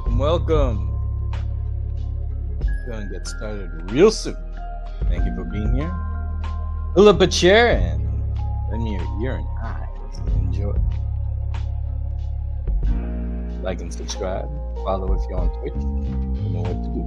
Welcome. We're gonna get started real soon. Thank you for being here. Pull up a chair and lend me your ear and eyes and enjoy. Like and subscribe. Follow if you're on Twitch. You know what to do.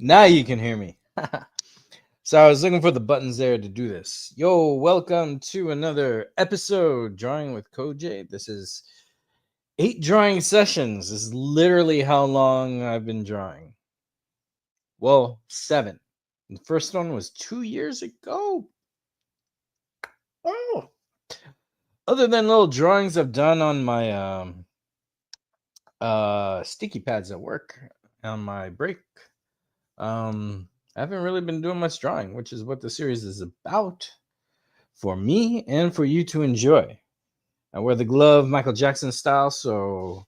Now you can hear me. So I was looking for the buttons there to do this. Yo, welcome to another episode Drawing with Kojay. This is 8 drawing sessions. This is literally how long I've been drawing. Well, 7. The first one was 2 years ago. Oh. Other than little drawings I've done on my sticky pads at work on my break, I haven't really been doing much drawing, which is what the series is about for me and for you to enjoy. I wear the glove Michael Jackson style, so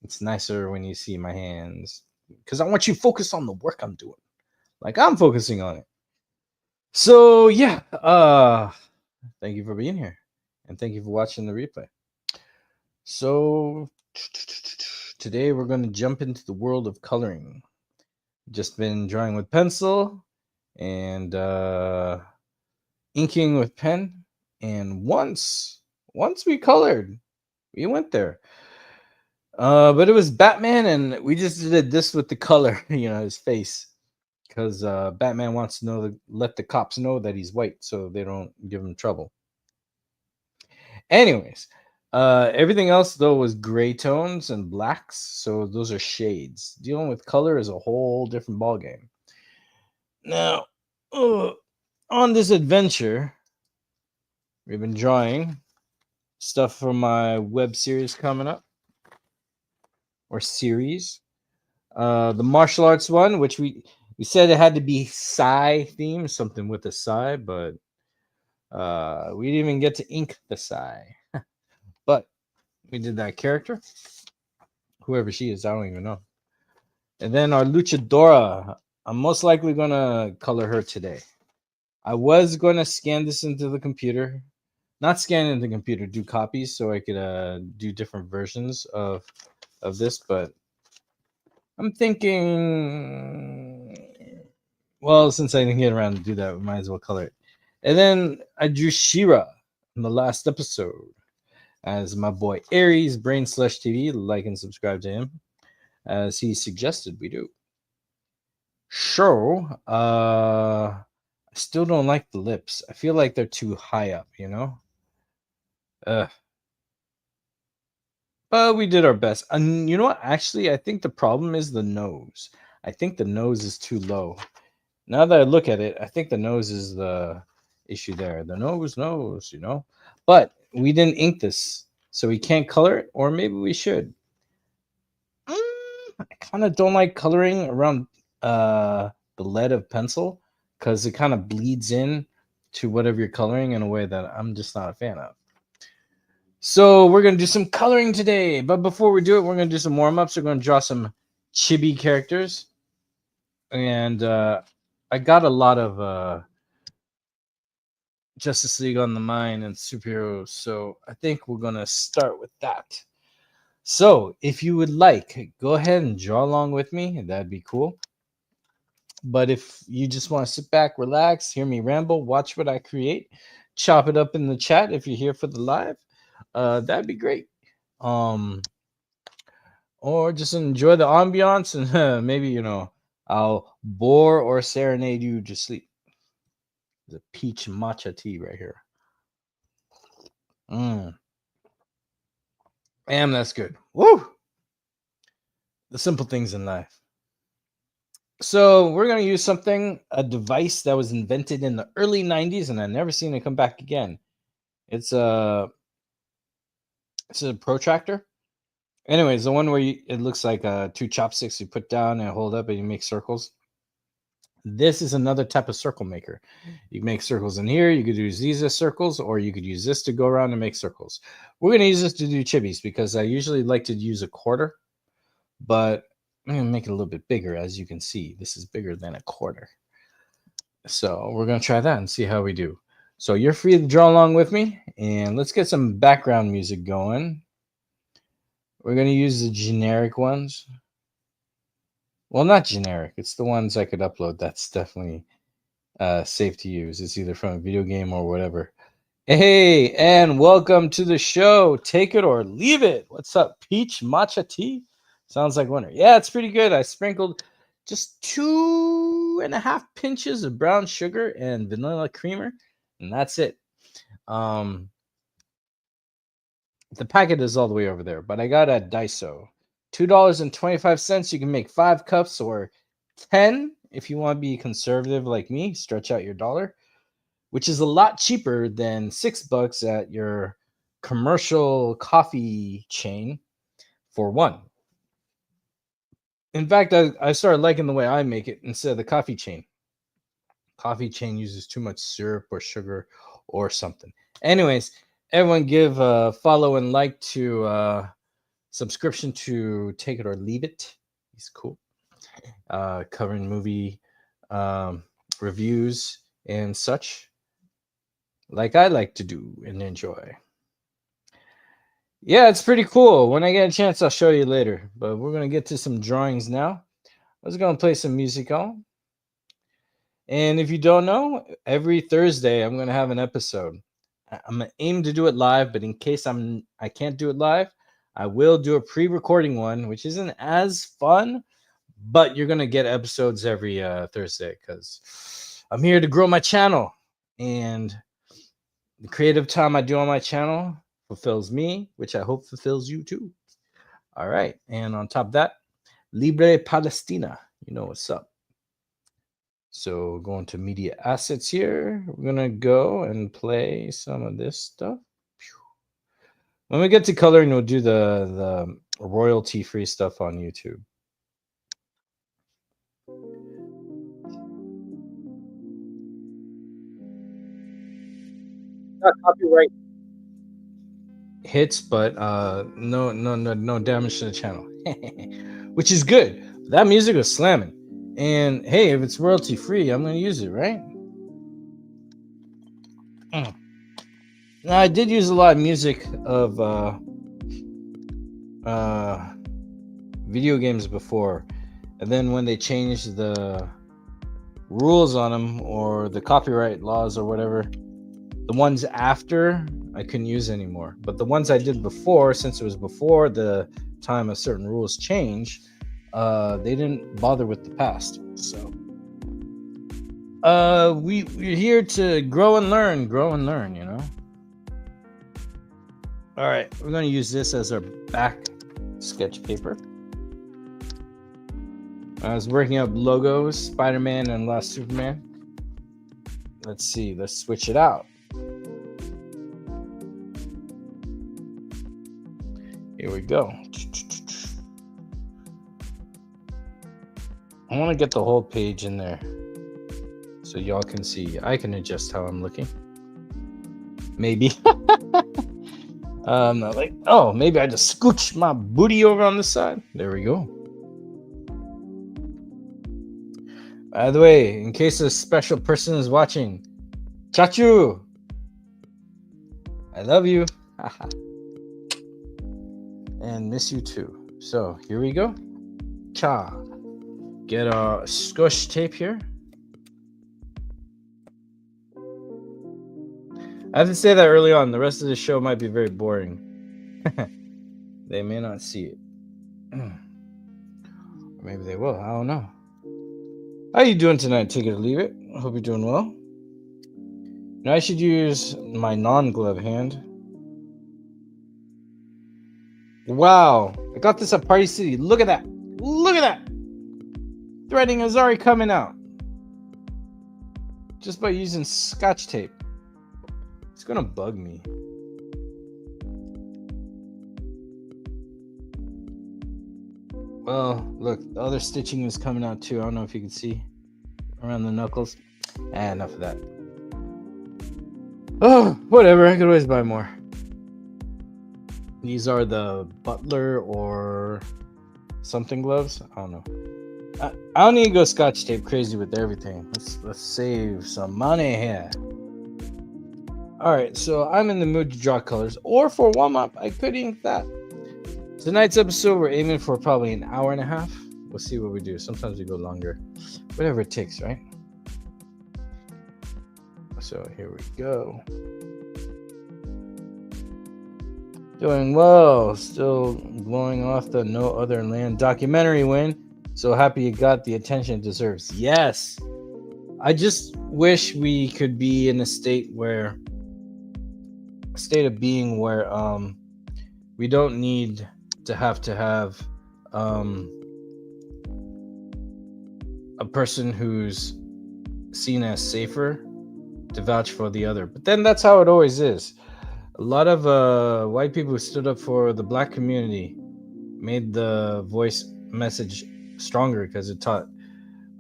it's nicer when you see my hands because I want you focused on the work I'm doing, like I'm focusing on it. So yeah, thank you for being here, and thank you for watching the replay. So today we're going to jump into the world of coloring. Just been drawing with pencil and inking with pen, and once we colored, we went there. But it was Batman, and we just did this with the color, his face, because Batman wants to let the cops know that he's white, so they don't give him trouble. Anyways, everything else though was gray tones and blacks, so those are shades. Dealing with color is a whole different ballgame. Now, on this adventure, we've been drawing stuff for my web series coming up, or series. The martial arts one, which we said it had to be Psy theme, something with a Psy, but we didn't even get to ink the Psy. But we did that character, whoever she is, I don't even know. And then our Luchadora, I'm most likely gonna color her today. I was gonna scan this into the computer, not scan into the computer, do copies so I could do different versions of this, but I'm thinking, well, since I didn't get around to do that, we might as well color it. And then I drew SheRa in the last episode as my boy Aries, Brain/TV. Like and subscribe to him as he suggested we do. So, I still don't like the lips. I feel like they're too high up, But we did our best. And you know what? Actually, I think the problem is the nose. I think the nose is too low. Now that I look at it, I think the nose is the issue there. The nose, But we didn't ink this, so we can't color it, or maybe we should. I kind of don't like coloring around the lead of pencil because it kind of bleeds in to whatever you're coloring in a way that I'm just not a fan of. So we're going to do some coloring today. But before we do it, we're going to do some warm-ups. We're going to draw some chibi characters. And I got a lot of Justice League on the mind and superheroes. So I think we're going to start with that. So if you would like, go ahead and draw along with me. That'd be cool. But if you just want to sit back, relax, hear me ramble, watch what I create, chop it up in the chat if you're here for the live, that'd be great. Or just enjoy the ambiance and maybe, I'll bore or serenade you to sleep. There's a peach matcha tea right here. Damn, that's good. Woo! The simple things in life. So we're going to use a device that was invented in the early 90s, and I've never seen it come back again. It's a protractor. Anyways, the one where it looks like two chopsticks you put down and hold up and you make circles. This is another type of circle maker. You can make circles in here. You could use these as circles, or you could use this to go around and make circles. We're going to use this to do chibis because I usually like to use a quarter, but I'm going to make it a little bit bigger. As you can see, this is bigger than a quarter. So we're going to try that and see how we do. So you're free to draw along with me, and let's get some background music going. We're going to use the generic ones. Well, not generic. It's the ones I could upload. That's definitely safe to use. It's either from a video game or whatever. Hey, and welcome to the show. Take it or leave it. What's up, peach matcha tea? Sounds like winter. Yeah, it's pretty good. I sprinkled just 2.5 pinches of brown sugar and vanilla creamer, and that's it. The packet is all the way over there, but I got a Daiso. $2.25. You can make 5 cups or 10 if you want to be conservative like me. Stretch out your dollar, which is a lot cheaper than $6 at your commercial coffee chain for one. In fact, I started liking the way I make it instead of the coffee chain. Coffee chain uses too much syrup or sugar or something. Anyways, everyone give a follow and like to subscription to Take It or Leave It. He's cool. Covering movie reviews and such, like I like to do and enjoy. Yeah, it's pretty cool. When I get a chance, I'll show you later. But we're going to get to some drawings now. I was going to play some music on. And if you don't know, every Thursday I'm going to have an episode. I'm going to aim to do it live, but in case I can't do it live, I will do a pre-recording one, which isn't as fun, but you're going to get episodes every Thursday because I'm here to grow my channel. And the creative time I do on my channel fulfills me, which I hope fulfills you too. All right. And on top of that, Libre Palestina. You know what's up. So going to media assets here. We're going to go and play some of this stuff. When we get to coloring, we'll do the royalty-free stuff on YouTube. Not copyright hits, but no damage to the channel, which is good. That music was slamming, and hey, if it's royalty free, I'm gonna use it, right? Now I did use a lot of music of video games before, and then when they changed the rules on them or the copyright laws or whatever, the ones after I couldn't use anymore. But the ones I did before, since it was before the time of certain rules change, they didn't bother with the past. So we're here to grow and learn, you know. All right, we're going to use this as our back sketch paper. I was working up logos, Spider-Man and Last Superman. Let's see, let's switch it out. Here we go. I want to get the whole page in there so y'all can see. I can adjust how I'm looking. Maybe. I'm not like, oh, maybe I just scooch my booty over on this side. There we go. By the way, in case a special person is watching, Chachu, I love you. And miss you too. So here we go. Cha. Get our scotch tape here. I have to say that early on. The rest of the show might be very boring. They may not see it. Or maybe they will. I don't know. How you doing tonight? Take it or leave it. I hope you're doing well. Now I should use my non-glove hand. Wow. I got this at Party City. Look at that. Look at that! Threading is already coming out. Just by using Scotch tape. It's gonna bug me. Well, look, the other stitching is coming out too. I don't know if you can see around the knuckles. Enough of that. Oh, whatever. I could always buy more. These are the Butler or something gloves. I don't know. I don't need to go Scotch tape crazy with everything. Let's save some money here. All right, so I'm in the mood to draw colors, or for warm up, I could ink that. Tonight's episode, we're aiming for probably an hour and a half. We'll see what we do. Sometimes we go longer, whatever it takes, right? So here we go. Doing well. Still blowing off the No Other Land documentary win. So happy you got the attention it deserves. Yes. I just wish we could be in a state of being where we don't need to have a person who's seen as safer to vouch for the other. But then that's how it always is. A lot of white people who stood up for the black community made the voice message stronger because it taught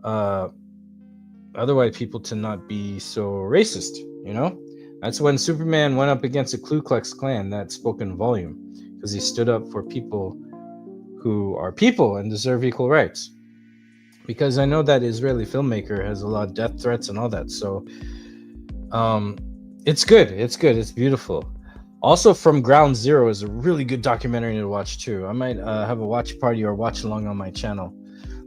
other white people to not be so racist, you know? That's when Superman went up against the Ku Klux Klan. That spoke in volume because he stood up for people who are people and deserve equal rights. Because I know that Israeli filmmaker has a lot of death threats and all that. So it's good. It's good. It's beautiful. Also, From Ground Zero is a really good documentary to watch too. I might have a watch party or watch along on my channel.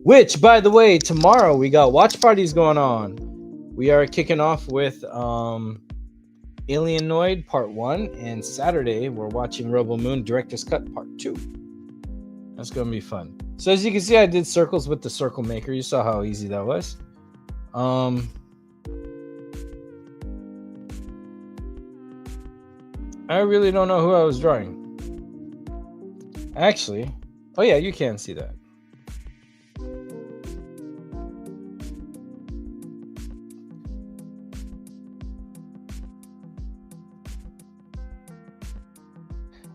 Which, by the way, tomorrow we got watch parties going on. We are kicking off with Alienoid Part 1, and Saturday we're watching Robo Moon Director's Cut Part 2. That's going to be fun. So as you can see, I did circles with the circle maker. You saw how easy that was. I really don't know who I was drawing. Actually, oh yeah, you can see that.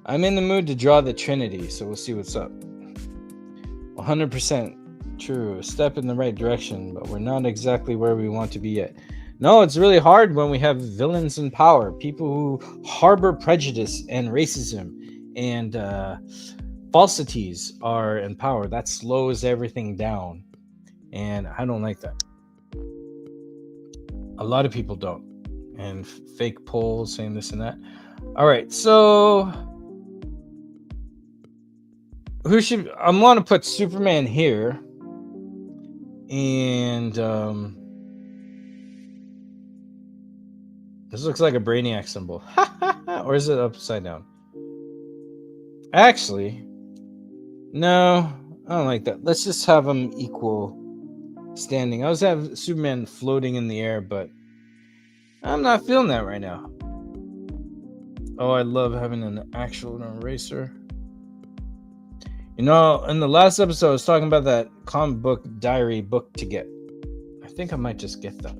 I'm in the mood to draw the Trinity, so we'll see what's up. 100% true. A step in the right direction, but we're not exactly where we want to be yet. No, it's really hard when we have villains in power, people who harbor prejudice and racism and falsities are in power. That slows everything down, and I don't like that. A lot of people don't, and fake polls saying this and that. All right, so I'm going to put Superman here, and this looks like a Brainiac symbol. Or is it upside down? Actually, no, I don't like that. Let's just have them equal standing. I was have Superman floating in the air, but I'm not feeling that right now. Oh, I love having an actual eraser. You know, in the last episode, I was talking about that comic book diary book to get. I think I might just get that.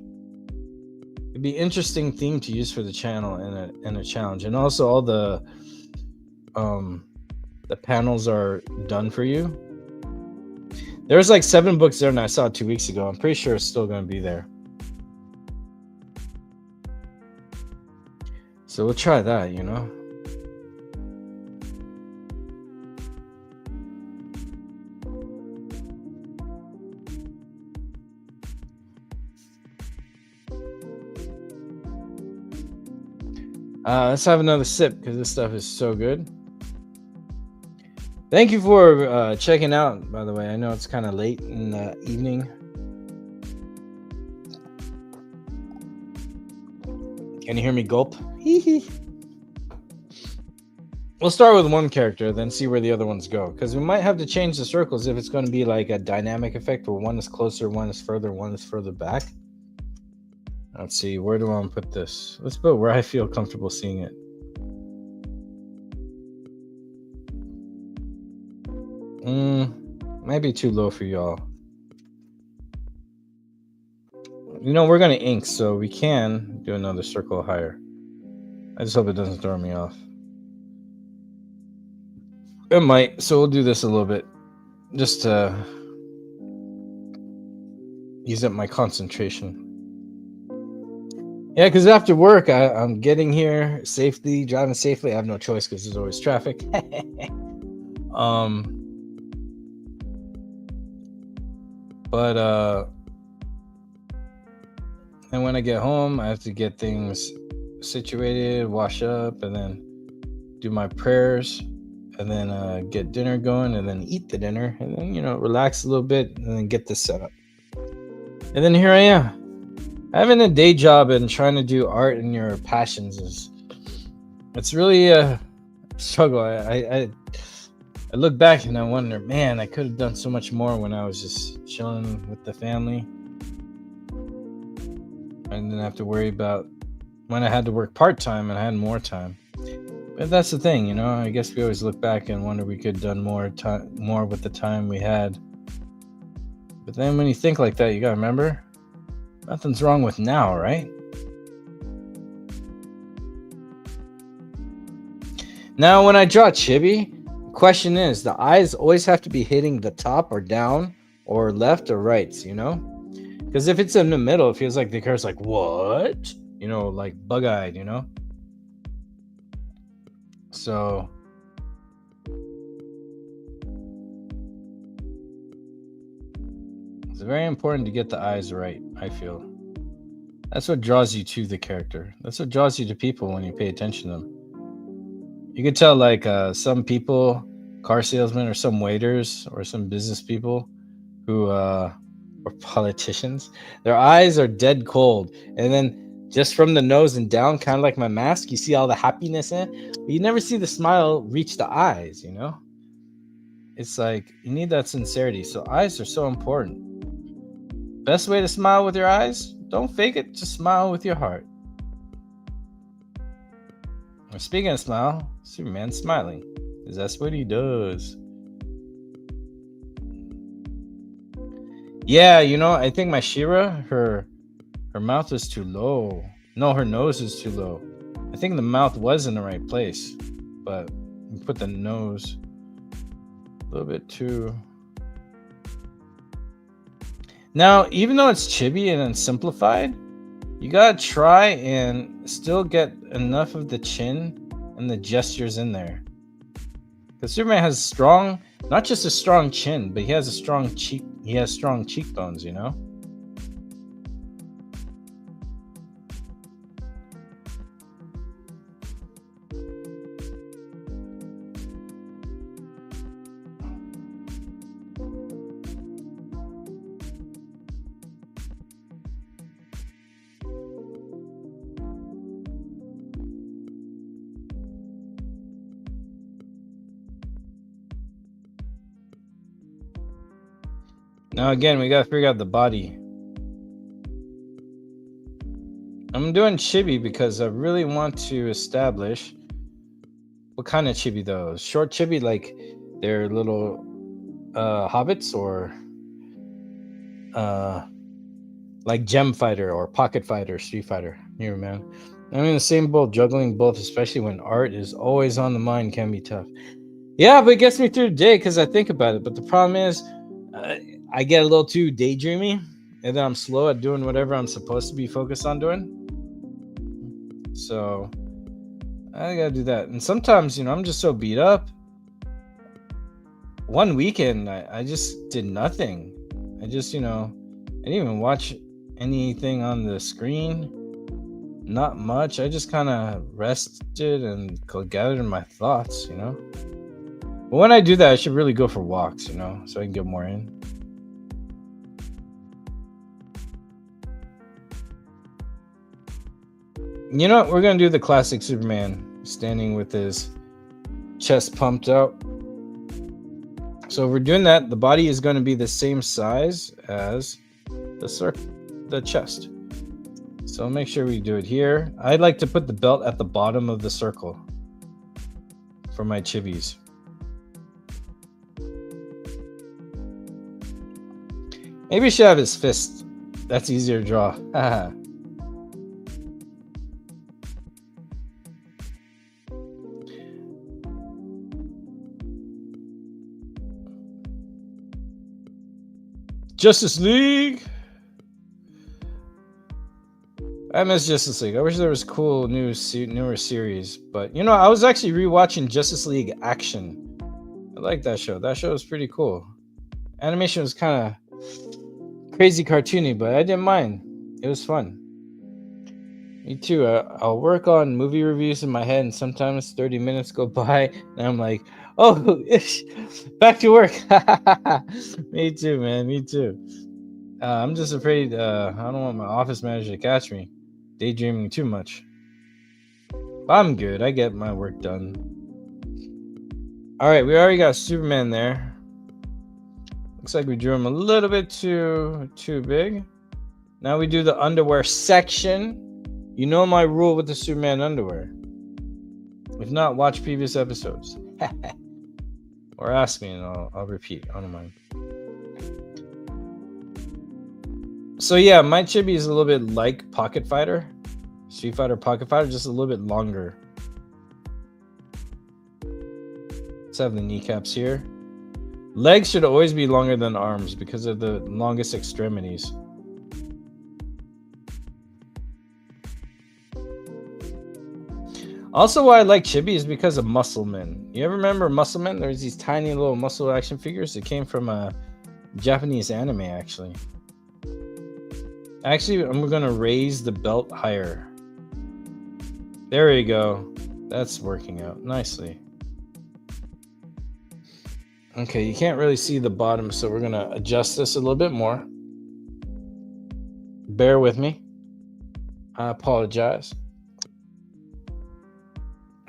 It'd be an interesting theme to use for the channel and a challenge. And also all the panels are done for you. There's like 7 books there, and I saw it 2 weeks ago. I'm pretty sure it's still going to be there. So we'll try that, you know. Let's have another sip because this stuff is so good. Thank you for checking out, by the way. I know it's kind of late in the evening. Can you hear me gulp? We'll start with one character, then see where the other ones go. Because we might have to change the circles if it's going to be like a dynamic effect where one is closer, one is further back. Let's see, where do I want to put this? Let's put where I feel comfortable seeing it. Might be too low for y'all. You know, we're going to ink, so we can do another circle higher. I just hope it doesn't throw me off. It might, so we'll do this a little bit. Just to use up my concentration. Yeah, because after work, I'm getting here safely, driving safely. I have no choice because there's always traffic. And when I get home, I have to get things situated, wash up, and then do my prayers, and then get dinner going, and then eat the dinner, and then, you know, relax a little bit, and then get this set up. And then here I am, having a day job and trying to do art in your passions it's really a struggle. I look back and I wonder, man, I could have done so much more when I was just chilling with the family. I didn't have to worry about when I had to work part-time and I had more time. But that's the thing, you know, I guess we always look back and wonder we could have done more with the time we had. But then when you think like that, you gotta remember, nothing's wrong with now, right? Now, when I draw Chibi, the question is, the eyes always have to be hitting the top or down or left or right, you know? Because if it's in the middle, it feels like the character's like, what? You know, like bug-eyed, you know? So it's very important to get the eyes right, I feel. That's what draws you to the character. That's what draws you to people when you pay attention to them. You can tell, like, some people, car salesmen or some waiters or some business people who or politicians, their eyes are dead cold, and then just from the nose and down, kind of like my mask, you see all the happiness in it, but you never see the smile reach the eyes, you know? It's like you need that sincerity. So eyes are so important. Best way to smile with your eyes, don't fake it, just smile with your heart. Speaking of smile, Superman's smiling, because that's what he does. Yeah, you know, I think my SheRa, her mouth is too low. No, her nose is too low. I think the mouth was in the right place, but we put the nose a little bit too. Now, even though it's chibi and simplified, you gotta try and still get enough of the chin and the gestures in there. Because Superman has strong, not just a strong chin, but he has a strong cheek. He has strong cheekbones, you know? Now again, we gotta figure out the body. I'm doing chibi because I really want to establish what kind of chibi though. Short chibi, like they're little hobbits, or like Gem Fighter or Pocket Fighter, Street Fighter. You man, I'm in the same boat. Juggling both, especially when art is always on the mind, can be tough. Yeah, but it gets me through the day because I think about it. But the problem is, I get a little too daydreamy, and then I'm slow at doing whatever I'm supposed to be focused on doing. So I gotta do that. And sometimes, you know, I'm just so beat up. One weekend, I just did nothing. I just, you know, I didn't even watch anything on the screen. Not much. I just kind of rested and gathered my thoughts, you know. But when I do that, I should really go for walks, you know, so I can get more in. You know what? We're going to do the classic Superman, standing with his chest pumped out. So if we're doing that, the body is going to be the same size as the chest. So make sure we do it here. I like to put the belt at the bottom of the circle for my chibis. Maybe he should have his fist. That's easier to draw. Justice League. I miss Justice League. I wish there was cool newer series. But, you know, I was actually rewatching Justice League Action. I like that show. That show was pretty cool. Animation was kind of crazy cartoony, but I didn't mind. It was fun. Me too. I'll work on movie reviews in my head, and sometimes 30 minutes go by, and I'm like, oh, back to work. Me too, man. Me too. I'm just afraid I don't want my office manager to catch me daydreaming too much. But I'm good. I get my work done. All right, we already got Superman there. Looks like we drew him a little bit too big. Now we do the underwear section. You know my rule with the Superman underwear. If not, watch previous episodes. Or ask me and I'll repeat. I don't mind. So yeah, my chibi is a little bit like Pocket Fighter. Street Fighter, Pocket Fighter, just a little bit longer. Let's have the kneecaps here. Legs should always be longer than arms because of the longest extremities. Also, why I like chibi is because of Muscle Men. You ever remember Muscle Men? There's these tiny little muscle action figures that came from a Japanese anime, actually. Actually, I'm going to raise the belt higher. There we go. That's working out nicely. Okay, you can't really see the bottom, so we're going to adjust this a little bit more. Bear with me. I apologize.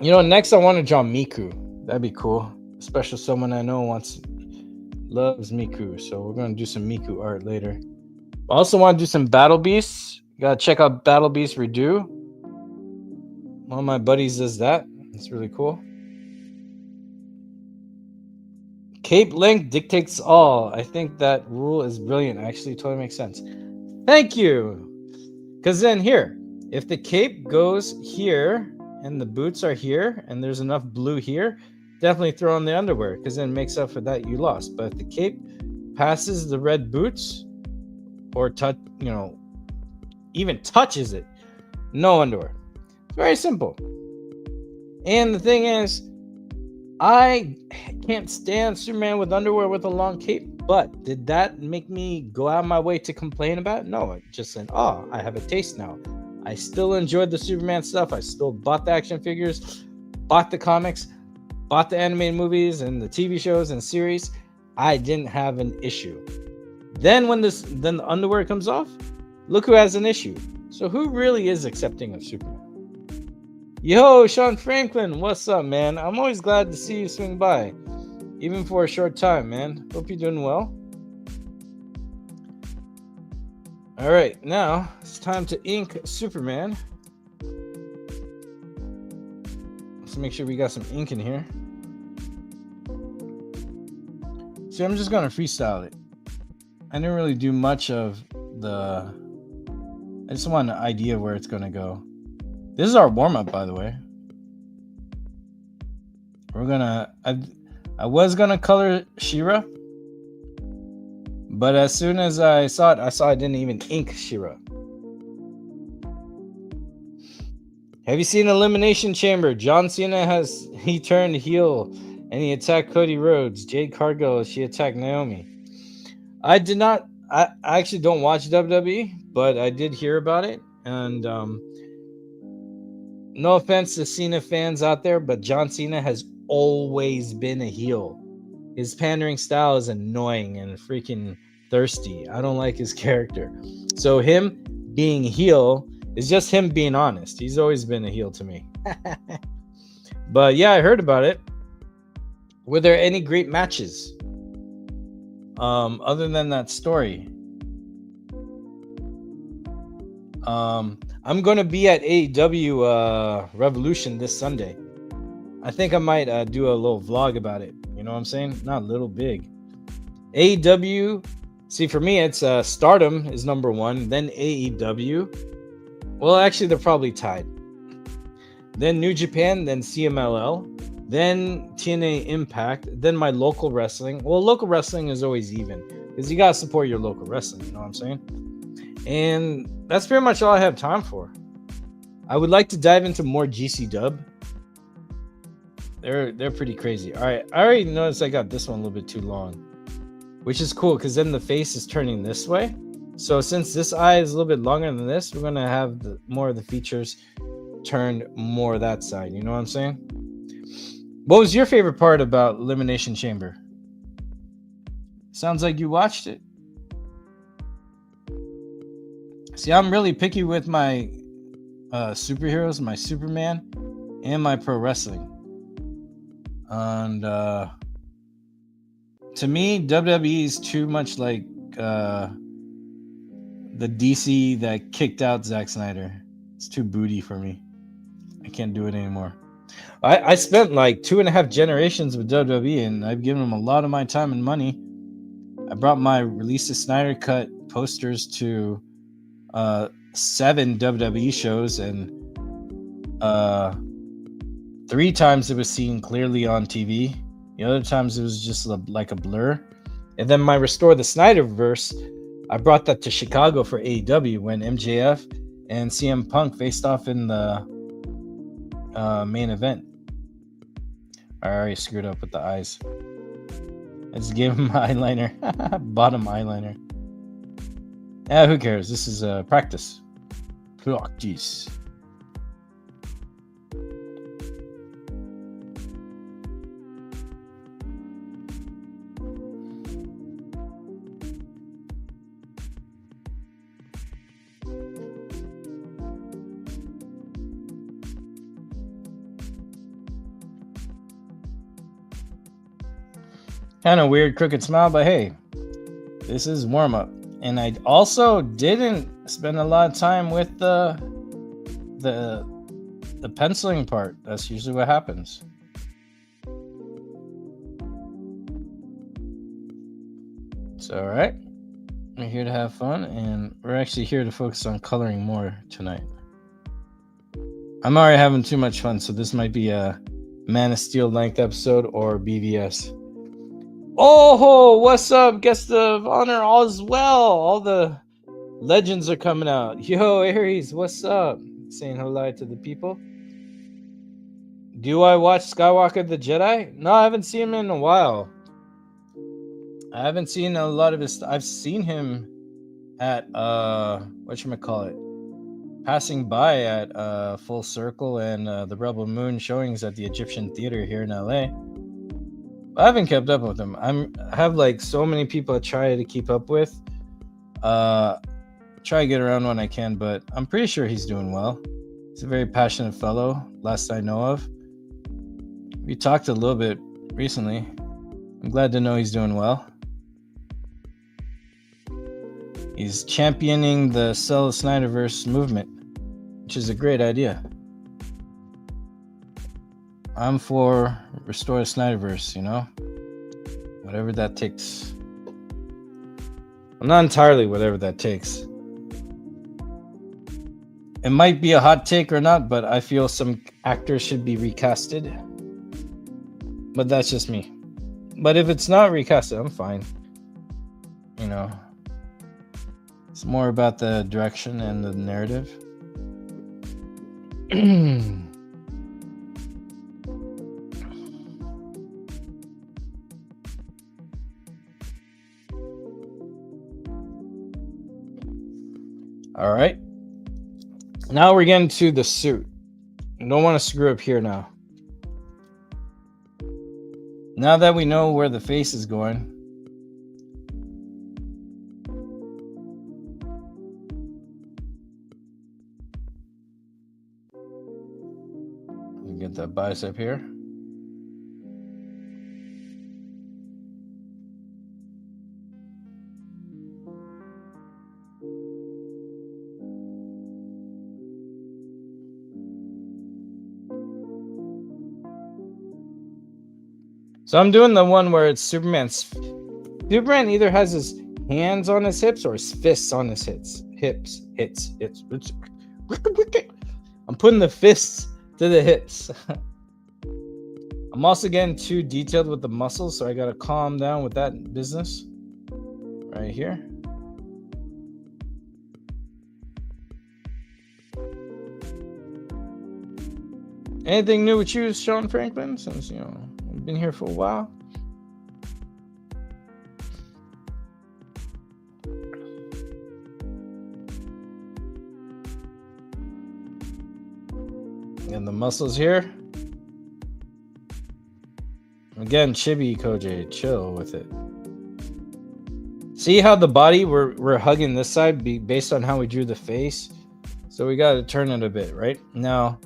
You know, next I want to draw Miku. That'd be cool. Especially someone I know loves Miku. So we're going to do some Miku art later. I also want to do some Battle Beasts. You got to check out Battle Beast Redo. One of my buddies does that. It's really cool. Cape length dictates all. I think that rule is brilliant. Actually, totally makes sense. Thank you. Because then here, if the cape goes here and the boots are here and there's enough blue here, definitely throw on the underwear because then it makes up for that you lost. But if the cape passes the red boots or even touches it, no underwear. It's very simple. And the thing is, I can't stand Superman with underwear with a long cape, but did that make me go out of my way to complain about it? No, I just said, oh, I have a taste now. I still enjoyed the Superman stuff. I still bought the action figures, bought the comics, bought the animated movies and the TV shows and series. I didn't have an issue. Then when the underwear comes off, look who has an issue. So who really is accepting of Superman? Yo, Sean Franklin, what's up, man? I'm always glad to see you swing by, even for a short time, man. Hope you're doing well. All right, now it's time to ink Superman. Let's make sure we got some ink in here. See, I'm just gonna freestyle it. I didn't really do much of I just want an idea where it's gonna go. This is our warm-up, by the way. I was gonna color SheRa, but as soon as I saw it, I didn't even ink SheRa. Have you seen Elimination Chamber? John Cena he turned heel and he attacked Cody Rhodes. Jade Cargill, she attacked Naomi. I did not. I actually don't watch WWE, but I did hear about it. And no offense to Cena fans out there, but John Cena has always been a heel. His pandering style is annoying and freaking thirsty. I don't like his character. So him being heel is just him being honest. He's always been a heel to me. But yeah, I heard about it. Were there any great matches? Other than that story? I'm going to be at AEW Revolution this Sunday. I think I might do a little vlog about it. You know what I'm saying? Not little, big. AEW See, for me, it's Stardom is number one, then AEW. Well, actually, they're probably tied. Then New Japan, then CMLL, then TNA Impact, then my local wrestling. Well, local wrestling is always even because you gotta support your local wrestling. You know what I'm saying? And that's pretty much all I have time for. I would like to dive into more GC Dub. They're pretty crazy. All right, I already noticed I got this one a little bit too long, which is cool because then the face is turning this way. So since this eye is a little bit longer than this, we're gonna have more of the features turned more that side. You know what I'm saying? What was your favorite part about Elimination Chamber? Sounds like you watched it. See, I'm really picky with my superheroes, my Superman, and my pro wrestling. And to me, WWE is too much like the DC that kicked out Zack Snyder. It's too booty for me. I can't do it anymore. I spent like 2.5 generations with WWE, and I've given them a lot of my time and money. I brought my Release the Snyder Cut posters to 7 WWE shows, and 3 times it was seen clearly on TV. The other times it was just like a blur. And then my Restore the Snyderverse, I brought that to Chicago for AEW when MJF and CM Punk faced off in the main event. I already screwed up with the eyes. I just gave him eyeliner. Bottom eyeliner. Yeah, who cares? This is practice. Practice. Kind of weird crooked smile, but hey, this is warm up. And I also didn't spend a lot of time with the penciling part. That's usually what happens. It's all right. We're here to have fun, and we're actually here to focus on coloring more tonight. I'm already having too much fun, so this might be a Man of Steel length episode or BVS. Oh, what's up? Guest of honor, all is well. All the legends are coming out. Yo, Aries, what's up? Saying hello to the people. Do I watch Skywalker the Jedi? No, I haven't seen him in a while. I haven't seen a lot of his. I've seen him at whatchamacallit, passing by at Full Circle and the Rebel Moon showings at the Egyptian Theater here in LA. I haven't kept up with him. I have like so many people I try to keep up with. Try to get around when I can, but I'm pretty sure he's doing well. He's a very passionate fellow, last I know of. We talked a little bit recently. I'm glad to know he's doing well. He's championing the Sell the Snyderverse movement, which is a great idea. I'm for Restore the Snyderverse, you know? Whatever that takes. Well, not entirely whatever that takes. It might be a hot take or not, but I feel some actors should be recasted. But that's just me. But if it's not recasted, I'm fine. You know? It's more about the direction and the narrative. All right. Now we're getting to the suit. I don't want to screw up here now. Now that we know where the face is going, we get that bicep here. So I'm doing the one where it's Superman. Superman either has his hands on his hips or his fists on his hips. I'm putting the fists to the hips. I'm also getting too detailed with the muscles, so I gotta calm down with that business right here. Anything new with you, Sean Franklin, since you've been here for a while? And the muscles here. Again, Chibi Kojay, chill with it. See how the body, we're hugging this side based on how we drew the face. So we got to turn it a bit, right? Now,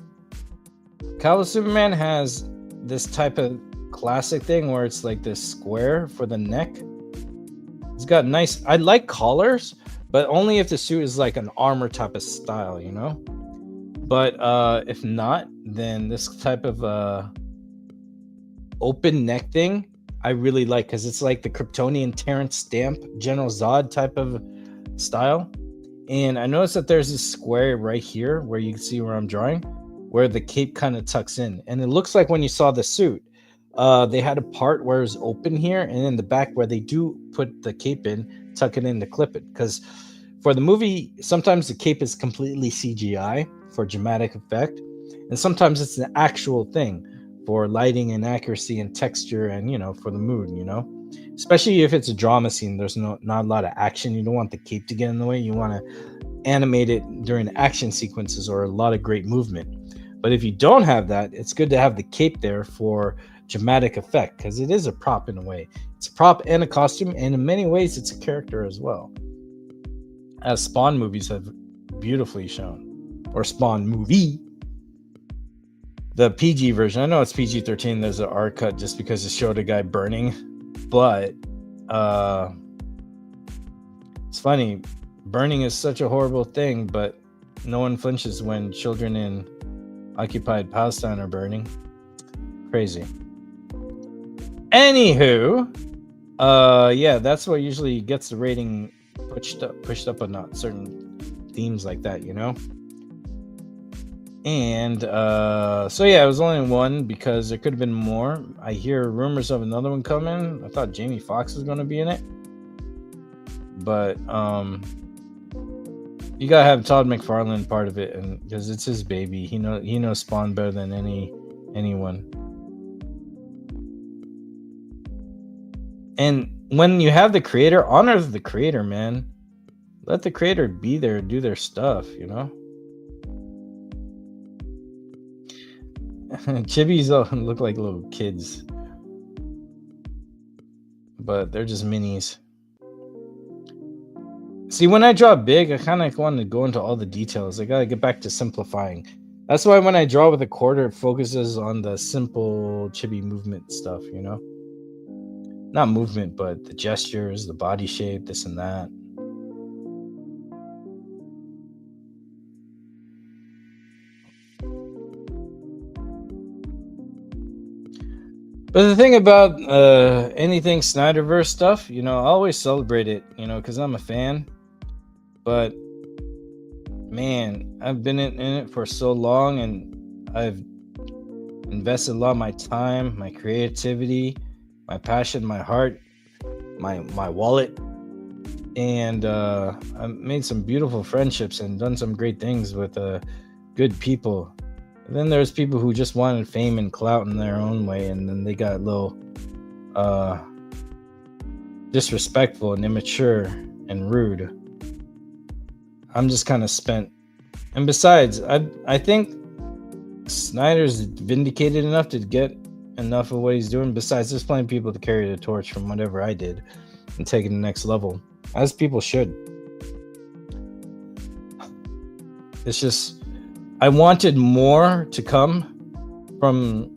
Chibi Superman has this type of classic thing where it's like this square for the neck. It's got nice, I like collars, but only if the suit is like an armor type of style, But if not, then this type of open neck thing I really like, because it's like the Kryptonian Terrence Stamp General Zod type of style. And I noticed that there's this square right here where you can see where I'm drawing, where the cape kind of tucks in. And it looks like when you saw the suit, they had a part where it's open here, and in the back where they do put the cape in, tuck it in to clip it. Because for the movie, sometimes the cape is completely CGI for dramatic effect, and sometimes it's an actual thing for lighting and accuracy and texture and for the mood, especially if it's a drama scene. There's not a lot of action. You don't want the cape to get in the way. You want to animate it during action sequences or a lot of great movement. But if you don't have that, it's good to have the cape there for dramatic effect, because it is a prop in a way. It's a prop and a costume, and in many ways it's a character as well, as Spawn movies have beautifully shown, or Spawn movie. The PG version, I know it's PG-13, there's an R cut just because it showed a guy burning, but it's funny, burning is such a horrible thing, but no one flinches when children in occupied Palestine are burning. Crazy. Anywho, yeah, that's what usually gets the rating pushed up a notch, certain themes like that, And so yeah, it was only one because there could have been more. I hear rumors of another one coming. I thought Jamie Foxx was going to be in it, but you gotta have Todd McFarlane part of it, and because it's his baby, he knows Spawn better than anyone. And when you have the creator, honor the creator, man. Let the creator be there, do their stuff, Chibis look like little kids, but they're just minis. See, when I draw big, I kind of want to go into all the details. I gotta get back to simplifying. That's why when I draw with a quarter, it focuses on the simple chibi movement stuff, Not movement, but the gestures, the body shape, this and that. But the thing about anything Snyderverse stuff, I always celebrate it, because I'm a fan. But man, I've been in it for so long, and I've invested a lot of my time, my creativity, my passion, my heart, my wallet, and I've made some beautiful friendships and done some great things with good people. And then there's people who just wanted fame and clout in their own way, and then they got a little disrespectful and immature and rude. I'm just kind of spent. And besides, I think Snyder's vindicated enough to get enough of what he's doing. Besides, there's plenty of people to carry the torch from whatever I did and take it to the next level, as people should. It's just, I wanted more to come from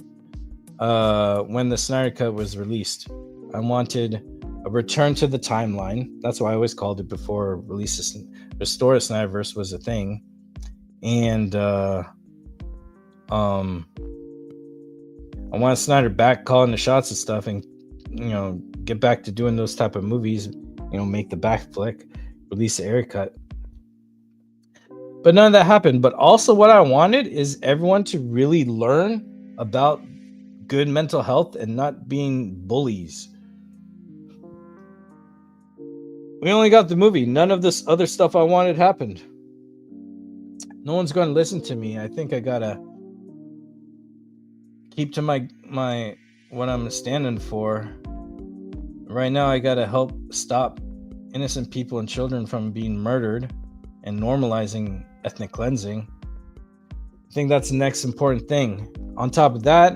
when the Snyder Cut was released. I wanted a return to the timeline. That's why I always called it before releases. Restore the Snyderverse was a thing. And I want Snyder back calling the shots and stuff, and get back to doing those type of movies, make the back flick, release the air cut. But none of that happened. But also what I wanted is everyone to really learn about good mental health and not being bullies. We only got the movie. None of this other stuff I wanted happened. No one's going to listen to me. I think I gotta keep to my what I'm standing for. Right now, I gotta help stop innocent people and children from being murdered and normalizing ethnic cleansing. I think that's the next important thing. On top of that,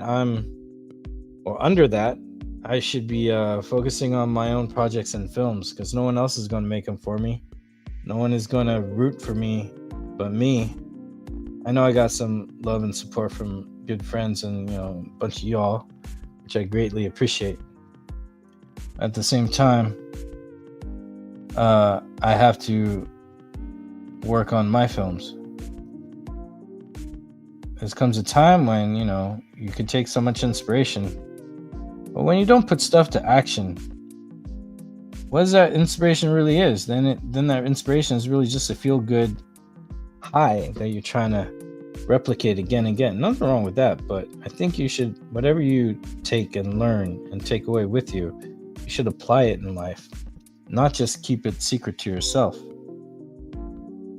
under that, I should be focusing on my own projects and films, because no one else is going to make them for me. No one is going to root for me but me. I know I got some love and support from good friends and a bunch of y'all, which I greatly appreciate. At the same time, I have to work on my films. There comes a time when you can take so much inspiration, but when you don't put stuff to action, what is that inspiration really is? Then that inspiration is really just a feel-good high that you're trying to replicate again and again. Nothing wrong with that, but I think you should, whatever you take and learn and take away with you, you should apply it in life, not just keep it secret to yourself.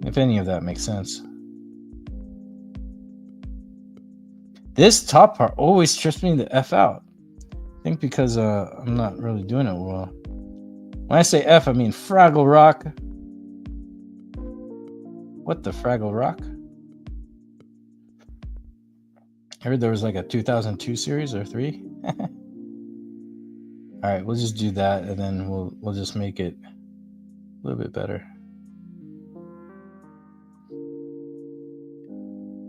If any of that makes sense. This top part always trips me the F out. I think because I'm not really doing it well. When I say F, I mean Fraggle Rock. What the Fraggle Rock? I heard there was like a 2002 series or 3. All right, we'll just do that, and then we'll just make it a little bit better.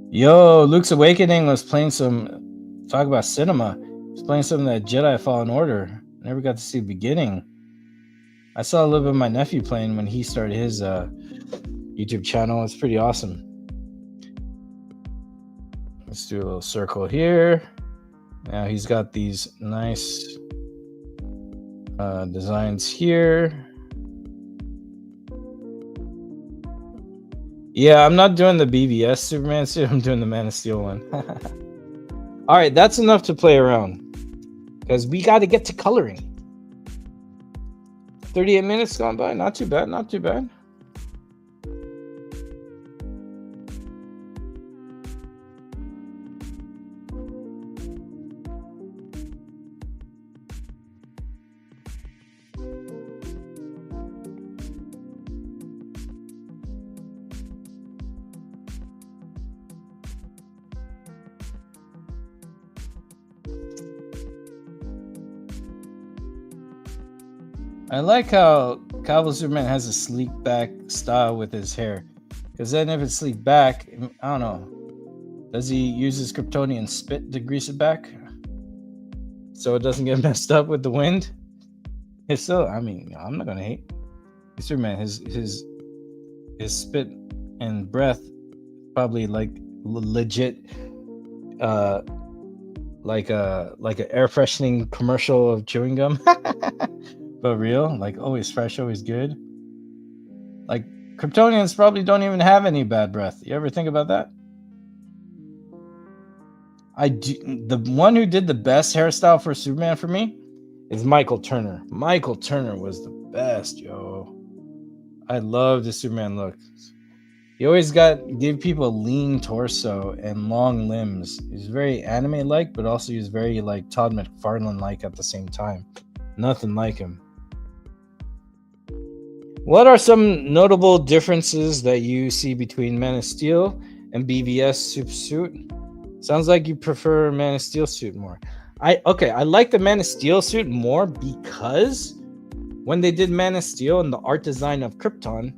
Yo, Luke's Awakening was playing some. Talk about cinema. He was playing some of that Jedi Fallen Order. Never got to see the beginning. I saw a little bit of my nephew playing when he started his YouTube channel. It's pretty awesome. Let's do a little circle here. Now he's got these nice designs here. Yeah, I'm not doing the BVS Superman suit. I'm doing the Man of Steel one. All right, that's enough to play around, because we got to get to coloring. 38 minutes gone by. Not too bad. Not too bad. I like how Calvin Superman has a sleek back style with his hair. Because then if it's sleek back, I don't know. Does he use his Kryptonian spit to grease it back? So it doesn't get messed up with the wind? If so, I mean, I'm not going to hate. Superman, his spit and breath probably like legit like a air freshening commercial of chewing gum. But real, like always fresh, always good. Like Kryptonians probably don't even have any bad breath. You ever think about that? The one who did the best hairstyle for Superman for me is Michael Turner. Michael Turner was the best, yo. I love the Superman look. He always give people a lean torso and long limbs. He's very anime-like, but also he's very like Todd McFarlane-like at the same time. Nothing like him. What are some notable differences that you see between Man of Steel and BVS Super Suit? Sounds like you prefer Man of Steel suit more. I like the Man of Steel suit more because when they did Man of Steel and the art design of Krypton,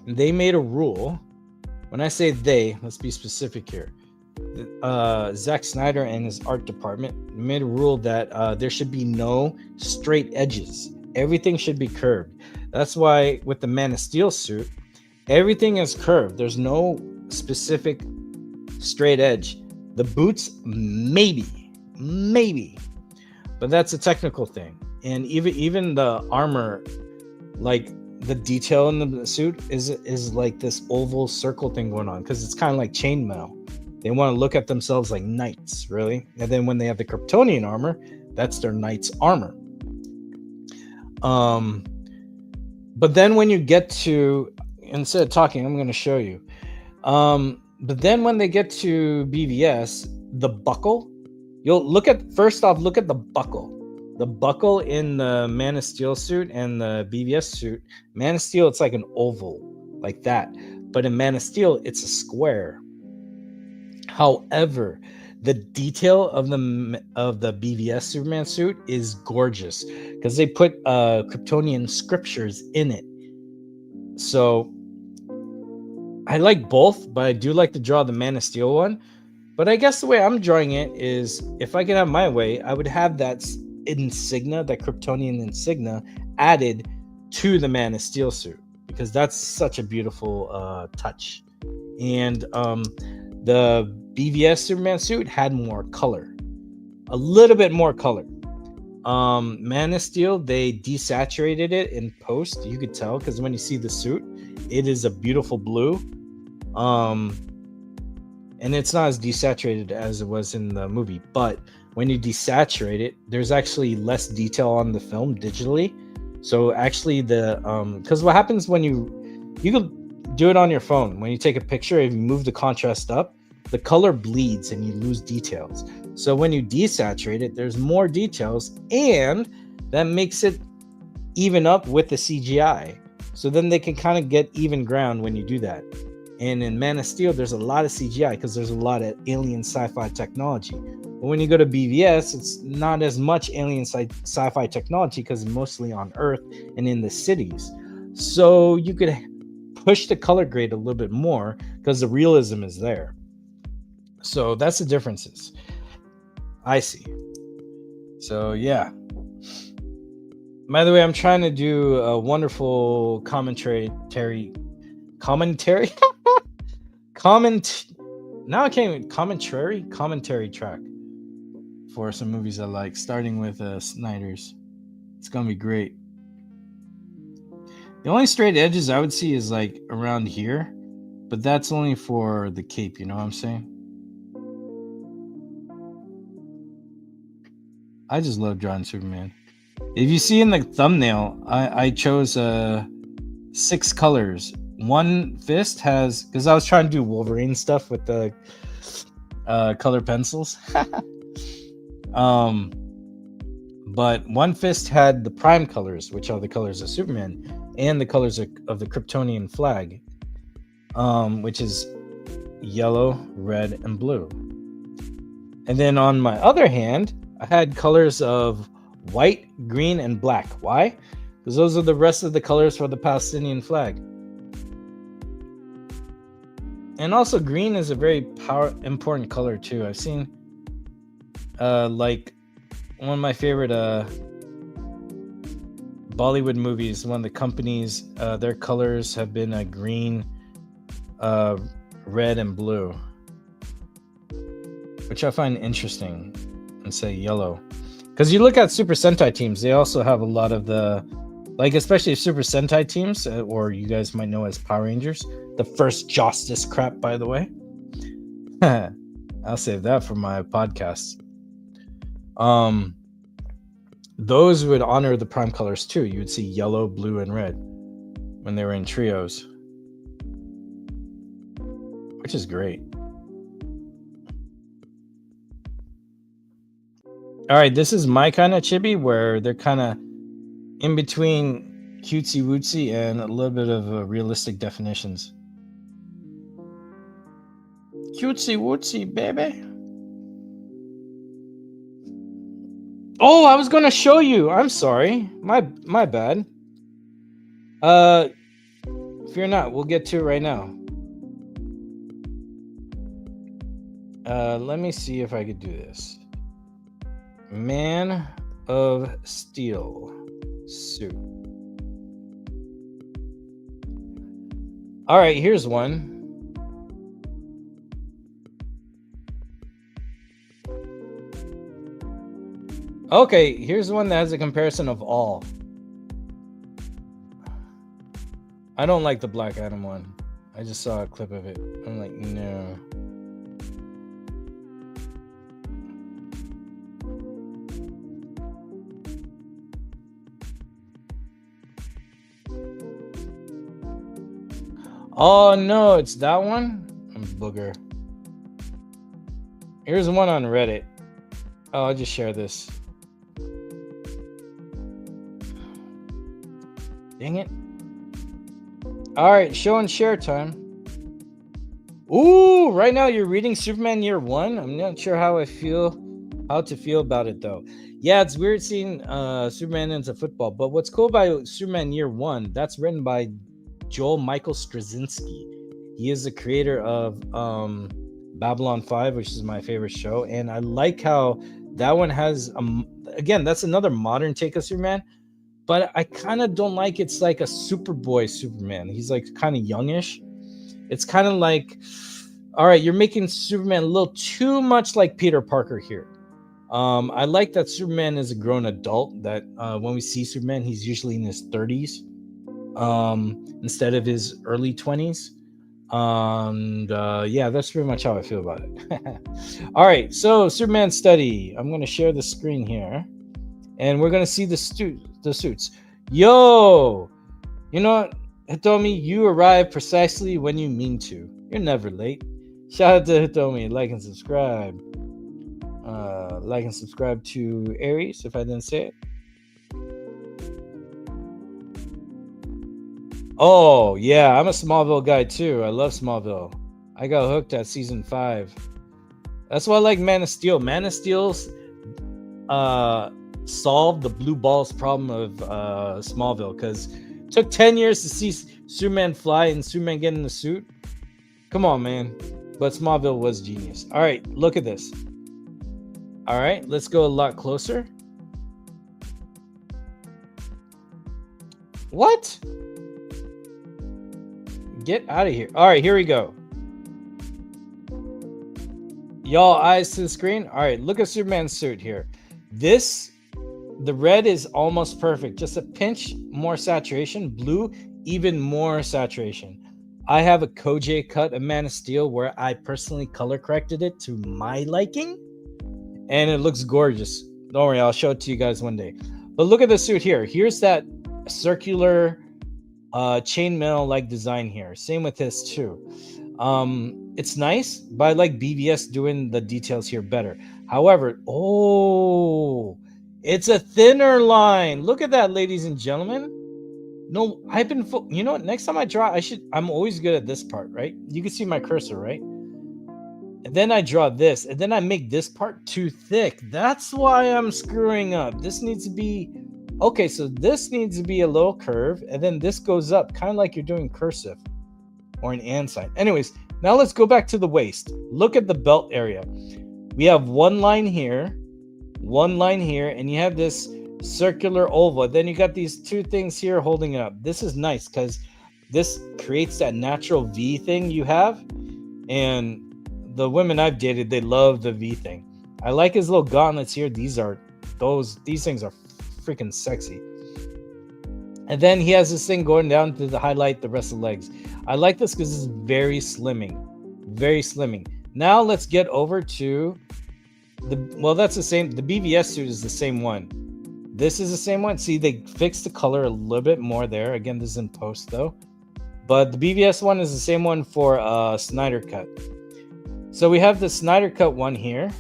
they made a rule. When I say they, let's be specific here. Zack Snyder and his art department made a rule that there should be no straight edges. Everything should be curved. That's why with the Man of Steel suit, everything is curved. There's no specific straight edge. The boots, maybe, but that's a technical thing. And even the armor like the detail in the suit is like this oval circle thing going on because it's kind of like chainmail. They want to look at themselves like knights, really. And then when they have the Kryptonian armor, that's their knight's armor. But then when you get to, instead of talking, I'm going to show you. But then when they get to BVS, the buckle, you'll look at, first off, look at the buckle. The buckle in the Man of Steel suit and the BVS suit. Man of Steel, it's like an oval, like that. But in Man of Steel, it's a square. However, the detail of the BVS Superman suit is gorgeous because they put Kryptonian scriptures in it. So I like both, but I do like to draw the Man of Steel one. But I guess the way I'm drawing it is, if I could have my way, I would have that insignia, that Kryptonian insignia, added to the Man of Steel suit because that's such a beautiful touch. And the BVS Superman suit had more color, a little bit more color. Man of Steel, they desaturated it in post. You could tell because when you see the suit, it is a beautiful blue. And it's not as desaturated as it was in the movie, but when you desaturate it, there's actually less detail on the film digitally. So actually because what happens when you could do it on your phone, when you take a picture, if you move the contrast up, the color bleeds and you lose details. So when you desaturate it, there's more details, and that makes it even up with the CGI. So then they can kind of get even ground when you do that. And in Man of Steel, there's a lot of CGI because there's a lot of alien sci-fi technology. But when you go to BVS, it's not as much alien sci-fi technology because it's mostly on Earth and in the cities. So you could push the color grade a little bit more because the realism is there. So that's the differences I see. So yeah. By the way, I'm trying to do a wonderful commentary. Now I can't even commentary track for some movies I like, starting with Snyder's. It's gonna be great. The only straight edges I would see is like around here, but that's only for the cape, you know what I'm saying? I just love drawing Superman. If you see in the thumbnail, I chose 6 colors. One fist has, because I was trying to do Wolverine stuff with the color pencils. But one fist had the prime colors, which are the colors of Superman, and the colors of the Kryptonian flag, which is yellow, red, and blue. And then on my other hand, I had colors of white, green, and black. Why? Because those are the rest of the colors for the Palestinian flag. And also green is a very important color too. I've seen like one of my favorite Bollywood movies, one of the companies, their colors have been green, red, and blue, which I find interesting, and say yellow. Because you look at Super Sentai teams, they also have a lot of the, like, especially Super Sentai teams, or you guys might know as Power Rangers, the first Justice crap, by the way. I'll save that for my podcast. Those would honor the prime colors too. You would see yellow, blue, and red when they were in trios, which is great. All right, this is my kind of chibi, where they're kind of in between cutesy wootsy and a little bit of realistic definitions. Cutesy wootsy, baby. Oh, I was gonna show you. I'm sorry. My bad. Fear not. We'll get to it right now. Let me see if I could do this. Man of Steel suit. All right, here's one. Okay, here's one that has a comparison of all. I don't like the Black Adam one. I just saw a clip of it. I'm like, no. Oh no, it's that one? I'm booger. Here's one on Reddit. Oh, I'll just share this. Dang it. Alright, show and share time. Ooh, right now you're reading Superman Year 1. I'm not sure how to feel about it though. Yeah, it's weird seeing Superman into football, but what's cool about Superman Year 1, that's written by Joel Michael Straczynski. He is the creator of Babylon 5, which is my favorite show, and I like how that one has again, that's another modern take of Superman, but I kind of don't like it's like a Superboy Superman. He's like kind of youngish. It's kind of like, all right, you're making Superman a little too much like Peter Parker here. I like that Superman is a grown adult, that when we see Superman, he's usually in his 30s instead of his early 20s. And yeah, that's pretty much how I feel about it. All right, so Superman study. I'm going to share the screen here, and we're going to see the suits. Yo, you know what, Hitomi, you arrive precisely when you mean to. You're never late. Shout out to Hitomi. Like and subscribe. Like and subscribe to Aries, if I didn't say it. Oh, yeah, I'm a Smallville guy too. I love Smallville. I got hooked at season 5. That's why I like Man of Steel. Man of Steel's solved the blue balls problem of Smallville, because it took 10 years to see Superman fly and Superman get in the suit. Come on, man. But Smallville was genius. All right, look at this. All right, let's go a lot closer. What? Get out of here. All right, here we go. Y'all eyes to the screen. All right, look at Superman's suit here. The red is almost perfect. Just a pinch more saturation. Blue, even more saturation. I have a Kojay cut of Man of Steel where I personally color corrected it to my liking, and it looks gorgeous. Don't worry, I'll show it to you guys one day. But look at the suit here. Here's that circular chainmail like design here. Same with this too. It's nice, but I like BVS doing the details here better. However, oh, it's a thinner line. Look at that, ladies and gentlemen. No, I've been you know what, next time I draw, I'm always good at this part, right? You can see my cursor, right? And then I draw this, and then I make this part too thick. That's why I'm screwing up. This needs to be okay, so this needs to be a little curve, and then this goes up, kind of like you're doing cursive or an and sign. Anyways, now let's go back to the waist. Look at the belt area. We have one line here, and you have this circular oval. Then you got these two things here holding it up. This is nice because this creates that natural V thing you have, and the women I've dated, they love the V thing. I like his little gauntlets here. These things are freaking sexy. And then he has this thing going down to highlight the rest of the legs. I like this because it's very slimming. Now let's get over to that's the same. The BVS suit is the same one. This is the same one. See, they fixed the color a little bit more there. Again, this is in post though. But the BVS one is the same one for Snyder Cut. So we have the Snyder Cut one here.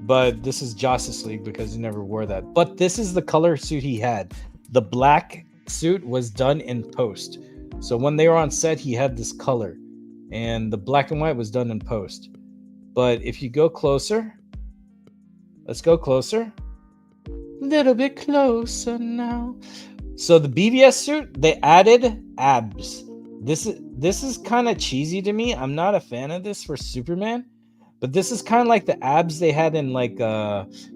But this is Justice League because he never wore that. But this is the color suit he had. The black suit was done in post. So when they were on set, he had this color. And the black and white was done in post. But if you go closer, let's go closer. A little bit closer now. So the BVS suit, they added abs. This is kind of cheesy to me. I'm not a fan of this for Superman. But this is kind of like the abs they had in like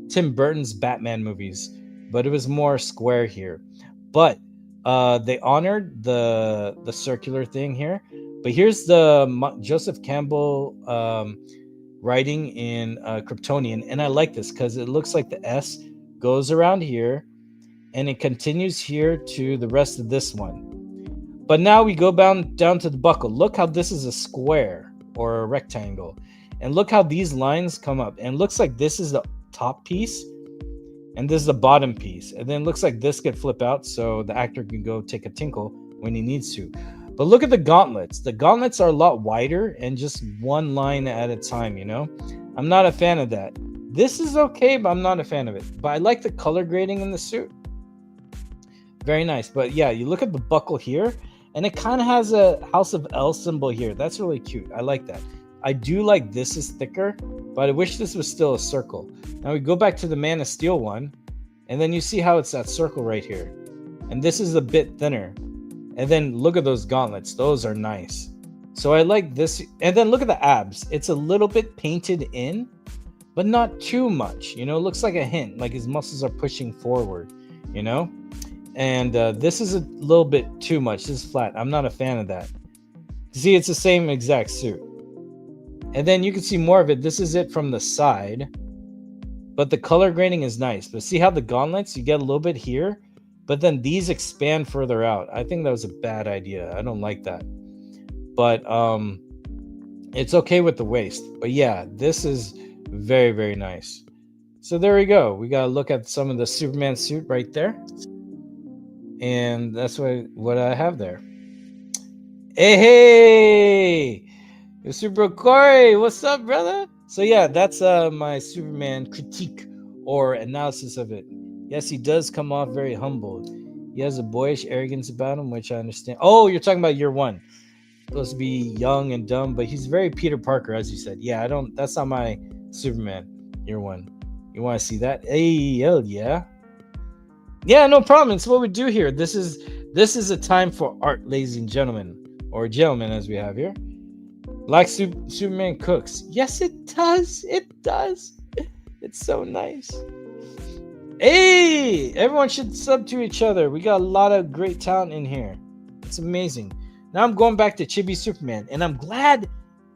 Tim Burton's Batman movies. But it was more square here. But they honored the circular thing here. But here's the Joseph Campbell writing in Kryptonian. And I like this because it looks like the S goes around here. And it continues here to the rest of this one. But now we go down to the buckle. Look how this is a square or a rectangle. And look how these lines come up. And it looks like this is the top piece and this is the bottom piece. And then it looks like this could flip out so the actor can go take a tinkle when he needs to. But look at the gauntlets. The gauntlets are a lot wider and just one line at a time, you know? I'm not a fan of that. This is okay, but I'm not a fan of it. But I like the color grading in the suit. Very nice. But yeah, you look at the buckle here, and it kind of has a House of L symbol here. That's really cute. I like that. I do like this is thicker, but I wish this was still a circle. Now we go back to the Man of Steel one, and then you see how it's that circle right here. And this is a bit thinner. And then look at those gauntlets. Those are nice. So I like this. And then look at the abs. It's a little bit painted in, but not too much. You know, it looks like a hint, like his muscles are pushing forward, you know? And this is a little bit too much. This is flat. I'm not a fan of that. See, it's the same exact suit. And then you can see more of it. This is it from the side. But the color grading is nice. But see how the gauntlets, you get a little bit here, but then these expand further out. I think that was a bad idea. I don't like that. But it's okay with the waist. But yeah, this is very, very nice. So there we go. We got to look at some of the Superman suit right there. And that's what I have there. Hey! Super Corey, what's up, brother? So yeah, that's my Superman critique or analysis of it. Yes, he does come off very humble. He has a boyish arrogance about him, which I understand. Oh, you're talking about year one. Supposed to be young and dumb, but he's very Peter Parker, as you said. Yeah, that's not my Superman, year one. You want to see that? Hey, hell yeah. Yeah, no problem. It's what we do here. This is a time for art, ladies and gentlemen. Or gentlemen, as we have here. Black Superman cooks. Yes, it does. It does. It's so nice. Hey, everyone should sub to each other. We got a lot of great talent in here. It's amazing. Now I'm going back to Chibi Superman, and I'm glad.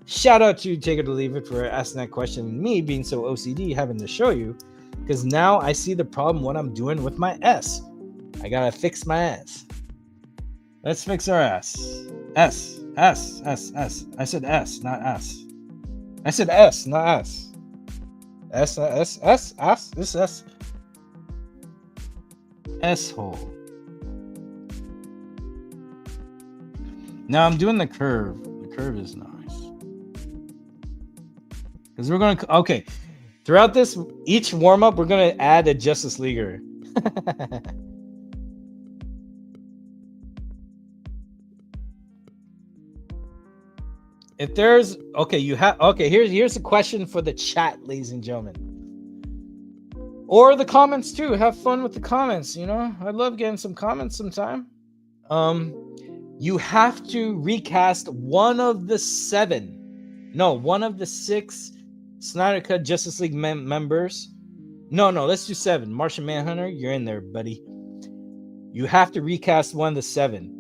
Shout out to Take It or Leave It for asking that question. Me being so OCD, having to show you, because now I see the problem what I'm doing with my S. I gotta fix my S. Let's fix our S. S. I said S, not S. I said S, not S. S. This S. S-hole. Now I'm doing the curve. The curve is nice. Because we're going to... Okay. Throughout this, each warm-up, we're going to add a Justice Leaguer. If there's... Okay, you have... Okay, here's a question for the chat, ladies and gentlemen. Or the comments, too. Have fun with the comments, you know? I love getting some comments sometime. You have to recast one of the 6 Snyder Cut Justice League members. No, let's do 7. Martian Manhunter, you're in there, buddy. You have to recast one of the 7.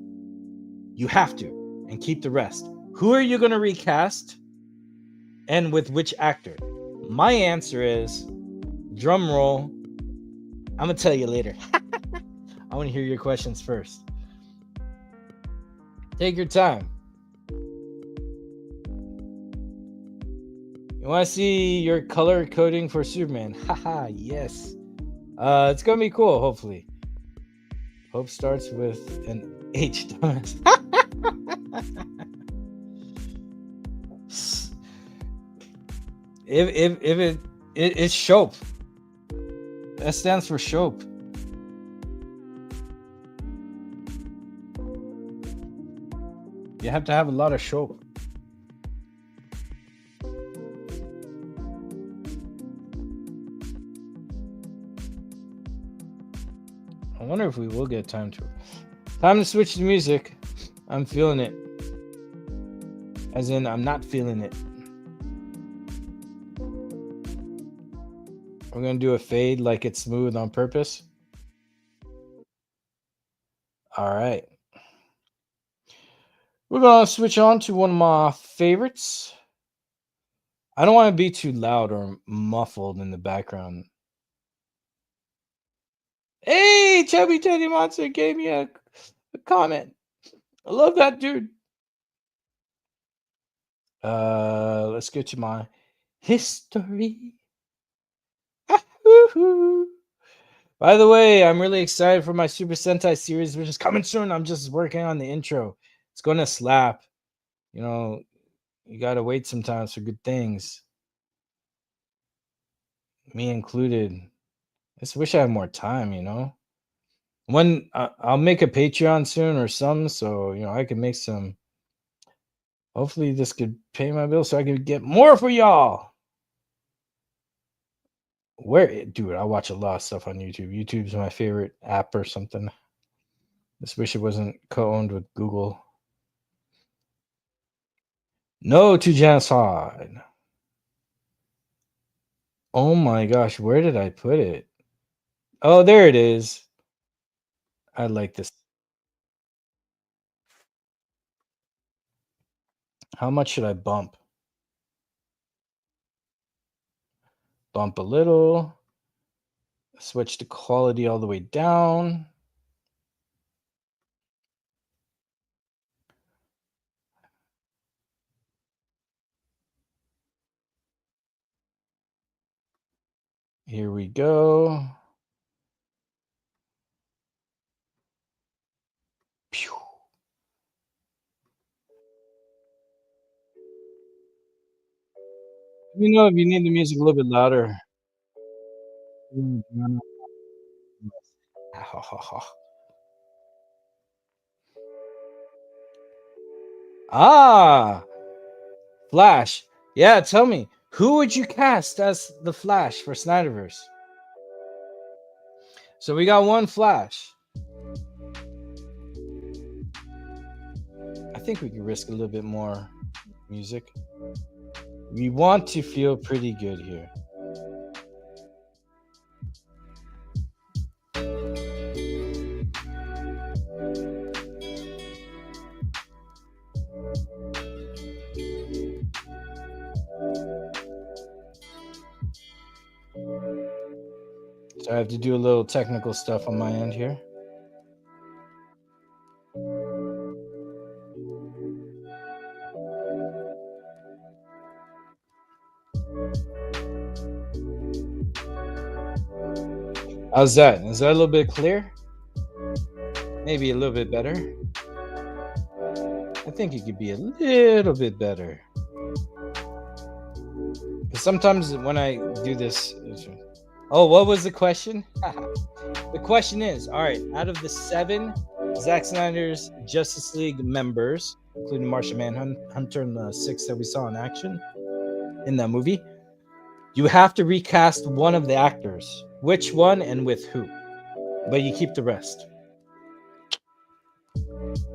You have to. And keep the rest. Who are you going to recast? And with which actor? My answer is, drum roll, I'm going to tell you later. I want to hear your questions first. Take your time. You want to see your color coding for Superman? Haha, yes. It's going to be cool, hopefully. Hope starts with an H. If it's Shope. That stands for Shope. You have to have a lot of Shope. I wonder if we will get time to switch to music. I'm feeling it. As in, I'm not feeling it. We're going to do a fade like it's smooth on purpose. All right. We're going to switch on to one of my favorites. I don't want to be too loud or muffled in the background. Hey, Chubby Teddy Monster gave me a comment. I love that dude. Let's go to my history. Woohoo. By the way, I'm really excited for my Super Sentai series, which is coming soon. I'm just working on the intro. It's gonna slap. You know, you gotta wait sometimes for good things, me included. I just wish I had more time. When I'll make a Patreon soon or some, so I can make some. Hopefully, this could pay my bills so I can get more for y'all. Dude, I watch a lot of stuff on YouTube. YouTube's my favorite app or something. Just wish it wasn't co-owned with Google. No to genocide. Oh my gosh, where did I put it? Oh, there it is. I like this. How much should I bump? Bump a little. Switch the quality all the way down. Here we go. Pew. Let me know if you need the music a little bit louder. Ah, Flash. Yeah, tell me, who would you cast as the Flash for Snyderverse? So we got one Flash. I think we could risk a little bit more music. We want to feel pretty good here. So I have to do a little technical stuff on my end here. How's that? Is that a little bit clear? Maybe a little bit better. I think it could be a little bit better. Sometimes when I do this, oh, what was the question? The question is, all right, out of the 7 Zack Snyder's Justice League members, including Martian Manhunter and the 6 that we saw in action in that movie, you have to recast one of the actors. Which one and with who? But you keep the rest.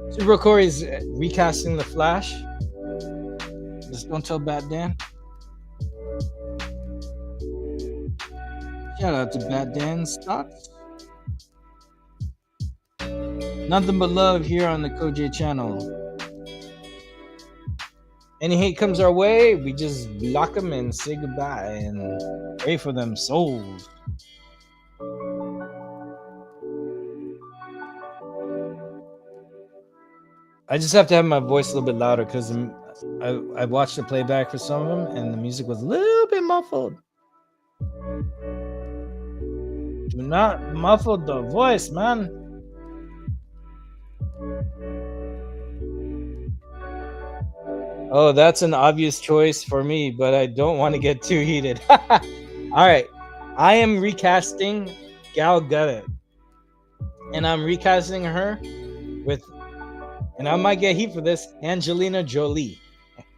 Super Corey's recasting the Flash. Just don't tell Bat Dan. Shout out to Bat Dan's thoughts. Nothing but love here on the Kojay channel. Any hate comes our way, we just block them and say goodbye and pray for them souls. I just have to have my voice a little bit louder because I watched the playback for some of them and the music was a little bit muffled. Do not muffle the voice, man. Oh, that's an obvious choice for me, but I don't want to get too heated. All right. I am recasting Gal Gadot. And I'm recasting her with, and I might get heat for this, Angelina Jolie.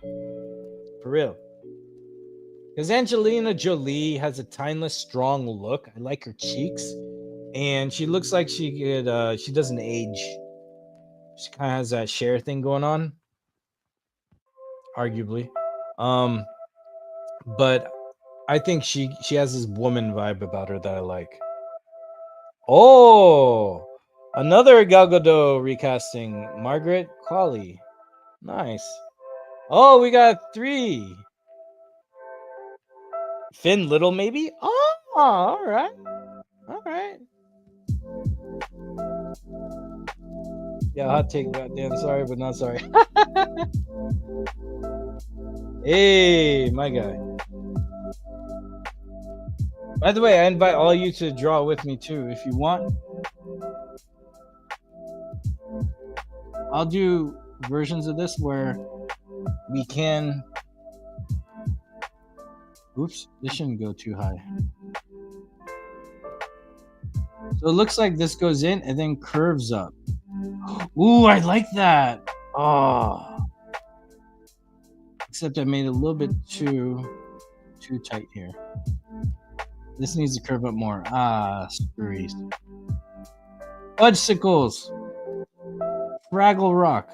For real. Because Angelina Jolie has a timeless, strong look. I like her cheeks. And she looks like she could, she doesn't age. She kind of has that SheRa thing going on. Arguably. But I think she has this woman vibe about her that I like. Oh, another Gal Gadot recasting, Margaret Qualley. Nice. Oh, we got 3. Finn Little, maybe? Oh, all right. All right. Yeah, hot take. Goddamn, sorry, but not sorry. Hey, my guy. By the way, I invite all you to draw with me too. If you want, I'll do versions of this where we can. Oops, this shouldn't go too high. So it looks like this goes in and then curves up. Ooh, I like that. Oh, except I made it a little bit too tight here. This needs to curve up more. Ah, screwies. Fudgesicles. Fraggle Rock.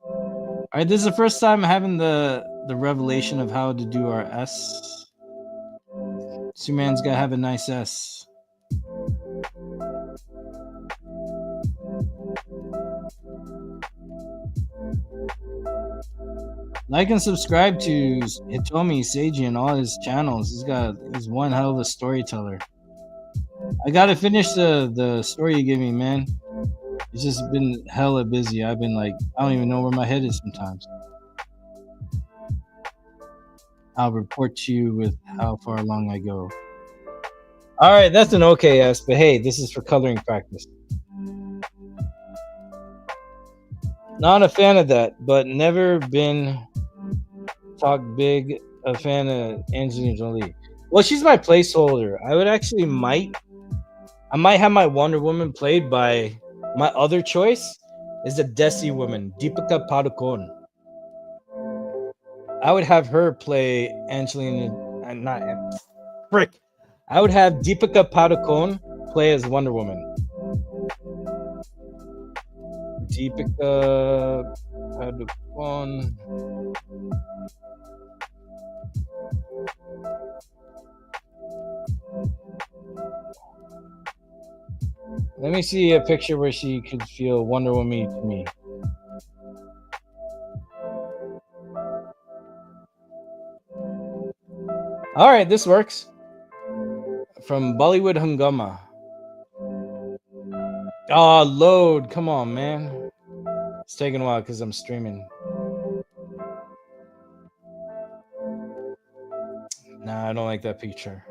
All right, this is the first time having the revelation of how to do our S. Superman's gotta have a nice S. Like and subscribe to Hitomi Seiji and all his channels. He's one hell of a storyteller. I gotta finish the story you gave me, man. It's just been hella busy. I've been like, I don't even know where my head is sometimes. I'll report to you with how far along I go. All right, that's an okay S, but hey, this is for coloring practice. Not a fan of that, but never been talk big a fan of Angelina Jolie. Well, she's my placeholder. I would actually I might have my Wonder Woman played by my other choice is the Desi woman, Deepika Padukone. I would have her play Angelina, not frick. I would have Deepika Padukone play as Wonder Woman. Deepika Padukone. Let me see a picture where she could feel Wonder Woman to me. All right, this works. From Bollywood Hungama. Oh, load. Come on, man. It's taking a while because I'm streaming. Nah, I don't like that picture.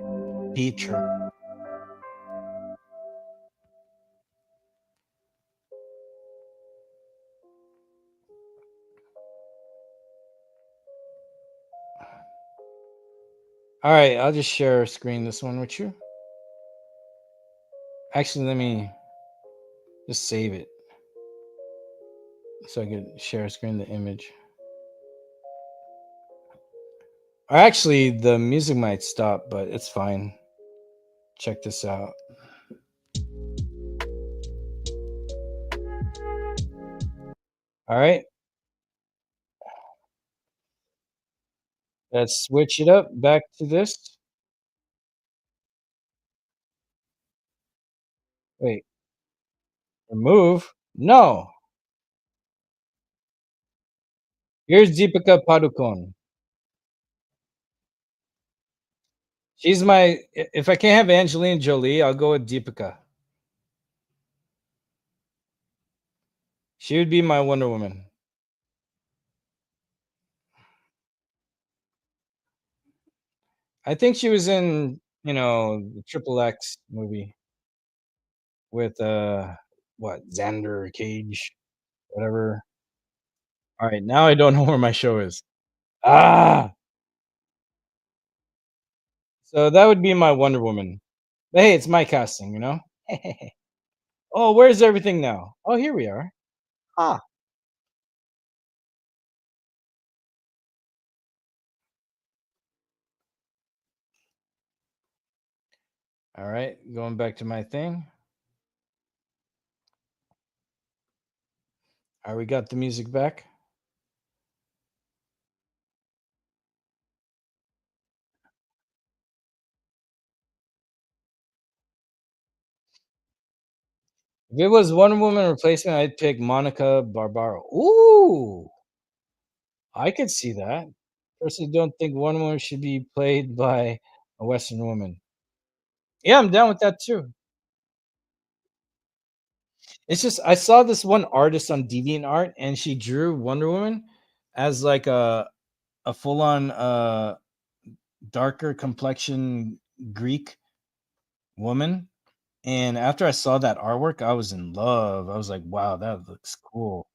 All right, I'll just share a screen this one with you. Actually, let me just save it so I can share a screen the image. Or actually, the music might stop, but it's fine. Check this out. All right, let's switch it up back to this. Wait, remove? No. Here's Deepika Padukone. She's my. If I can't have Angelina Jolie, I'll go with Deepika. She would be my Wonder Woman. I think she was in, the Triple X movie with what Xander Cage, whatever. All right, now I don't know where my show is. Ah, so that would be my Wonder Woman. But hey, it's my casting. Oh, where's everything now? Oh, here we are. Ah, all right, going back to my thing. All right, we got the music back. If it was Wonder Woman replacement, I'd pick Monica Barbaro. Ooh, I could see that. Personally, don't think Wonder Woman should be played by a Western woman. Yeah, I'm down with that too. It's just I saw this one artist on DeviantArt, and she drew Wonder Woman as like a full on darker complexion Greek woman. And after I saw that artwork, I was in love. I was like, wow, that looks cool.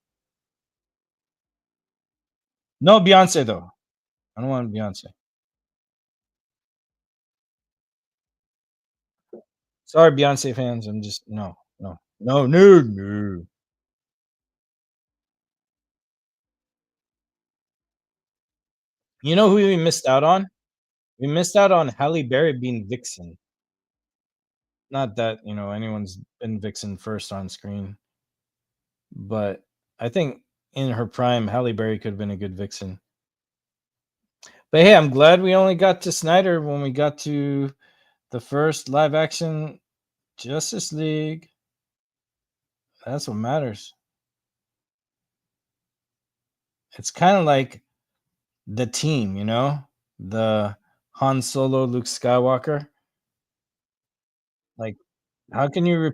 No Beyonce though. I don't want Beyonce. Sorry, Beyonce fans. I'm just no, no, no, no, no. You know who we missed out on? We missed out on Halle Berry being Vixen. Not that, anyone's been Vixen first on screen, but I think in her prime, Halle Berry could have been a good Vixen. But hey, I'm glad we only got to Snyder when we got to the first live action Justice League. That's what matters. It's kind of like the team, the Han Solo, Luke Skywalker. Like, how can you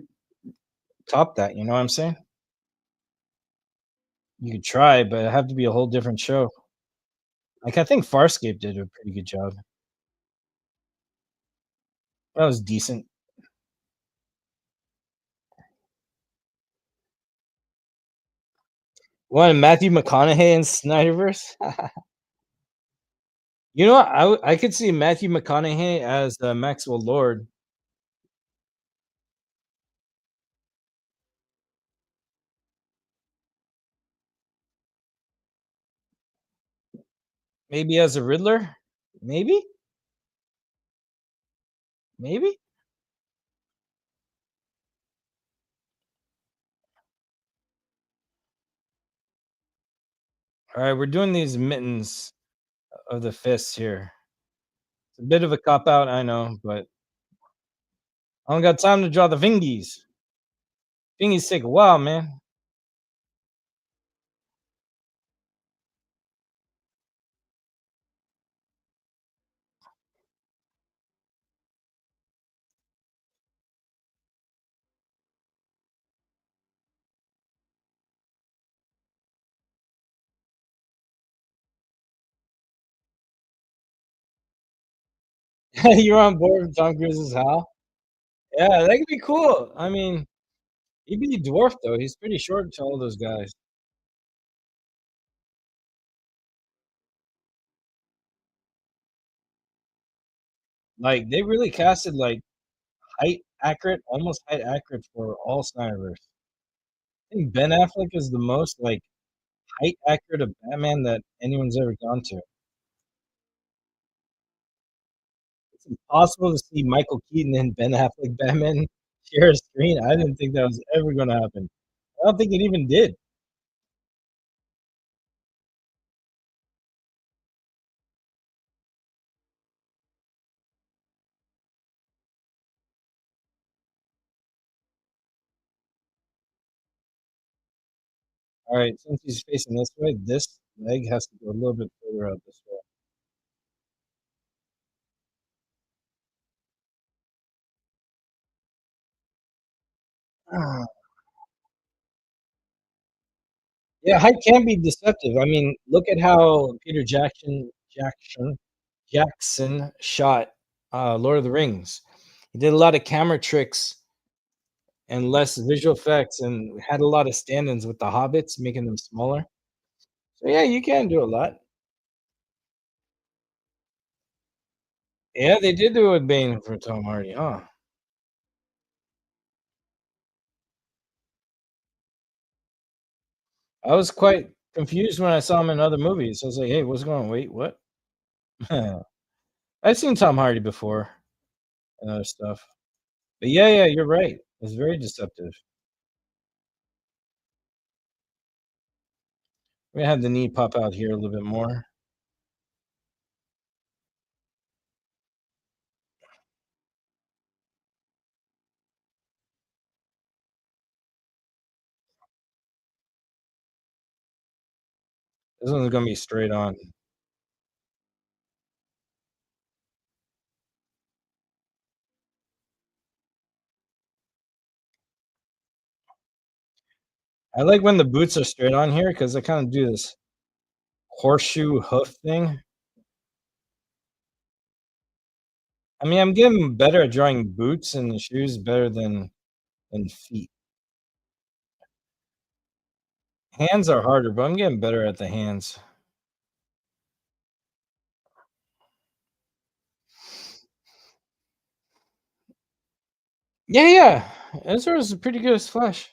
top that? You know what I'm saying? You could try, but it have to be a whole different show. Like, I think Farscape did a pretty good job. That was decent. What, Matthew McConaughey in Snyderverse? You know what? I could see Matthew McConaughey as Maxwell Lord, maybe as a Riddler. Maybe, maybe. All right, we're doing these mittens of the fists here. It's a bit of a cop out, I know, but I don't got time to draw the fingies. Fingies take a while, man. You're on board with Tom Cruise's Hal? Yeah, that could be cool. I mean, he'd be a dwarf though. He's pretty short to all those guys. Like they really casted like height accurate, almost height accurate for all Snyderverse. I think Ben Affleck is the most like height accurate of Batman that anyone's ever gone to. It's impossible to see Michael Keaton and Ben Affleck Batman share a screen. I didn't think that was ever going to happen. I don't think it even did. All right, since he's facing this way, this leg has to go a little bit further out this way. Ah, yeah, height can be deceptive. I mean, look at how Peter Jackson shot Lord of the Rings. He did a lot of camera tricks and less visual effects, and had a lot of stand-ins with the hobbits, making them smaller. So yeah, you can do a lot. Yeah, they did do it with Bane for Tom Hardy, huh? I was quite confused when I saw him in other movies. I was like, "Hey, what's going on? Wait, what?" I've seen Tom Hardy before and other stuff. But yeah, yeah, you're right. It's very deceptive. We're gonna have the knee pop out here a little bit more. This one's gonna be straight on. I like when the boots are straight on here because I kind of do this horseshoe hoof thing. I mean, I'm getting better at drawing boots and shoes better than feet. Hands are harder, but I'm getting better at the hands. Yeah, yeah. Ezra's pretty good as Flash.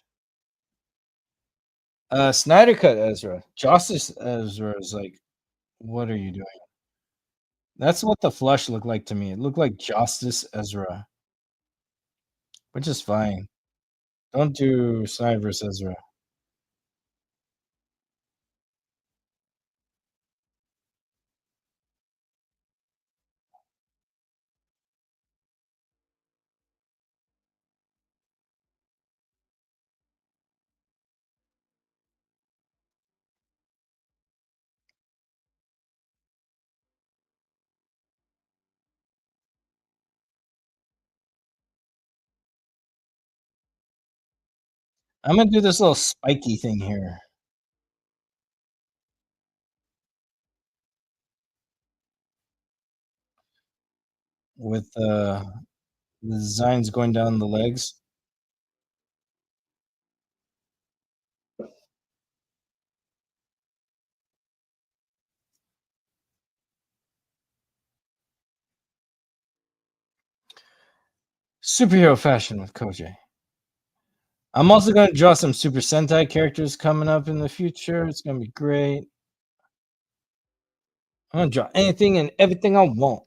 Snyder cut Ezra. Justice Ezra is like, what are you doing? That's what the flush looked like to me. It looked like Justice Ezra, which is fine. Don't do Snyder versus Ezra. I'm gonna do this little spiky thing here with the designs going down the legs. Superhero fashion with Kojay. I'm also gonna draw some Super Sentai characters coming up in the future. It's gonna be great. I'm gonna draw anything and everything I want.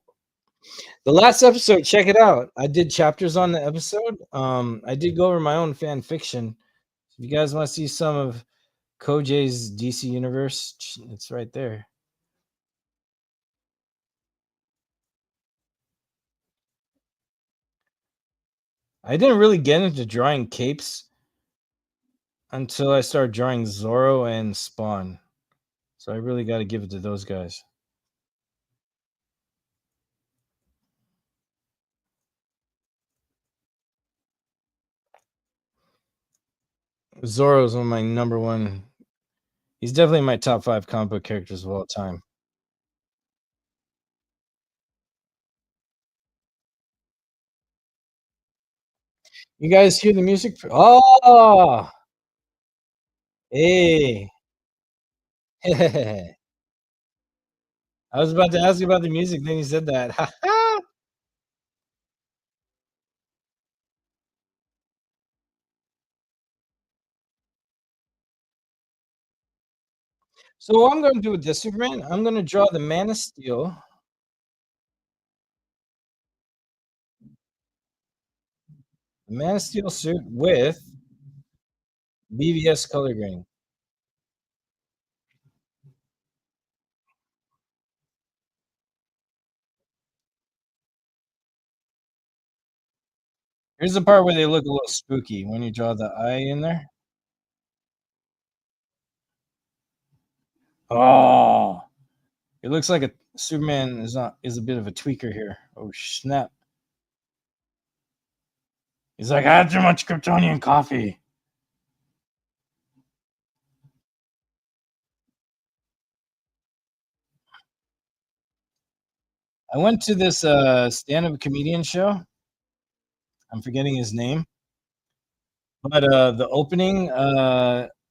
The last episode, check it out. I did chapters on the episode. I did go over my own fan fiction. If you guys want to see some of Kojay's DC universe, it's right there. I didn't really get into drawing capes until I started drawing Zorro and Spawn. So I really got to give it to those guys. Zorro's one of my number one. He's definitely my top 5 comic book characters of all time. You guys hear the music? Oh, hey. I was about to ask you about the music, then you said that. So what I'm going to do with this Superman, I'm going to draw the Man of Steel, the Man of Steel suit with BVS color grading. Here's the part where they look a little spooky when you draw the eye in there. Oh, it looks like a Superman is a bit of a tweaker here. Oh snap! He's like, I had too much Kryptonian coffee. I went to this stand-up comedian show. I'm forgetting his name, but the opening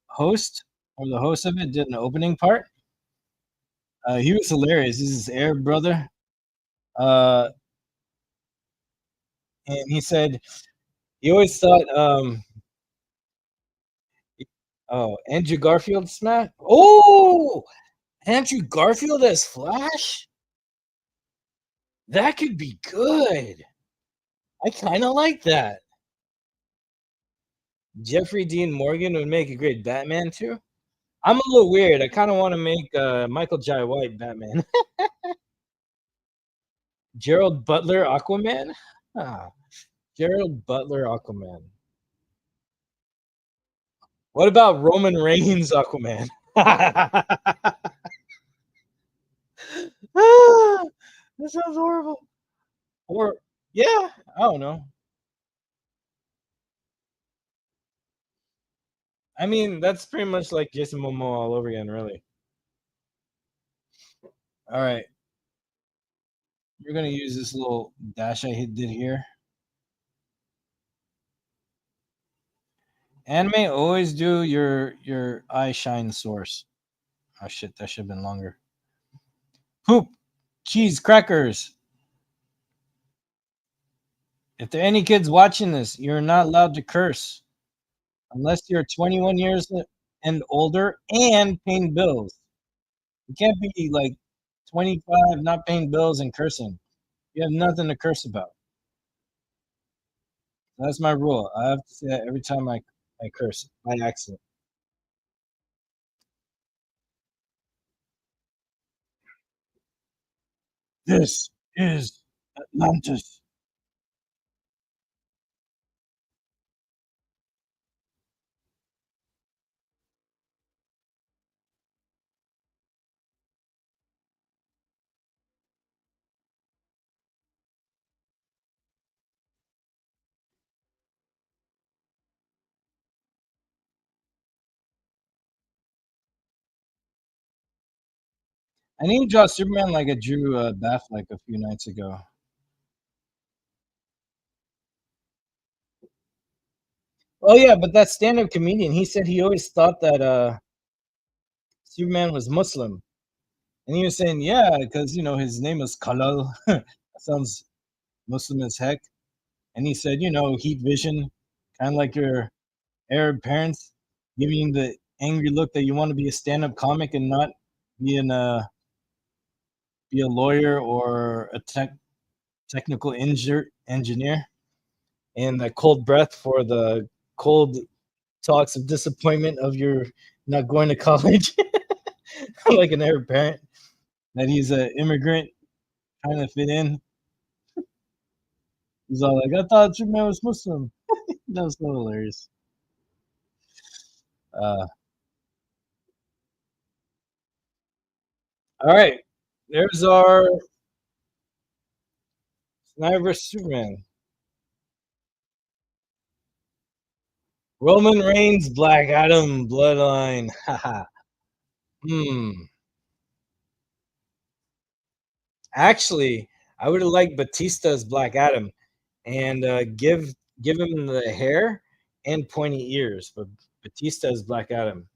host or the host of it did an opening part. He was hilarious. He's his Arab brother, uh, and he said he always thought, oh, Andrew Garfield smack. Oh, Andrew Garfield as Flash. That could be good. I kind of like that. Jeffrey Dean Morgan would make a great Batman too. I'm a little weird. I kind of want to make Michael Jai White Batman. Gerald Butler Aquaman. Ah, Gerald Butler Aquaman. What about Roman Reigns Aquaman? Ah, that sounds horrible. Or yeah, I don't know. I mean, that's pretty much like Jason Momoa all over again, really. All right, we're gonna use this little dash did here. Anime, always do your eye shine source. Oh shit, that should have been longer. Poop, cheese, crackers. If there are any kids watching this, you're not allowed to curse unless you're 21 years and older and paying bills. You can't be like 25, not paying bills and cursing. You have nothing to curse about. That's my rule. I have to say that every time I curse by accident. This is Atlantis. I need to draw Superman like I drew Batfleck a few nights ago. Oh yeah, but that stand-up comedian, he said he always thought that Superman was Muslim, and he was saying, yeah, because his name is Kalal. That sounds Muslim as heck. And he said, heat vision, kind of like your Arab parents, giving you the angry look that you want to be a stand-up comic and not be be a lawyer or a technical engineer, and that cold breath for the cold talks of disappointment of your not going to college, like an Arab parent, that he's an immigrant trying to fit in. He's all like, I thought your man was Muslim. That was so hilarious. Uh, all right, there's our Sniper vs. Superman. Roman Reigns, Black Adam, Bloodline. Haha. Hmm. Actually, I would have liked Batista as Black Adam and give him the hair and pointy ears, but Batista as Black Adam.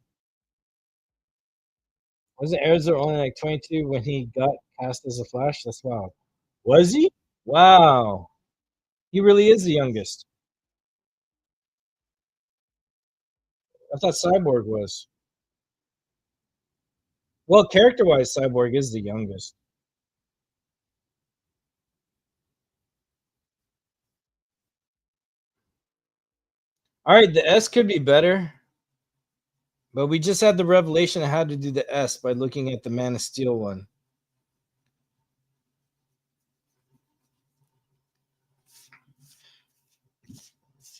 Wasn't Ezra only like 22 when he got cast as a Flash? That's wild. Was he? Wow. He really is the youngest. I thought Cyborg was. Well, character wise, Cyborg is the youngest. All right, the S could be better, but we just had the revelation of how to do the S by looking at the Man of Steel one.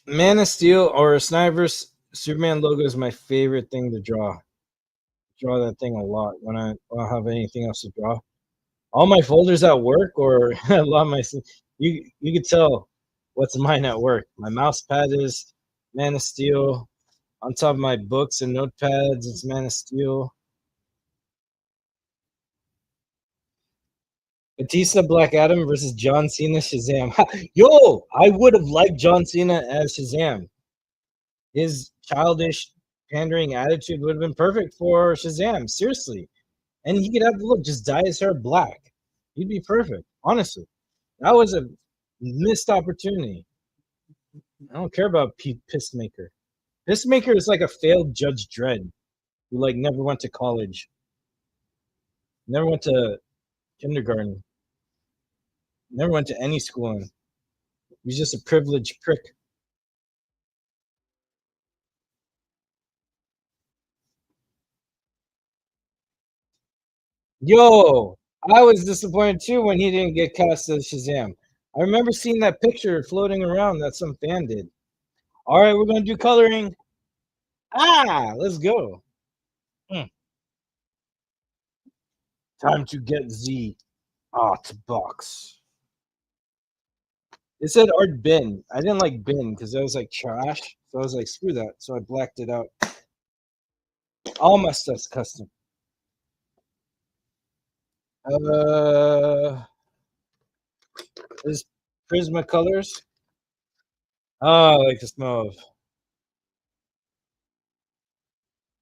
Man of Steel or Sniper's Superman logo is my favorite thing to draw. Draw that thing a lot when I don't have anything else to draw. All my folders at work or a lot of my you could tell what's mine at work. My mouse pad is Man of Steel. On top of my books and notepads, it's Man of Steel. Batista Black Adam versus John Cena Shazam. Yo, I would have liked John Cena as Shazam. His childish, pandering attitude would have been perfect for Shazam. Seriously, and he could have look just dye his hair black. He'd be perfect. Honestly, that was a missed opportunity. I don't care about Pissmaker. Pissmaker is like a failed Judge Dredd who like never went to college, never went to kindergarten, never went to any schooling. He's just a privileged prick. Yo, I was disappointed too when he didn't get cast as Shazam. I remember seeing that picture floating around that some fan did. All right, we're gonna do coloring. Let's go. Hmm. Time to get the art box. It said art bin. I didn't like bin because I was like trash. So I was like, screw that. So I blacked it out. All my stuff's custom. Uh, this Prismacolors. Oh, I like the smell of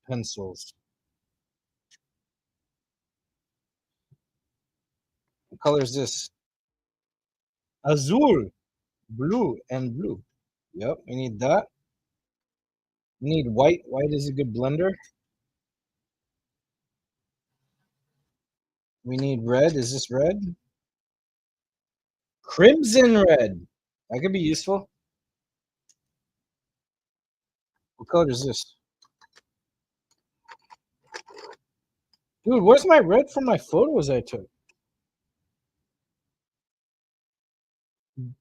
pencils. What color is this? Azul, blue, and blue. Yep, we need that. We need white. White is a good blender. We need red. Is this red? Crimson red. That could be useful. What color is this? Dude, where's my red from my photos I took?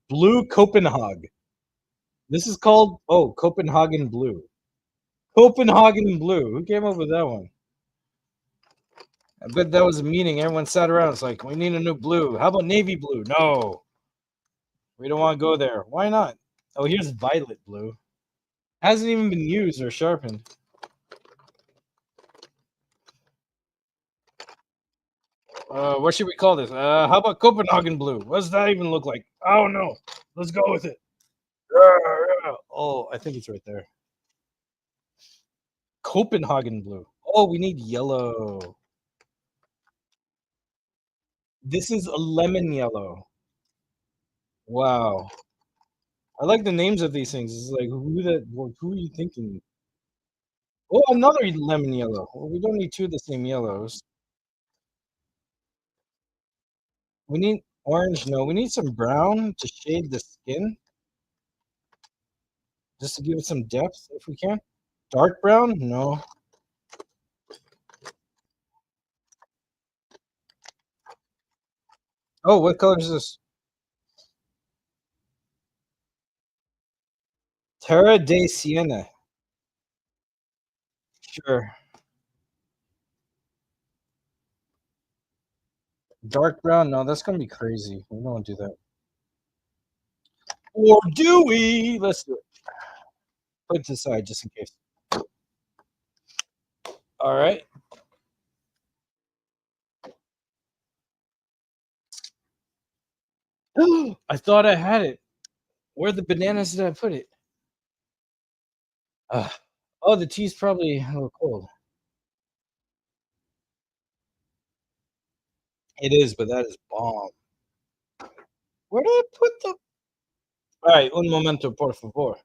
Blue Copenhagen. This is called, oh, Copenhagen blue. Copenhagen blue. Who came up with that one? I bet that was a meeting. Everyone sat around. It's like, we need a new blue. How about navy blue? No, we don't want to go there. Why not? Oh, here's violet blue. Hasn't even been used or sharpened. What should we call this? How about Copenhagen blue? What does that even look like? Oh no. Let's go with it. Oh, I think it's right there. Copenhagen blue. Oh, we need yellow. This is a lemon yellow. Wow. I like the names of these things. It's like who are you thinking? Oh, another lemon yellow. Well, we don't need two of the same yellows. We need orange. No, we need some brown to shade the skin, just to give it some depth if we can. Dark brown? No. Oh, what color is this? Terra de Siena. Sure. Dark brown? No, that's gonna be crazy. We don't do that. Or do we? Let's do it. Put it to the side just in case. All right. I thought I had it. Where the bananas did I put it? Uh, oh, the tea's probably a little cold. It is, but that is bomb. Where did I put the? All right, un momento, por favor.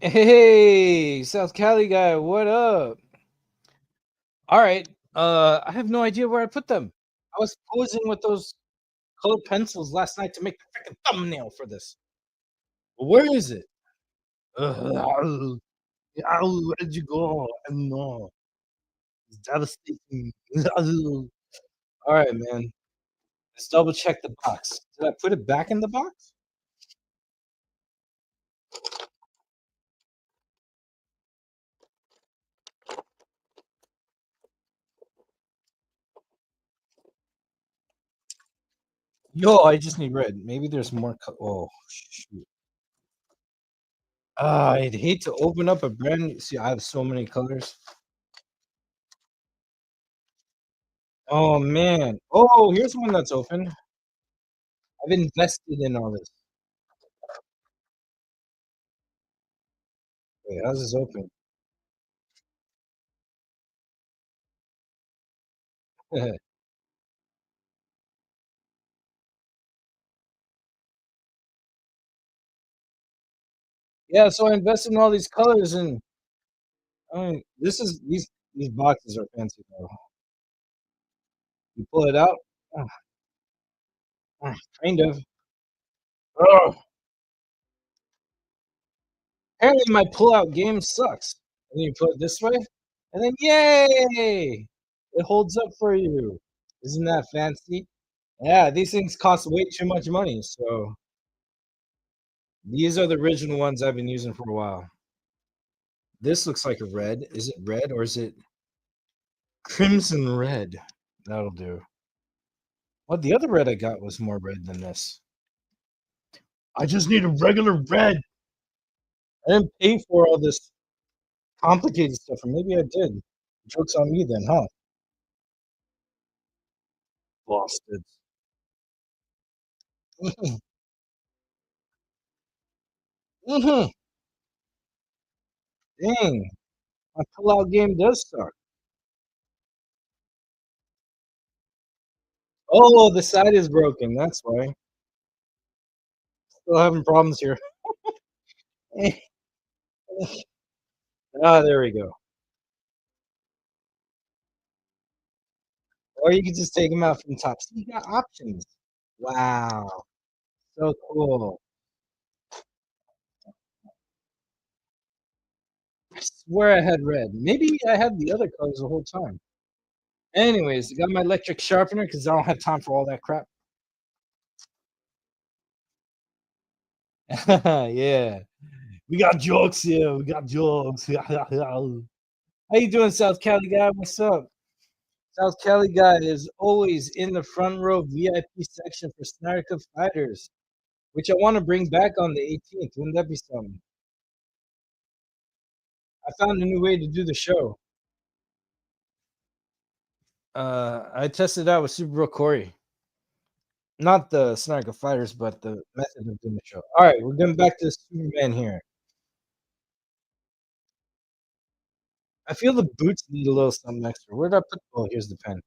Hey, South Cali guy, what up? All right. I have no idea where I put them. I was posing with those colored pencils last night to make the freaking thumbnail for this. Where is it? Where did you go? I don't know. It's devastating. All right, man. Let's double check the box. Did I put it back in the box? Yo, I just need red. Maybe there's more. Oh, shoot. I'd hate to open up a brand new. See, I have so many colors. Oh man. Oh, here's one that's open. I've invested in all this. Wait, how's this open? Yeah, so I invested in all these colors, and I mean, this is these boxes are fancy though. You pull it out, ah, kind of. Ugh. Apparently, my pull-out game sucks. And then you put it this way, and then yay! It holds up for you. Isn't that fancy? Yeah, these things cost way too much money. So these are the original ones I've been using for a while. This looks like a red. Is it red or is it crimson red? That'll do. Well, the other red I got was more red than this. I just need a regular red. I didn't pay for all this complicated stuff, or maybe I did. Joke's on me then, huh? Bastards. Mhm, mhm. Dang, my pull-out game does suck. Oh, the side is broken. That's why. Still having problems here. Ah, there we go. Or you could just take them out from the top. So you got options. Wow, so cool. I swear I had red. Maybe I had the other colors the whole time. Anyways, I got my electric sharpener because I don't have time for all that crap. Yeah, we got jokes here. We got jokes. How you doing, South Cali guy? What's up? South Cali guy is always in the front row VIP section for Snyder Cup fighters, which I want to bring back on the 18th. Wouldn't that be something? I found a new way to do the show. I tested out with Super Bro Corey. Not the Sniper Fighters, but the method of doing the show. All right, we're getting back to Superman here. I feel the boots need a little something extra. Where did I put? Oh, here's the pen.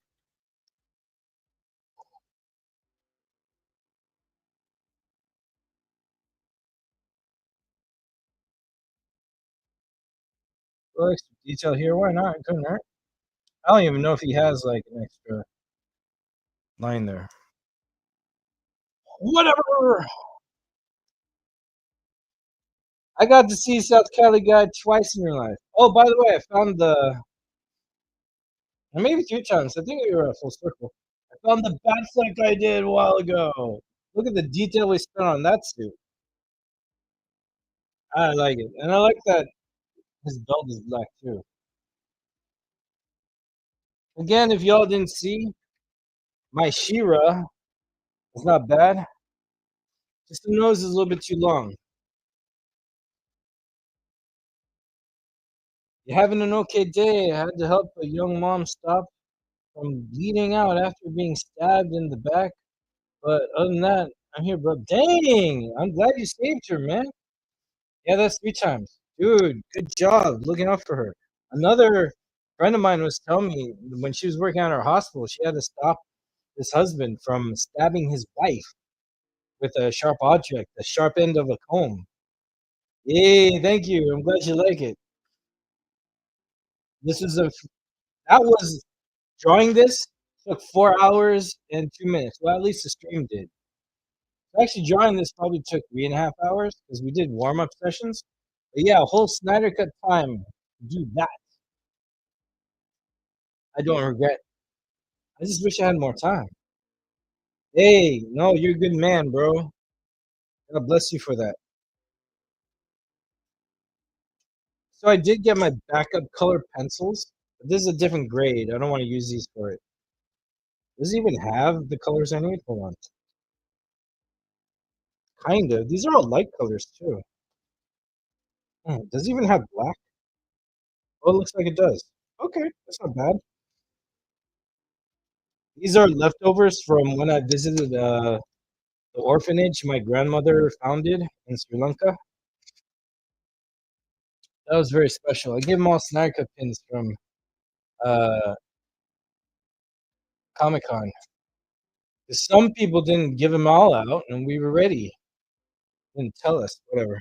Little extra detail here. Why not? It couldn't hurt. I don't even know if he has like an extra line there. Whatever. I got to see South Cali guy twice in real life. Oh, by the way, I found the, or maybe three times. I think we were at full circle. I found the bat flick I did a while ago. Look at the detail we spent on that suit. I like it, and I like that his belt is black too. Again, if y'all didn't see, my SheRa is not bad. Just the nose is a little bit too long. You having an okay day? I had to help a young mom stop from bleeding out after being stabbed in the back. But other than that, I'm here, bro. Dang! I'm glad you saved her, man. Yeah, that's three times. Dude, good job looking out for her. Another friend of mine was telling me when she was working at her hospital, she had to stop this husband from stabbing his wife with a sharp object, the sharp end of a comb. Hey, thank you. I'm glad you like it. This is a that was drawing this took 4 hours and 2 minutes. Well, at least the stream did. Actually, drawing this probably took 3.5 hours because we did warm-up sessions. But yeah, a whole Snyder Cut time to do that. I don't regret. I just wish I had more time. Hey, no, you're a good man, bro. God bless you for that. So I did get my backup color pencils. But this is a different grade. I don't want to use these for it. Does it even have the colors I need? Hold on. Kind of. These are all light colors too. Does it even have black? Oh, it looks like it does. Okay, that's not bad. These are leftovers from when I visited the orphanage my grandmother founded in Sri Lanka. That was very special. I gave them all Snarka pins from uh, Comic Con. Some people didn't give them all out, and we were ready. Didn't tell us. Whatever.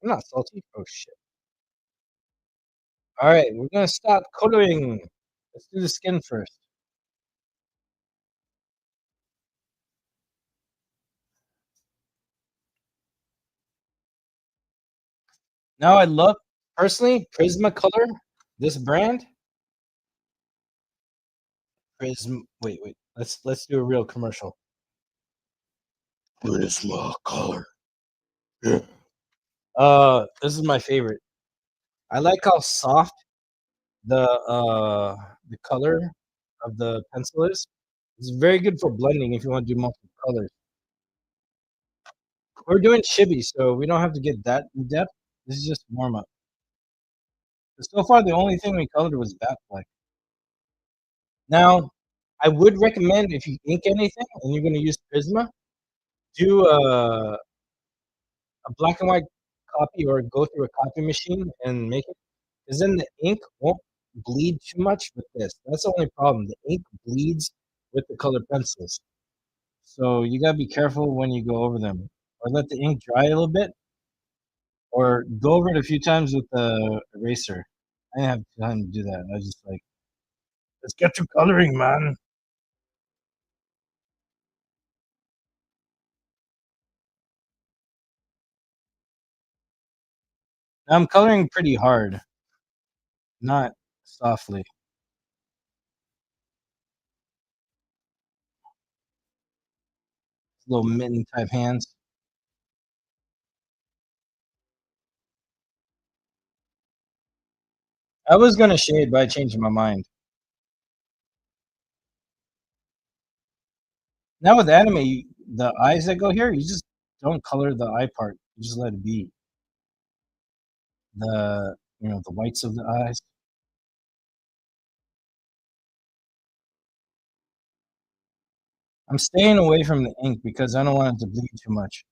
I'm not salty. Oh shit. All right, we're gonna start coloring. Let's do the skin first. Now I love personally Prismacolor. This brand, Wait. Let's do a real commercial. Prismacolor. Yeah. This is my favorite. I like how soft the color of the pencil is. It's very good for blending if you want to do multiple colors. We're doing chibi, so we don't have to get that in depth. This is just warm up. So far, the only thing we colored was Batfleck. Now, I would recommend if you ink anything and you're going to use Prisma, do a black and white copy or go through a copy machine and make it. Because then the ink won't bleed too much with this. That's the only problem. The ink bleeds with the colored pencils. So you gotta be careful when you go over them. Or let the ink dry a little bit. Or go over it a few times with the eraser. I didn't have time to do that. I was just like, let's get to coloring, man. I'm coloring pretty hard, not softly. Little mitten type hands. I was gonna shade, but I changed my mind. Now with anime, the eyes that go here, you just don't color the eye part. You just let it be. The whites of the eyes. I'm staying away from the ink because I don't want it to bleed too much.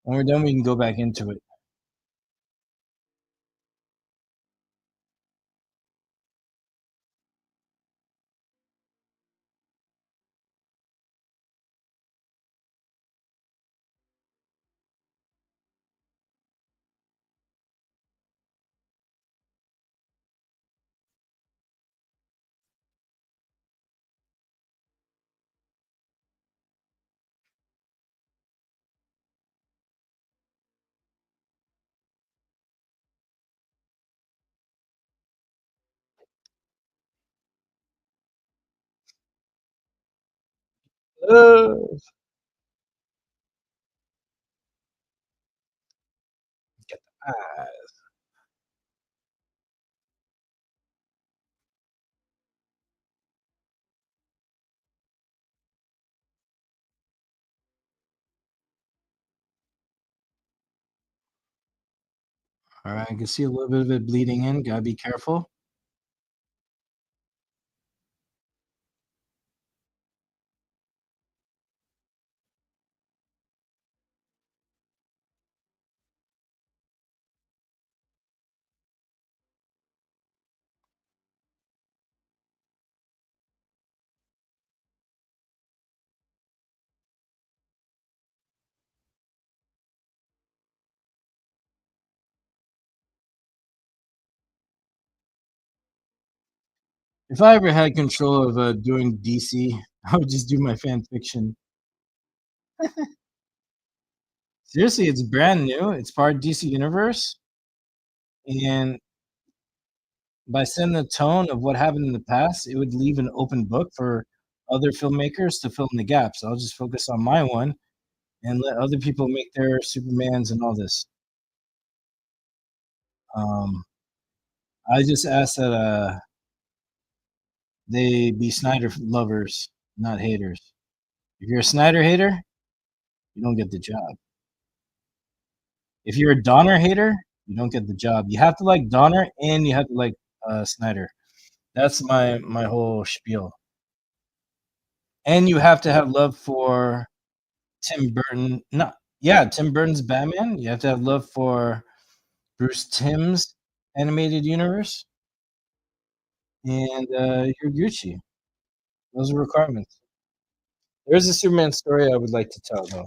When we're done, we can go back into it. Uh, ah, all right, I can see a little bit of it bleeding in. Gotta be careful. If I ever had control of doing DC, I would just do my fan fiction. Seriously, it's brand new. It's part of DC Universe, and by setting the tone of what happened in the past, it would leave an open book for other filmmakers to fill in the gaps. I'll just focus on my one and let other people make their Supermans and all this. Um, I just ask that they be Snyder lovers, not haters. If you're a Snyder hater, you don't get the job. If you're a Donner hater, you don't get the job. You have to like Donner and you have to like Snyder. That's my whole spiel. And you have to have love for Tim Burton. No, yeah, Tim Burton's Batman. You have to have love for Bruce Timm's animated universe, and you're Gucci. Those are requirements. There's a Superman story I would like to tell, though.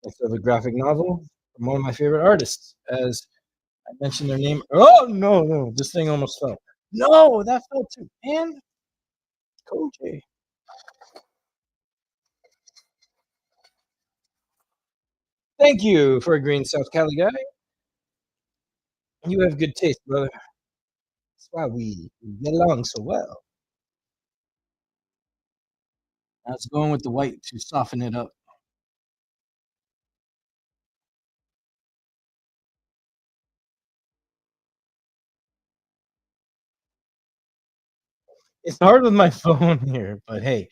It's of a graphic novel from one of my favorite artists. As I mentioned their name. Oh no, no, this thing almost fell. No, that fell too. And Kojay. Thank you for agreeing, South Cali guy. You have good taste, brother. That's why we get along so well. I was going with the white to soften it up. It's hard with my phone here, but hey,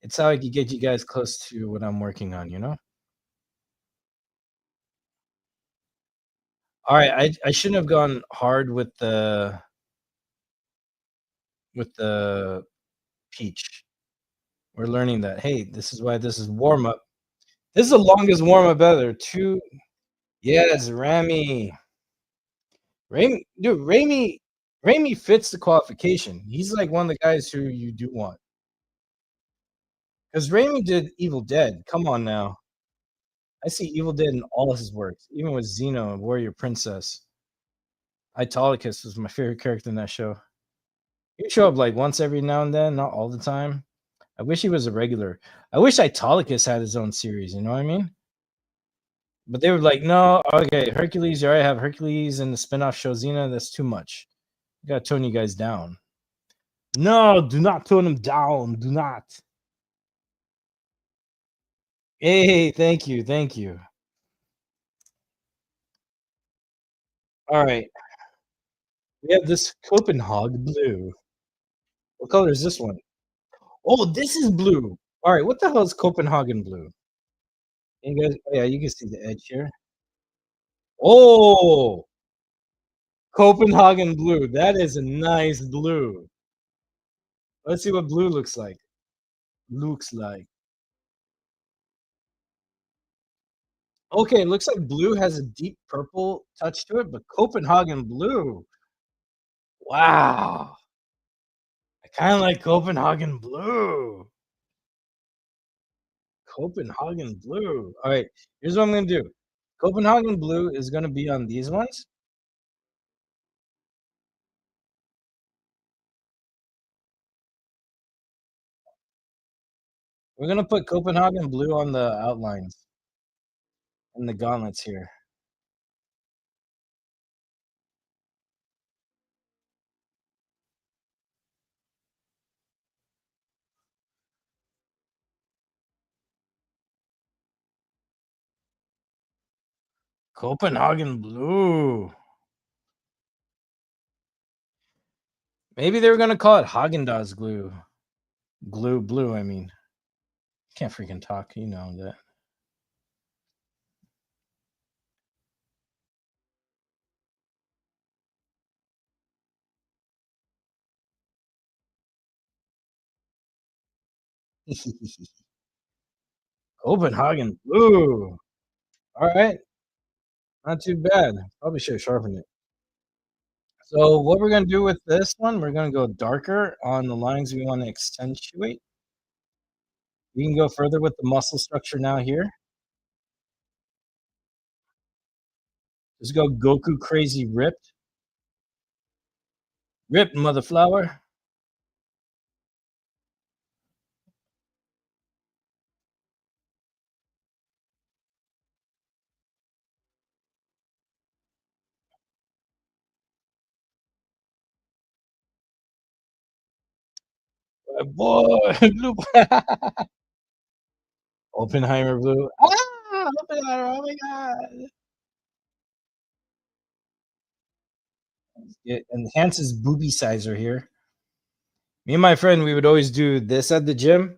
it's how I can get you guys close to what I'm working on, you know? All right, I shouldn't have gone hard with the peach. We're learning that. Hey, this is why this is warm up. This is the longest warm up ever. Two, yes, Rami. Rami, dude, Rami fits the qualification. He's like one of the guys who you do want. Because Rami did Evil Dead. Come on now. I see Evil Dead in all his works, even with Xeno and Warrior Princess. Italicus was my favorite character in that show. He'd show up like once every now and then, not all the time. I wish he was a regular. I wish Italicus had his own series, you know what I mean? But they were like, no, okay, Hercules, you already have Hercules and the spinoff show Xena. That's too much. You gotta tone you guys down. No, do not tone them down. Do not. Hey, thank you, thank you. All right, we have this Copenhagen blue. What color is this one? Oh, this is blue. All right, what the hell is Copenhagen blue? You guys, oh, yeah, you can see the edge here. Oh, Copenhagen blue. That is a nice blue. Let's see what blue looks like. Looks like. Okay, it looks like blue has a deep purple touch to it, but Copenhagen blue. Wow. I kind of like Copenhagen blue. Copenhagen blue. All right, here's what I'm going to do. Copenhagen blue is going to be on these ones. We're going to put Copenhagen blue on the outlines and the gauntlets here. Copenhagen blue. Maybe they were going to call it Haagen-Dazs glue. Glue blue, I mean. Can't freaking talk, you know that. Copenhagen blue. All right, not too bad. Probably should have sharpened it. So what we're gonna do with this one, we're gonna go darker on the lines we want to accentuate. We can go further with the muscle structure now here. Just go Goku crazy ripped. Rip, mother flower. Boy, blue. Oppenheimer blue. Ah, Oppenheimer. Oh my god. It enhances booby sizer here. Me and my friend, we would always do this at the gym.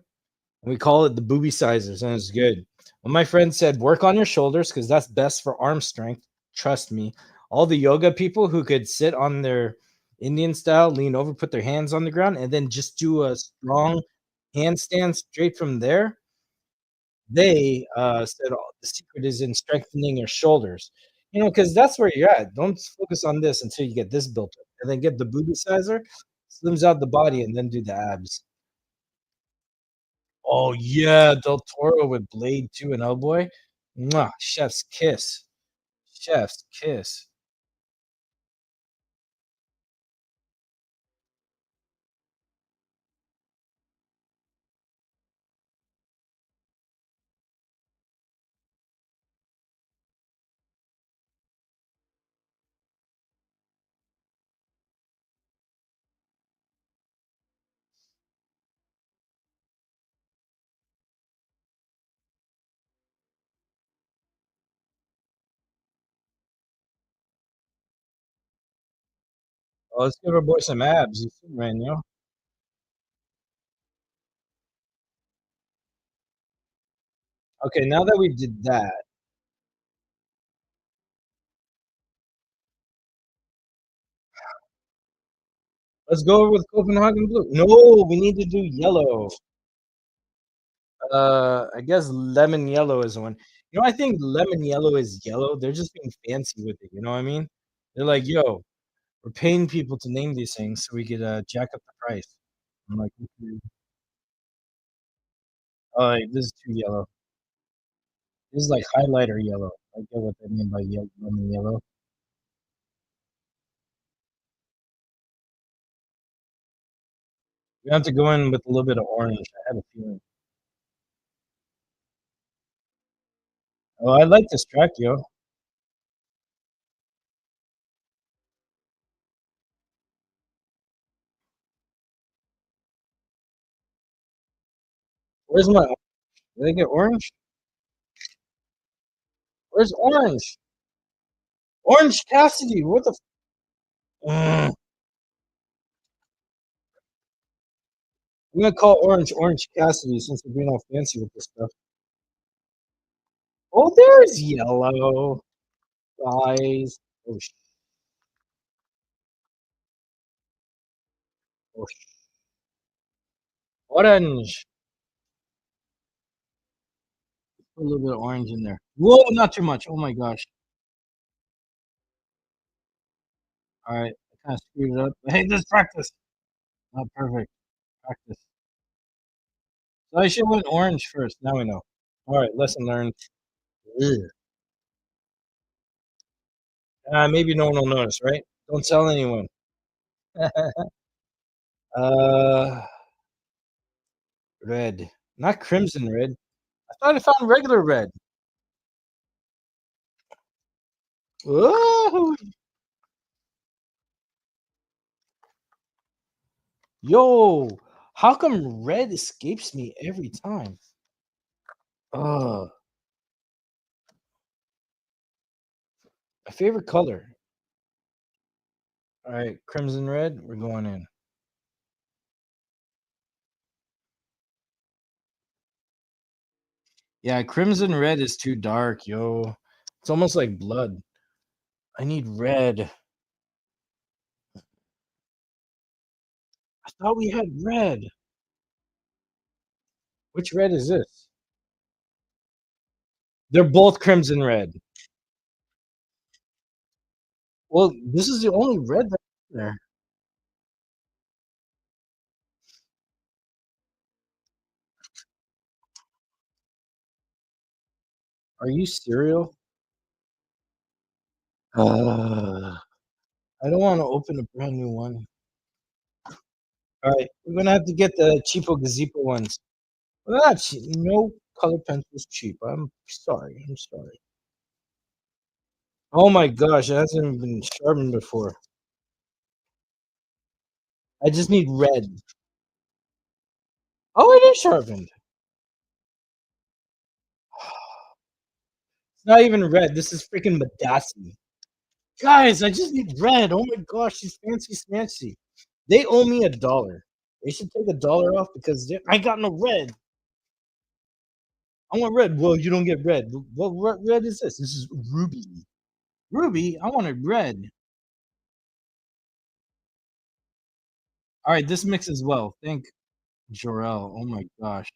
We call it the booby sizers, and it's good. When my friend said, work on your shoulders because that's best for arm strength. Trust me. All the yoga people who could sit on their Indian style, lean over, put their hands on the ground, and then just do a strong handstand straight from there. They said the secret is in strengthening your shoulders. Because that's where you're at. Don't focus on this until you get this built up, and then get the booby sizer, slims out the body, and then do the abs. Oh, yeah, Del Toro with Blade 2 and Hellboy. Mwah, chef's kiss. Chef's kiss. Oh, let's give our boy some abs. He's Superman, yo. Okay, now that we did that, let's go with Copenhagen blue. No, we need to do yellow. I guess lemon yellow is the one. I think lemon yellow is yellow. They're just being fancy with it. You know what I mean? They're like, yo, we're paying people to name these things so we could jack up the price. I'm like, okay. Oh, this is too yellow. This is like highlighter yellow. I get what they mean by lemon yellow. We have to go in with a little bit of orange. I had a feeling. Oh, I like this track, yo. Where's my? Did I get orange? Where's orange? Orange Cassidy. What the? I'm gonna call Orange Cassidy since we're being all fancy with this stuff. Oh, there's yellow, guys. Oh, oh, orange. Put a little bit of orange in there. Whoa, not too much. Oh my gosh. All right, I kind of screwed it up. Hey, let's practice. Not perfect. Practice. So I should went orange first. Now we know. All right, lesson learned. Ugh. Maybe no one will notice, right? Don't tell anyone. uh, red, not crimson red. I thought I found regular red. Whoa, yo, how come red escapes me every time? Oh, my favorite color. All right, crimson red. We're going in. Yeah, crimson red is too dark, yo. It's almost like blood. I need red. I thought we had red. Which red is this? They're both crimson red. Well, this is the only red that's there. Are you serial? I don't want to open a brand new one. All right, we're gonna have to get the cheapo gazebo ones. Well, not cheap. No color pencils cheap. I'm sorry. I'm sorry. Oh my gosh, it hasn't been sharpened before. I just need red. Oh, it is sharpened. It's not even red. This is freaking Madasi. Guys, I just need red. Oh my gosh, she's fancy smancy. They owe me $1. They should take $1 off because I got no red. I want red. Well, you don't get red. What red is this? This is ruby. Ruby? I wanted red. All right, this mixes well. Thank Jorel. Oh my gosh.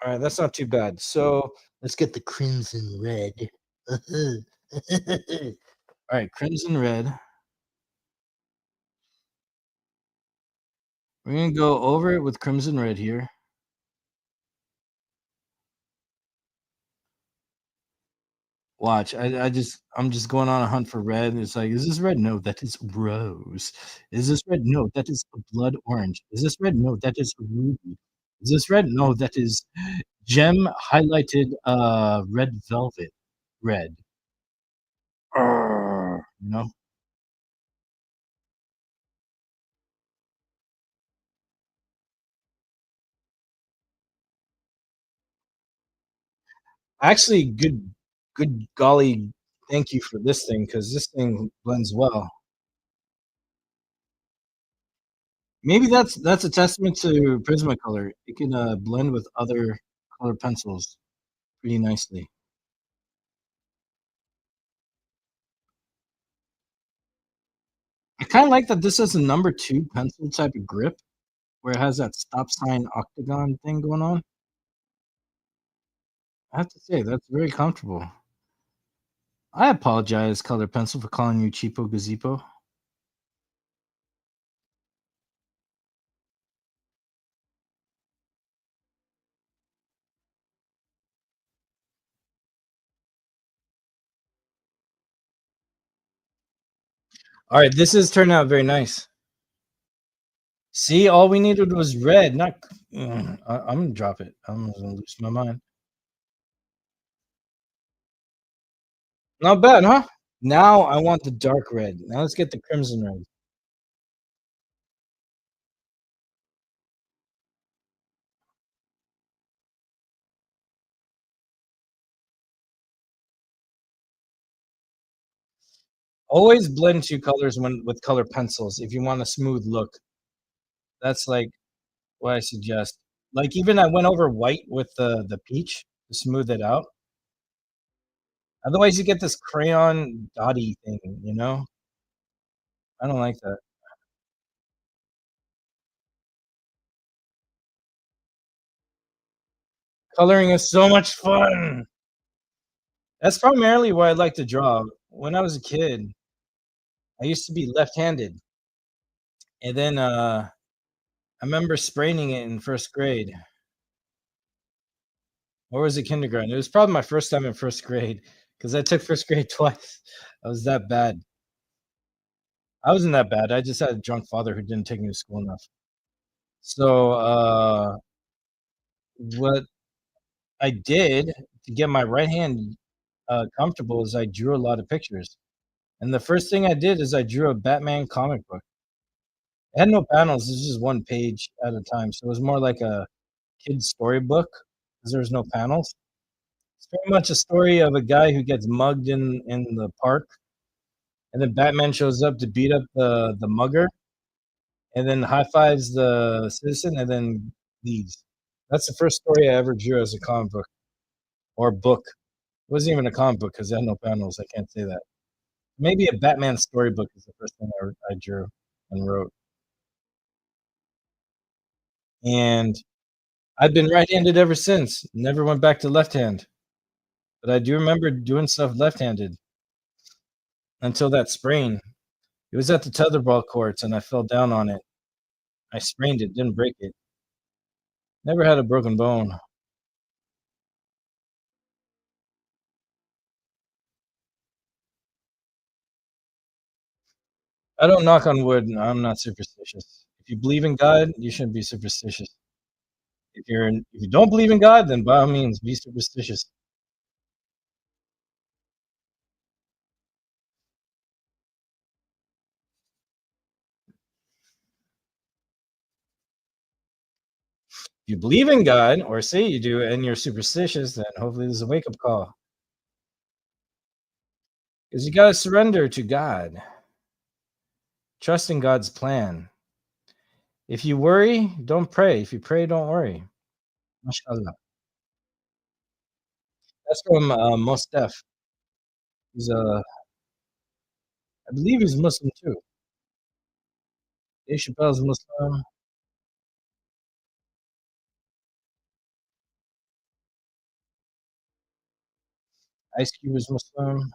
All right, that's not too bad. So let's get the crimson red. All right, crimson red. We're gonna go over it with crimson red here. Watch, I'm just going on a hunt for red. It's like, is this red? No, that is rose. Is this red? No, that is blood orange. Is this red? No, that is ruby. Is this red? No, that is gem highlighted red velvet red. You know? Actually, good golly, thank you for this thing because this thing blends well. Maybe that's a testament to Prismacolor. It can blend with other color pencils pretty nicely. I kind of like that this is a number two pencil type of grip where it has that stop sign octagon thing going on. I have to say that's very comfortable. I apologize, Color Pencil, for calling you cheapo gazebo. All right, this is turning out very nice. See, all we needed was red, not. I'm gonna drop it. I'm gonna lose my mind. Not bad, huh? Now I want the dark red. Now let's get the crimson red. Always blend two colors when with color pencils if you want a smooth look. That's like what I suggest. Like even I went over white with the peach to smooth it out. Otherwise, you get this crayon dotty thing. You know, I don't like that. Coloring is so much fun. That's primarily why I like to draw. When I was a kid, I used to be left-handed, and then I remember spraining it in first grade. Or was it kindergarten? It was probably my first time in first grade because I took first grade twice. I was that bad. I wasn't that bad. I just had a drunk father who didn't take me to school enough. So what I did to get my right hand comfortable is I drew a lot of pictures. And the first thing I did is I drew a Batman comic book. It had no panels. It was just one page at a time. So it was more like a kid's storybook because there was no panels. It's pretty much a story of a guy who gets mugged in the park, and then Batman shows up to beat up the mugger, and then high fives the citizen, and then leaves. That's the first story I ever drew as a comic book or book. It wasn't even a comic book because it had no panels. I can't say that. Maybe a Batman storybook is the first thing I drew and wrote. And I've been right-handed ever since. Never went back to left hand. But I do remember doing stuff left-handed until that sprain. It was at the tetherball courts, and I fell down on it. I sprained it, didn't break it. Never had a broken bone. I don't knock on wood. I'm not superstitious. If you believe in God, you shouldn't be superstitious. If you don't believe in God, then by all means be superstitious. If you believe in God or say you do and you're superstitious, then hopefully there's a wake up call. Because you gotta surrender to God. Trust in God's plan. If you worry, don't pray. If you pray, don't worry. MashaAllah. That's from Mos Def. He's I believe he's Muslim too. Dave Chappelle's Muslim. Ice Cube is Muslim.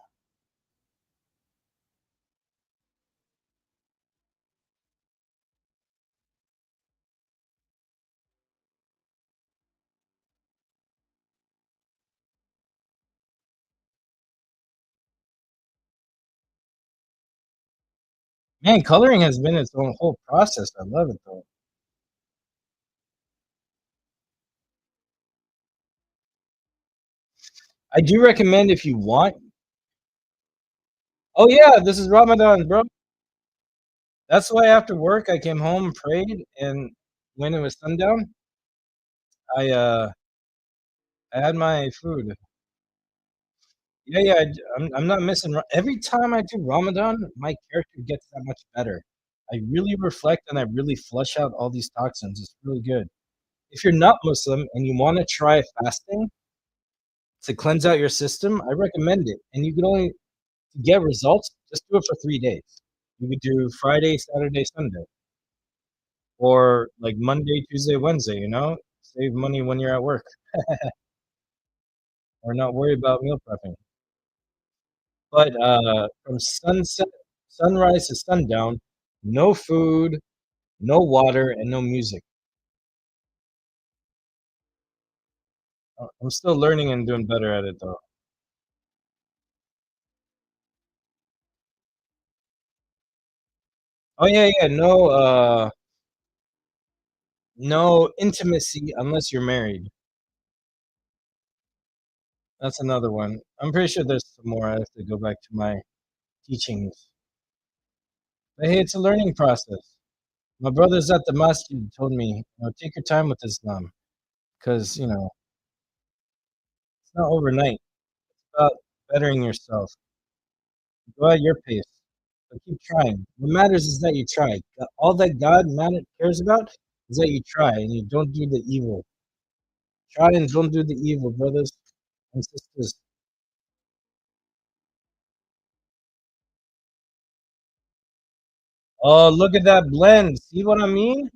Man, coloring has been its own whole process. I love it though. I do recommend if you want. Oh yeah, this is Ramadan, bro. That's why after work I came home, prayed, and when it was sundown, I uh I had my food. Yeah, yeah, I'm not missing. Every time I do Ramadan, my character gets that much better. I really reflect and I really flush out all these toxins. It's really good. If you're not Muslim and you want to try fasting to cleanse out your system, I recommend it. And you can only to get results, just do it for 3 days. You could do Friday, Saturday, Sunday, or like Monday, Tuesday, Wednesday. Save money when you're at work, or not worry about meal prepping. But from sunrise to sundown, no food, no water, and no music. I'm still learning and doing better at it though. Oh yeah, yeah, no intimacy unless you're married. That's another one. I'm pretty sure there's some more. I have to go back to my teachings. But hey, it's a learning process. My brothers at the masjid told me, take your time with Islam, because it's not overnight. It's about bettering yourself. Go at your pace, but keep trying. What matters is that you try. All that cares about is that you try and you don't do the evil. Try and don't do the evil, brothers and sisters. Oh, look at that blend. See what I mean?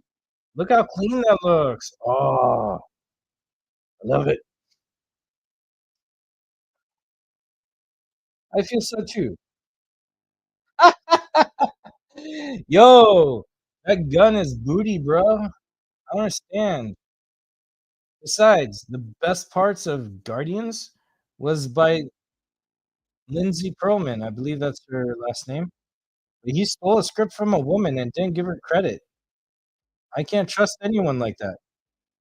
Look how clean that looks. Oh, I love it. I feel so too. Yo, that gun is booty, bro. I don't understand. Besides, the best parts of Guardians was by Lindsay Perlman. I believe that's her last name. But he stole a script from a woman and didn't give her credit. I can't trust anyone like that.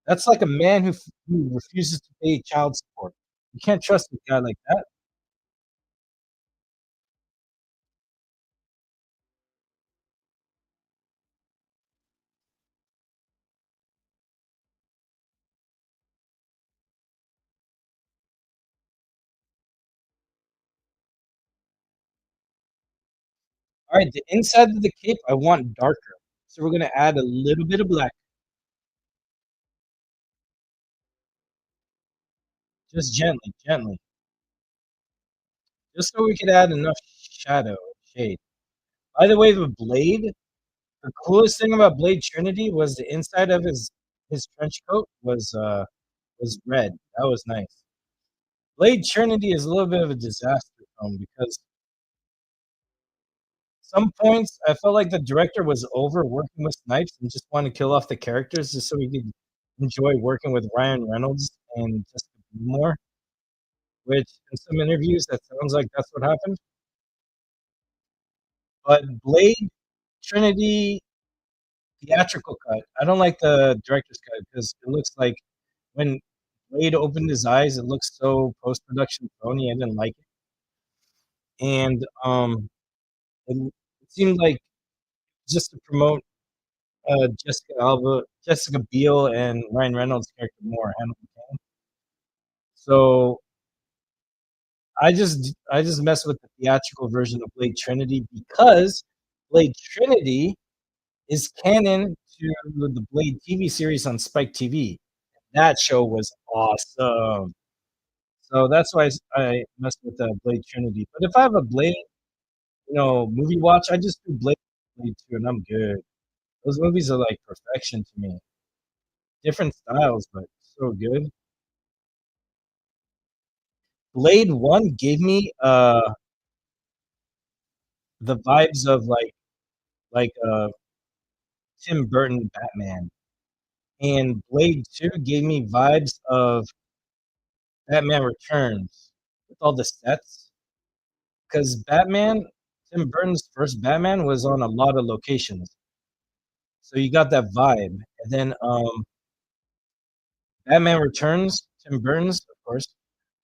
That's like a man who refuses to pay child support. You can't trust a guy like that. All right, the inside of the cape I want darker. So we're gonna add a little bit of black, just gently, gently, just so we could add enough shadow shade. By the way, the blade, the coolest thing about Blade Trinity was the inside of his trench coat was red. That was nice. Blade Trinity is a little bit of a disaster film because some points I felt like the director was over working with Snipes and just wanted to kill off the characters just so he could enjoy working with Ryan Reynolds and Jessica More. Which in some interviews that sounds like that's what happened. But Blade Trinity theatrical cut. I don't like the director's cut because it looks like when Blade opened his eyes, it looks so post production phony. I didn't like it, and it seemed like just to promote Jessica Biel, and Ryan Reynolds' character more. So I just mess with the theatrical version of Blade Trinity because Blade Trinity is canon to the Blade TV series on Spike TV. That show was awesome. So that's why I mess with Blade Trinity. But if I have a Blade, movie watch, I just do Blade 2 and I'm good. Those movies are like perfection to me. Different styles, but so good. Blade 1 gave me the vibes of like Tim Burton Batman. And Blade 2 gave me vibes of Batman Returns with all the sets. Because Tim Burton's first Batman was on a lot of locations. So you got that vibe. And then Batman Returns, Tim Burton's, of course,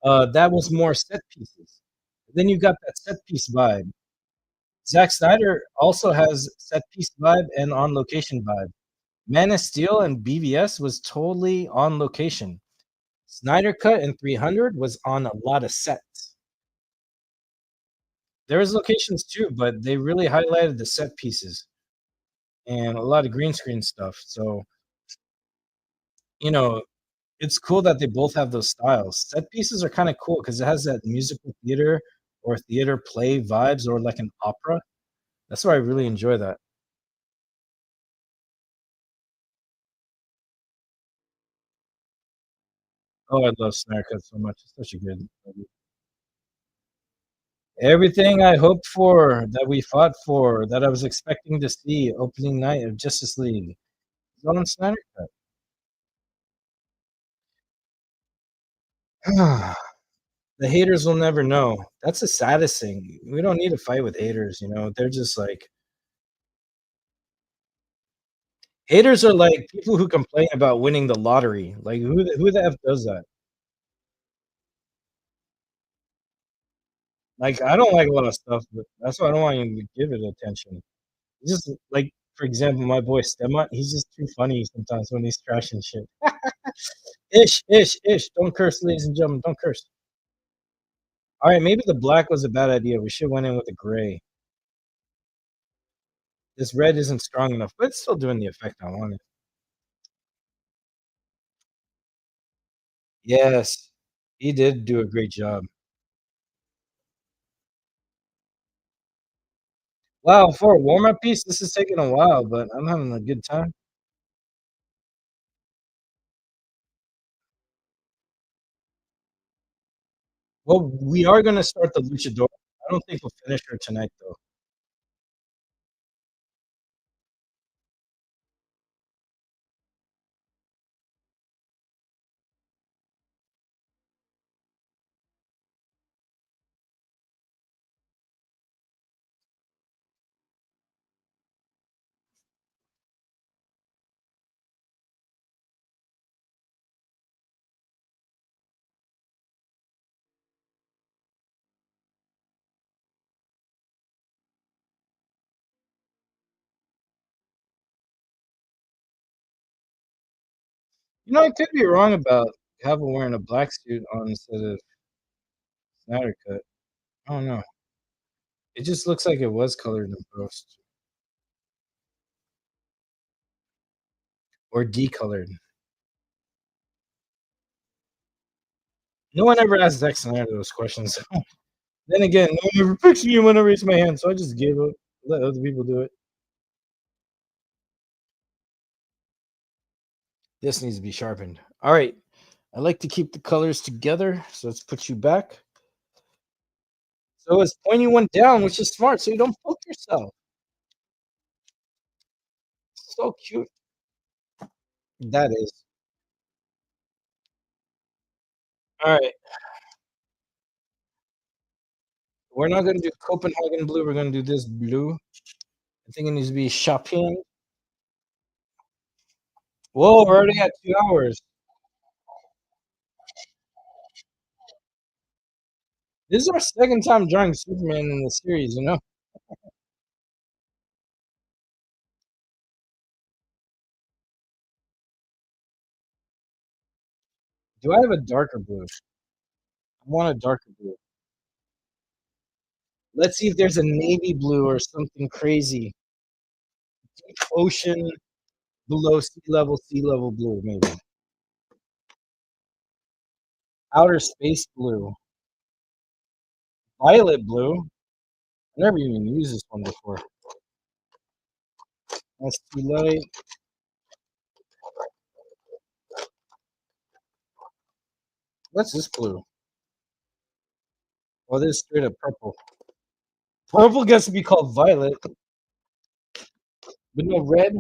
that was more set pieces. Then you got that set piece vibe. Zack Snyder also has set piece vibe and on location vibe. Man of Steel and BVS was totally on location. Snyder Cut and 300 was on a lot of sets. There was locations too, but they really highlighted the set pieces and a lot of green screen stuff. So, you know, it's cool that they both have those styles. Set pieces are kind of cool because it has that musical theater or theater play vibes or like an opera. That's why I really enjoy that. Oh, I love Snyder Cut so much. It's such a good movie. Everything I hoped for, that we fought for, that I was expecting to see opening night of Justice League is on Snyder Cut. The haters will never know. That's the saddest thing. We don't need to fight with haters, They're just like haters are like people who complain about winning the lottery. Like who the F does that? Like I don't like a lot of stuff, but that's why I don't want you to give it attention. It's just like, for example, my boy Stemma, he's just too funny sometimes when he's trashing shit. Ish, ish, ish. Don't curse, ladies and gentlemen. Don't curse. All right, maybe the black was a bad idea. We should have went in with the gray. This red isn't strong enough, but it's still doing the effect I wanted. Yes, he did do a great job. Wow, for a warm-up piece, this is taking a while, but I'm having a good time. Well, we are gonna start the Luchadora. I don't think we'll finish her tonight, though. I could be wrong about Cavill wearing a black suit on instead of Snyder Cut. I don't know. It just looks like it was colored in post or decolored. No one ever asked Zack Snyder those questions. Then again, no one ever picks me when I raise my hand, so I just give up. Let other people do it. This needs to be sharpened. All right. I like to keep the colors together, so let's put you back. So it's pointing one down, which is smart, so you don't poke yourself. So cute. That is. All right. We're not going to do Copenhagen blue. We're going to do this blue. I think it needs to be shopping. Whoa, we're already at 2 hours. This is our second time drawing Superman in the series, you know? Do I have a darker blue? I want a darker blue. Let's see if there's a navy blue or something crazy. Ocean below sea level blue, maybe. Outer space blue. Violet blue. I never even used this one before. That's too light. What's this blue? Oh, this is straight up purple. Purple gets to be called violet, but no red.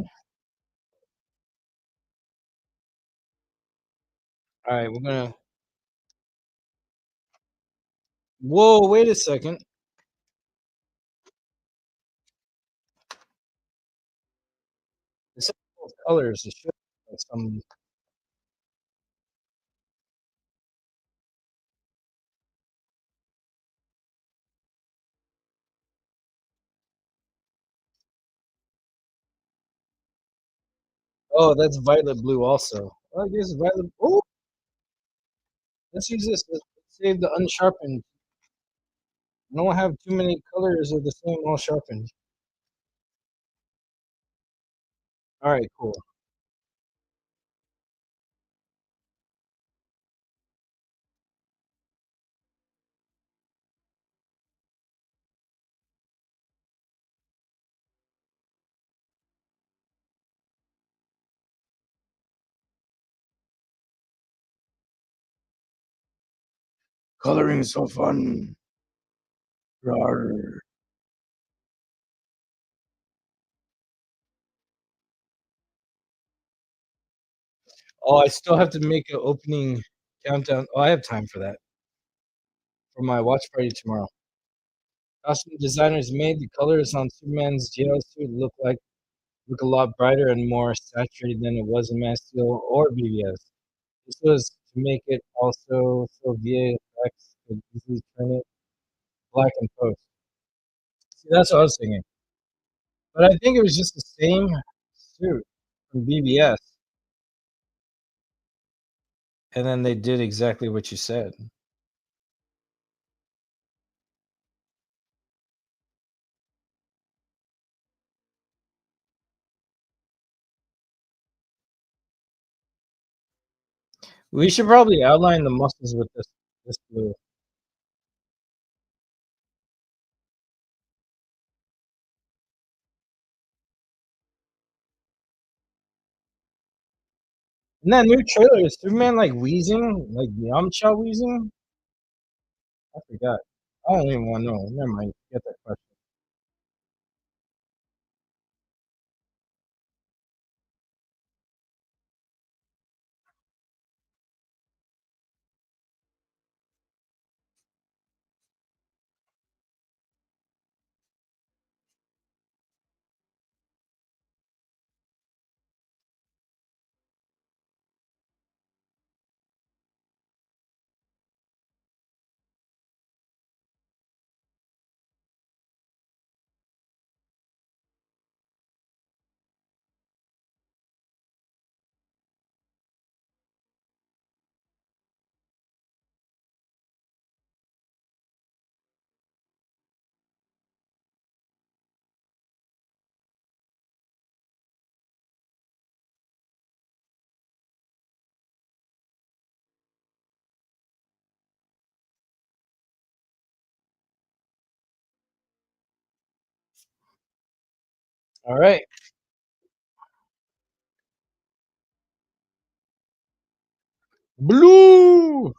All right, we're gonna. Whoa, wait a second. This colors. It should have some. Oh, that's violet blue also. Oh, I guess violet. Oh, let's use this. Let's save the unsharpened. I don't have too many colors of the same all sharpened. All right, cool. Coloring is so fun. Rawr. Oh, I still have to make an opening countdown. Oh, I have time for that for my watch party tomorrow. Costume designers made the colors on Superman's jail suit look a lot brighter and more saturated than it was in Man of Steel or BVS. This was to make it also so VA effects could easily turn it black in post. See, that's what I was thinking. But I think it was just the same suit from BVS, and then they did exactly what you said. We should probably outline the muscles with this blue. In that new trailer, is Superman like wheezing, like Yamcha wheezing? I forgot. I don't even want to know. Never mind. Get that question. All right. Blue.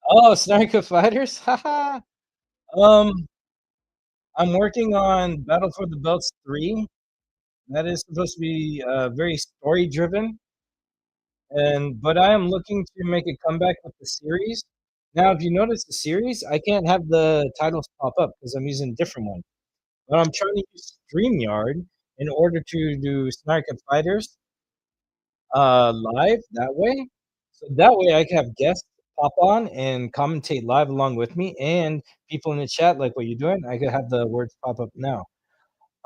Oh, Sniper Fighters? Haha. Um, I'm working on Battle for the Belts 3. That is supposed to be, very story driven, and but I am looking to make a comeback with the series. Now, if you notice the series, I can't have the titles pop up because 'cause I'm using a different one, but I'm trying to use StreamYard in order to do Sniper Fighters, live that way. So that way I can have guests pop on and commentate live along with me, and people in the chat like what you're doing, I could have the words pop up now.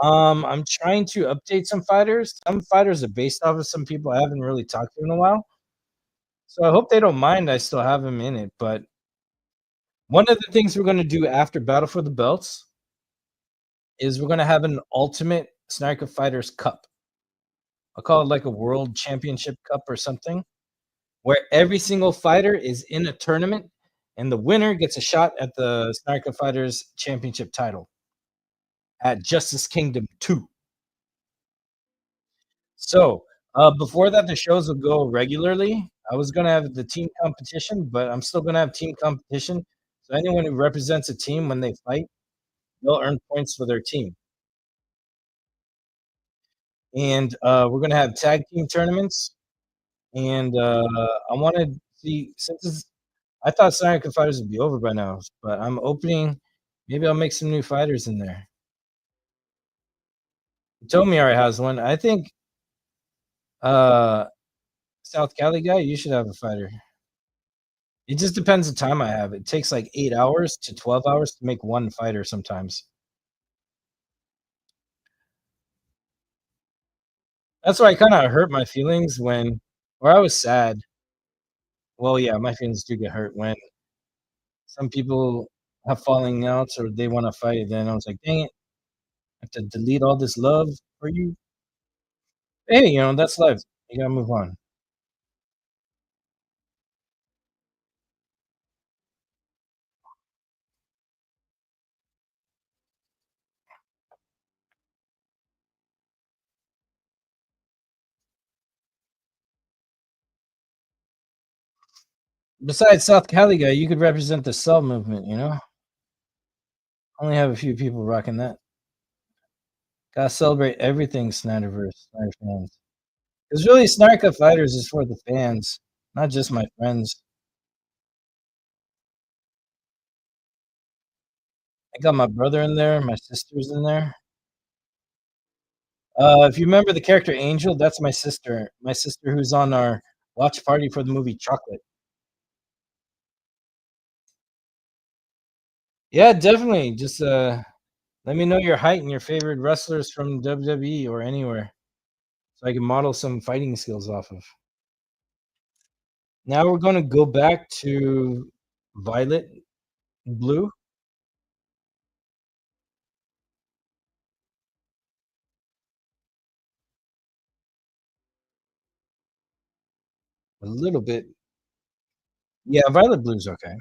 I'm trying to update some fighters. Some fighters are based off of some people I haven't really talked to in a while. So I hope they don't mind I still have them in it. But one of the things we're gonna do after Battle for the Belts is we're gonna have an ultimate Sniper Fighters Cup. I'll call it like a world championship cup or something, where every single fighter is in a tournament and the winner gets a shot at the Sniper Fighters championship title at Justice Kingdom 2. So, before that, the shows will go regularly. I was gonna have the team competition, but I'm still gonna have team competition. So anyone who represents a team when they fight, they'll earn points for their team. And we're gonna have tag team tournaments. And I wanted to see since I thought Sonic Fighters would be over by now, but I'm opening. Maybe I'll make some new fighters in there. Tomi already has one. I think uh, South Cali guy, you should have a fighter. It just depends the time I have. It takes like 8 hours to 12 hours to make one fighter sometimes. That's why I kinda hurt my feelings when or I was sad. Well, yeah, my feelings do get hurt when some people have falling outs or they wanna fight, then I was like, "Dang it, I have to delete all this love for you." Hey, that's life. You gotta move on. Besides South Cali guy, you could represent the Cell movement, you know? Only have a few people rocking that. Gotta celebrate everything Snyderverse, Snyder fans. 'Cause really, Snarka Fighters is for the fans, not just my friends. I got my brother in there, my sister's in there. If you remember the character Angel, that's my sister. My sister who's on our watch party for the movie Chocolate. Yeah, definitely. Just let me know your height and your favorite wrestlers from WWE or anywhere, so I can model some fighting skills off of. Now we're gonna go back to violet, blue, a little bit. Yeah, violet blue's okay.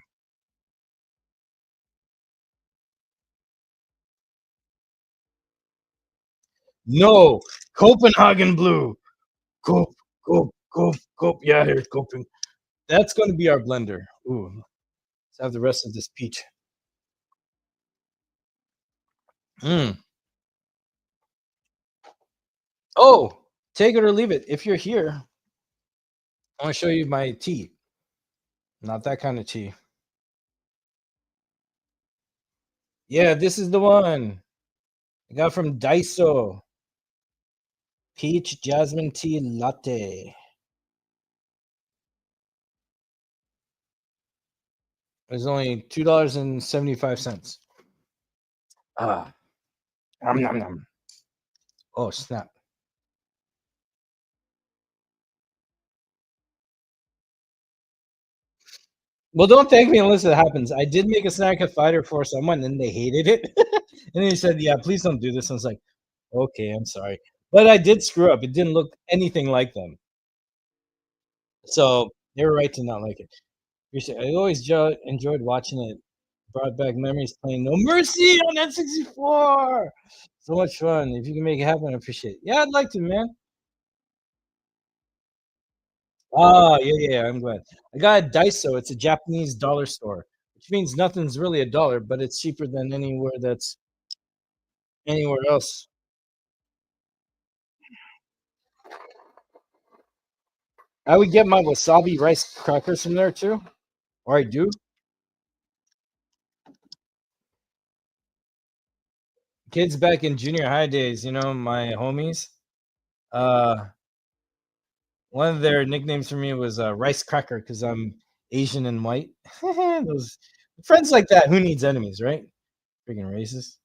No, Copenhagen blue. Cope, cope. Yeah, here's coping. That's gonna be our blender. Ooh, let's have the rest of this peach. Mm. Oh, take it or leave it. If you're here, I want to show you my tea. Not that kind of tea. Yeah, this is the one I got from Daiso. Peach jasmine tea latte. It's only $2.75. Ah, nom, nom. Oh snap! Well, don't thank me unless it happens. I did make a snack a fighter for someone, and they hated it, and they said, "Yeah, please don't do this." I was like, "Okay, I'm sorry," but I did screw up. It didn't look anything like them, so they were right to not like it. I always enjoyed watching it. Brought back memories playing No Mercy on N64. So much fun. If you can make it happen, I appreciate it. Yeah, I'd like to, man. Ah, yeah, yeah, I'm glad. I got a Daiso. It's a Japanese dollar store, which means nothing's really a dollar, but it's cheaper than anywhere that's anywhere else. I would get my wasabi rice crackers from there too, or I do. Kids back in junior high days, my homies. Uh, One of their nicknames for me was Rice Cracker because I'm Asian and white. Those friends like that. Who needs enemies, right? Freaking racist.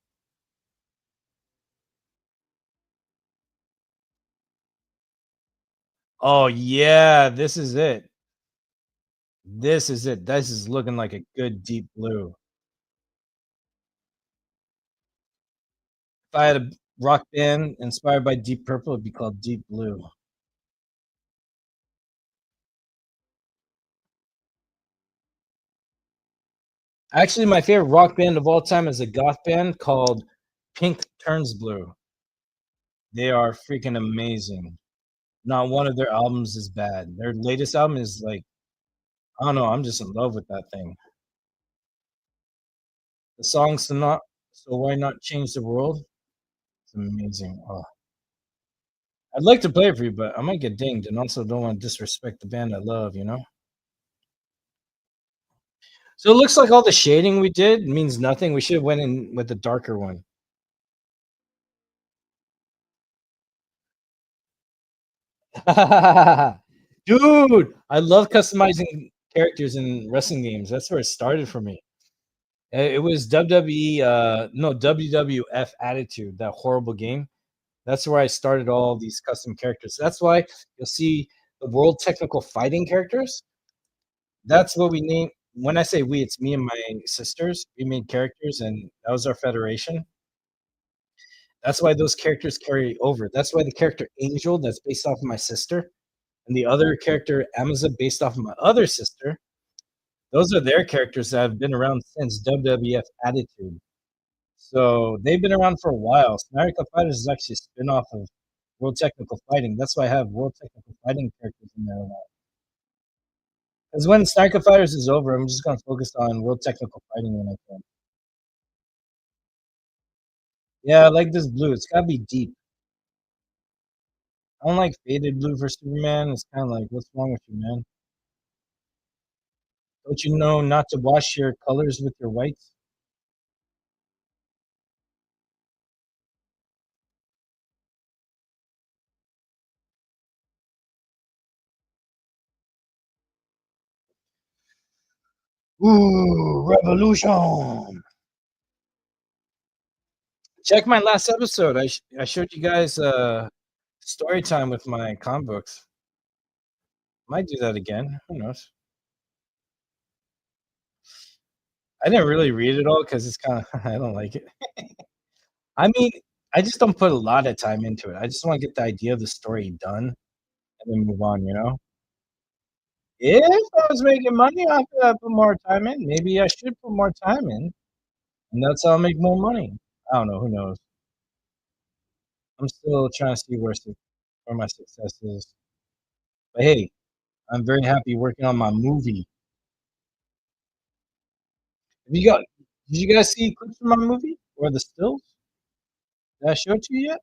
Oh yeah, this is it. This is it. This is looking like a good deep blue. If I had a rock band inspired by Deep Purple, it'd be called Deep Blue. Actually, my favorite rock band of all time is a goth band called Pink Turns Blue. They are freaking amazing. Not one of their albums is bad. Their latest album is like, I don't know, I'm just in love with that thing. The song So Why Not Change the World? It's amazing. Oh, I'd like to play it for you, but I might get dinged and also don't want to disrespect the band I love? So it looks like all the shading we did means nothing. We should have went in with the darker one. Dude, I love customizing characters in wrestling games. That's where it started for me. It was WWE, no, WWF Attitude, that horrible game. That's where I started all these custom characters. That's why you'll see the World Technical Fighting characters. That's what we name. When I say we, it's me and my sisters. We made characters, and that was our federation. That's why those characters carry over. That's why the character Angel, that's based off of my sister, and the other character Amazon, based off of my other sister. Those are their characters that have been around since WWF Attitude. So they've been around for a while. Snarika Fighters is actually a spin-off of World Technical Fighting. That's why I have World Technical Fighting characters in there a lot. Because when Snarika Fighters is over, I'm just gonna focus on World Technical Fighting when I can. Yeah, I like this blue. It's gotta be deep. I don't like faded blue for Superman. It's kind of like, what's wrong with you, man? Don't you know not to wash your colors with your whites? Ooh, revolution! Check my last episode. I showed you guys story time with my comic books. Might do that again. Who knows? I didn't really read it all because it's kind of I don't like it. I mean, I just don't put a lot of time into it. I just want to get the idea of the story done and then move on. If I was making money, I could put more time in. Maybe I should put more time in, and that's how I'll make more money. I don't know. Who knows? I'm still trying to see where my success is. But hey, I'm very happy working on my movie. Have you got? Did you guys see clips from my movie or the stills? Did I show it to you yet?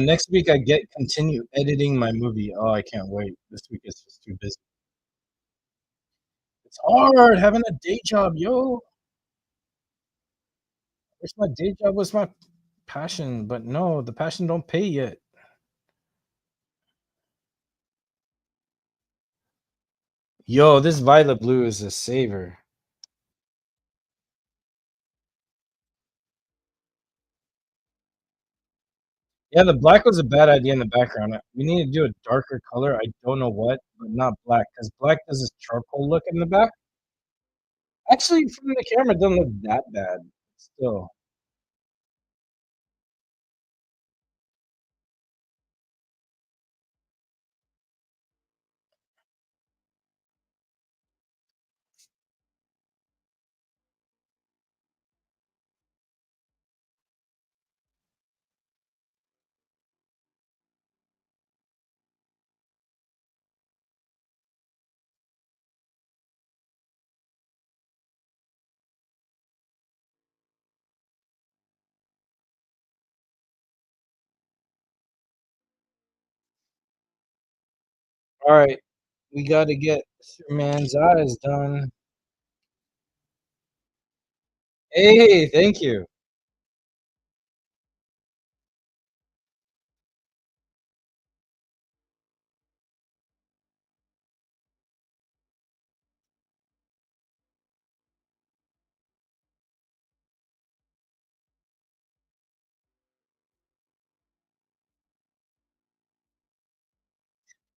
Next week I get continue editing my movie. Oh, I can't wait. This week is just too busy. It's hard having a day job, yo. Wish my day job was my passion, but no, the passion don't pay yet. Yo, this violet blue is a saver. Yeah, the black was a bad idea in the background. We need to do a darker color. I don't know what, but not black, because black does this charcoal look in the back. Actually, from the camera, it doesn't look that bad. Still, All right, we got to get Superman's eyes done. Hey, thank you.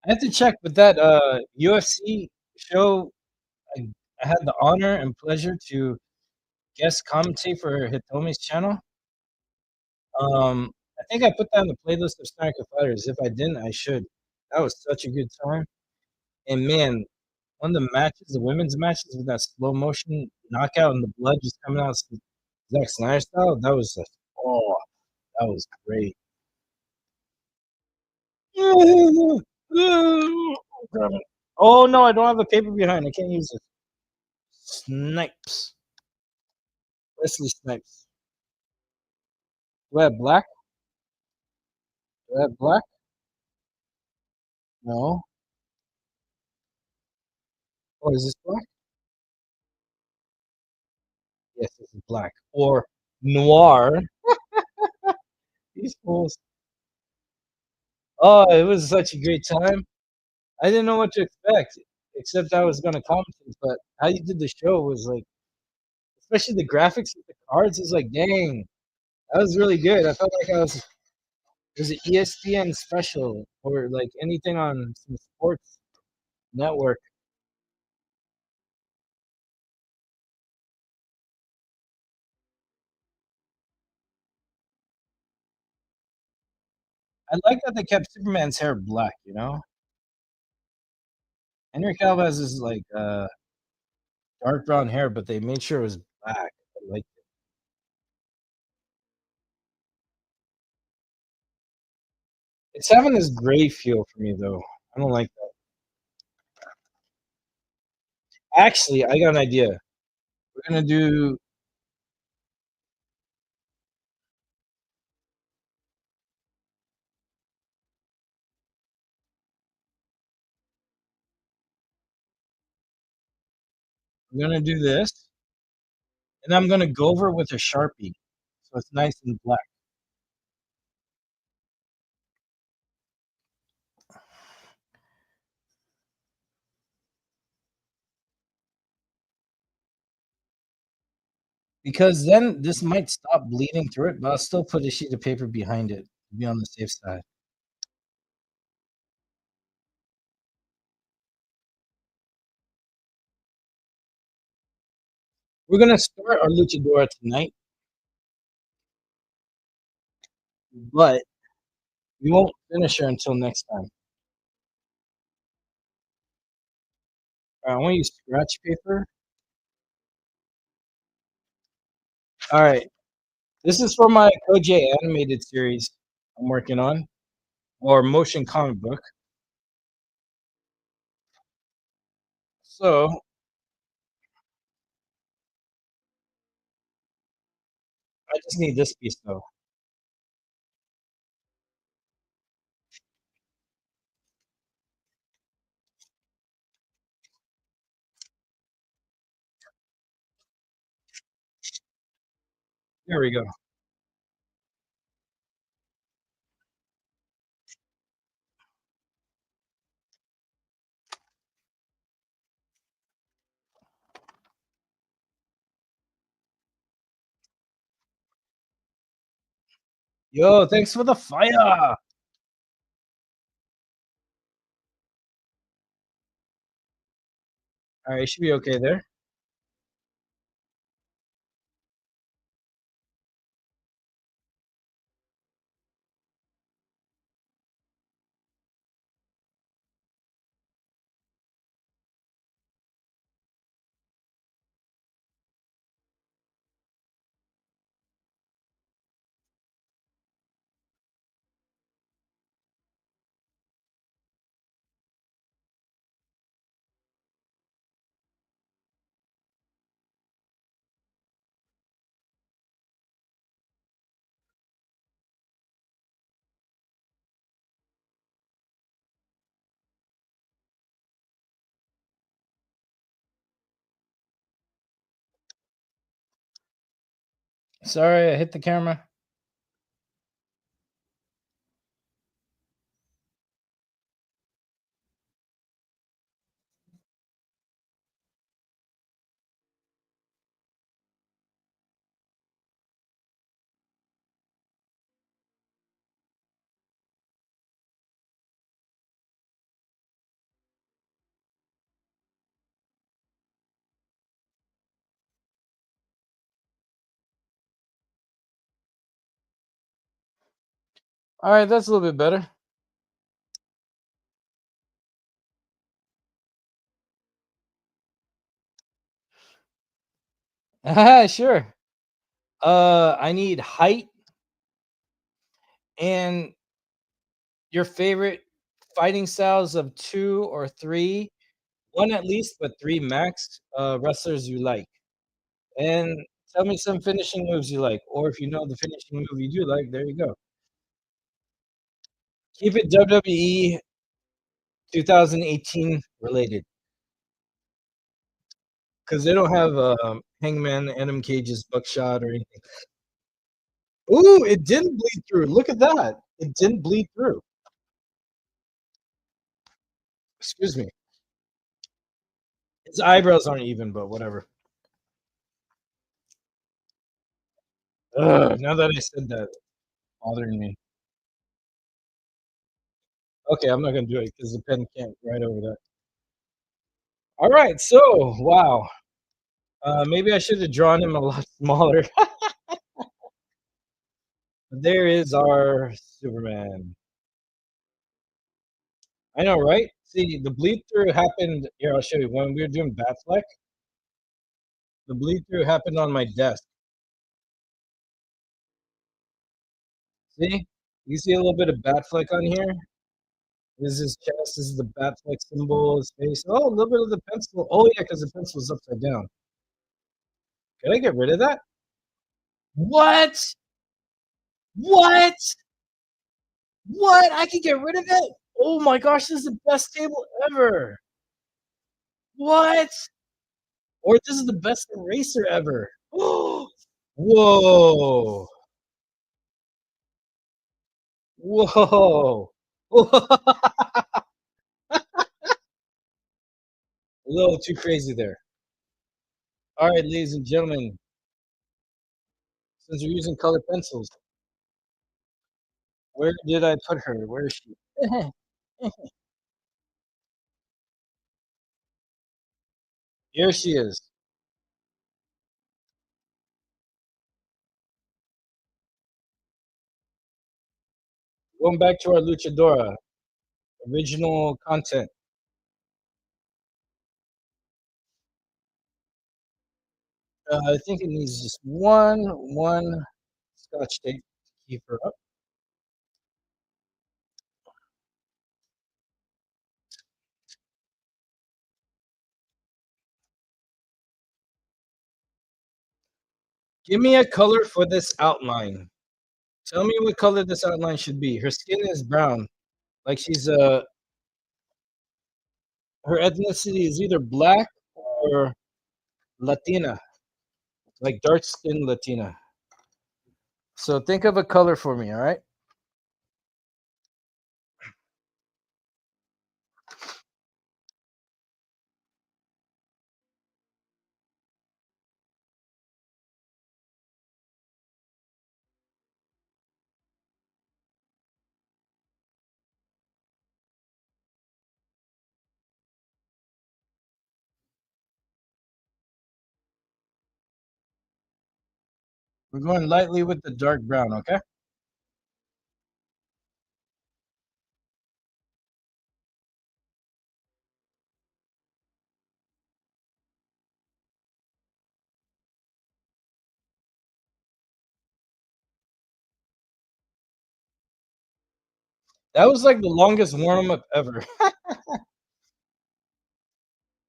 I have to check with that UFC show. I, I had the honor and pleasure to guest commentate for Hitomi's channel. I think I put that on the playlist of Sniper Fighters. If I didn't, I should. That was such a good time. And man, one of the matches, the women's matches with that slow motion knockout and the blood just coming out Zack Snyder style, that was just, oh, that was great. Oh no, I don't have the paper behind. I can't use it. Snipes. Wesley Snipes. Do I have black? Do I have black? No. Oh, is this black? Yes, this is black. Or noir. These fools. Oh, it was such a great time. I didn't know what to expect, except I was gonna commentate. But how you did the show was like, especially the graphics of the cards, is like, dang, that was really good. I felt like I was it was an ESPN special or like anything on some sports network. I like that they kept Superman's hair black. Henry Cavill has this like dark brown hair, but they made sure it was black. Like it's having this gray feel for me though. I don't like that. Actually, I got an idea. We're gonna do we're gonna do this, and I'm gonna go over it with a Sharpie, so it's nice and black. Because then this might stop bleeding through it, but I'll still put a sheet of paper behind it to be on the safe side. We're gonna start our luchadora tonight, but we won't finish her until next time. I want to use scratch paper. All right, this is for my Kojay animated series I'm working on, or motion comic book. So I just need this piece though. There we go. Yo, thanks for the fire. All right, should be okay there. Sorry, I hit the camera. All right, that's a little bit better. Sure. I need height and your favorite fighting styles of two or three, one at least, but three max. Wrestlers you like, and tell me some finishing moves you like, or if you know the finishing move you do like, there you go. Keep it WWE 2018 related, because they don't have Hangman, Adam Cage's buckshot or anything. Ooh, it didn't bleed through. Look at that. It didn't bleed through. Excuse me. His eyebrows aren't even, but whatever. Ugh, now that I said that, it's bothering me. Okay, I'm not gonna do it because the pen can't write over that. All right, so wow. Maybe I should have drawn him a lot smaller. There is our Superman. I know, right? See, the bleed through happened. Here, I'll show you. When we were doing Batfleck, the bleed through happened on my desk. See? You see a little bit of Batfleck on here? This is his chest. This is the Batfleck symbol, his face. Oh, a little bit of the pencil. Oh, yeah, because the pencil is upside down. Can I get rid of that? What? What? What? I can get rid of it? Oh my gosh, this is the best table ever. What? Or this is the best eraser ever. Whoa. Whoa. A little too crazy there. All right, ladies and gentlemen, since we're using colored pencils, where did I put her? Where is she? Here she is. Going back to our Luchadora, original content. I think it needs just one scotch tape to keep her up. Give me a color for this outline. Tell me what color this outline should be. Her skin is brown, like she's her ethnicity is either black or Latina, like dark skinned Latina. So think of a color for me, all right? We're going lightly with the dark brown, okay? That was like the longest warm up ever.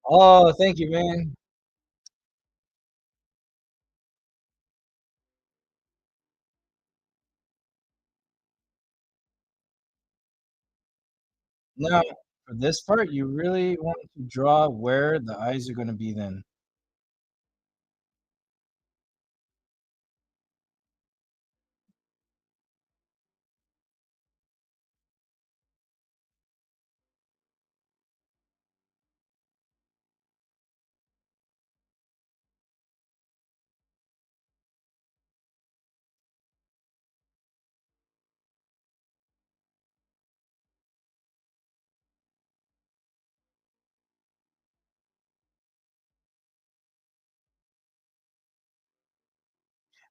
Oh, thank you, man. Now, for this part, you really want to draw where the eyes are going to be then.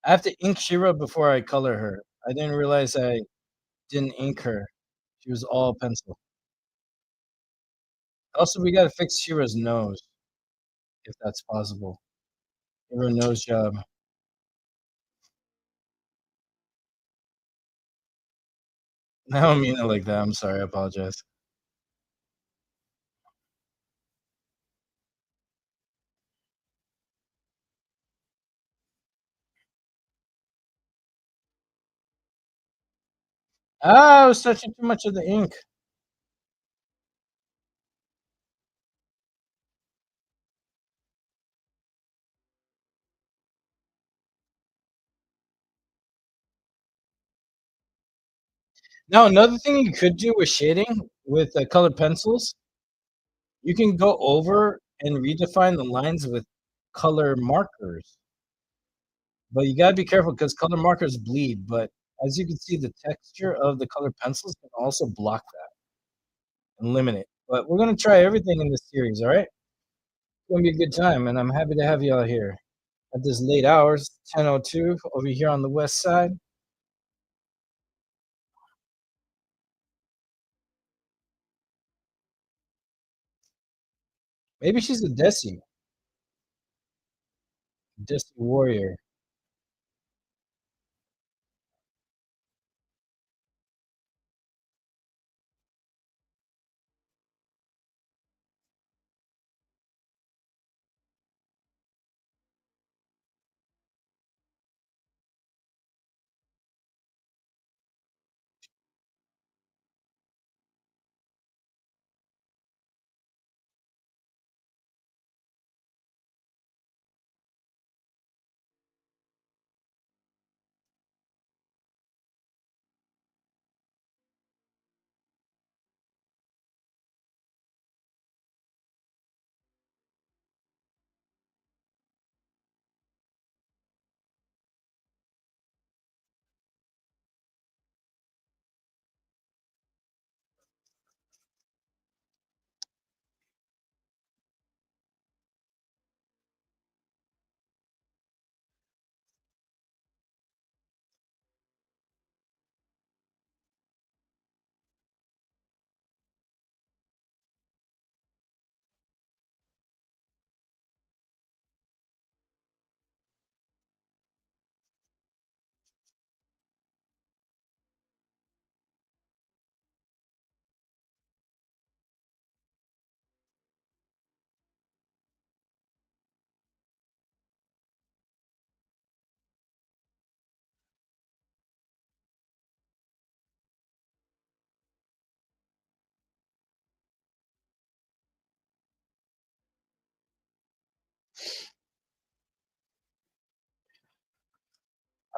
I have to ink SheRa before I color her. I didn't realize I didn't ink her. She was all pencil. Also, we gotta fix SheRa's nose, if that's possible. Give her a nose job. I don't mean it like that. I'm sorry. I apologize. Ah, I was touching too much of the ink. Now, another thing you could do with shading with colored pencils, you can go over and redefine the lines with color markers. But you gotta be careful because color markers bleed. But as you can see, the texture of the colored pencils can also block that and limit it. But we're gonna try everything in this series, all right? It's gonna be a good time, and I'm happy to have you all here at this late hours, 10:02 over here on the west side. Maybe she's a Desi warrior.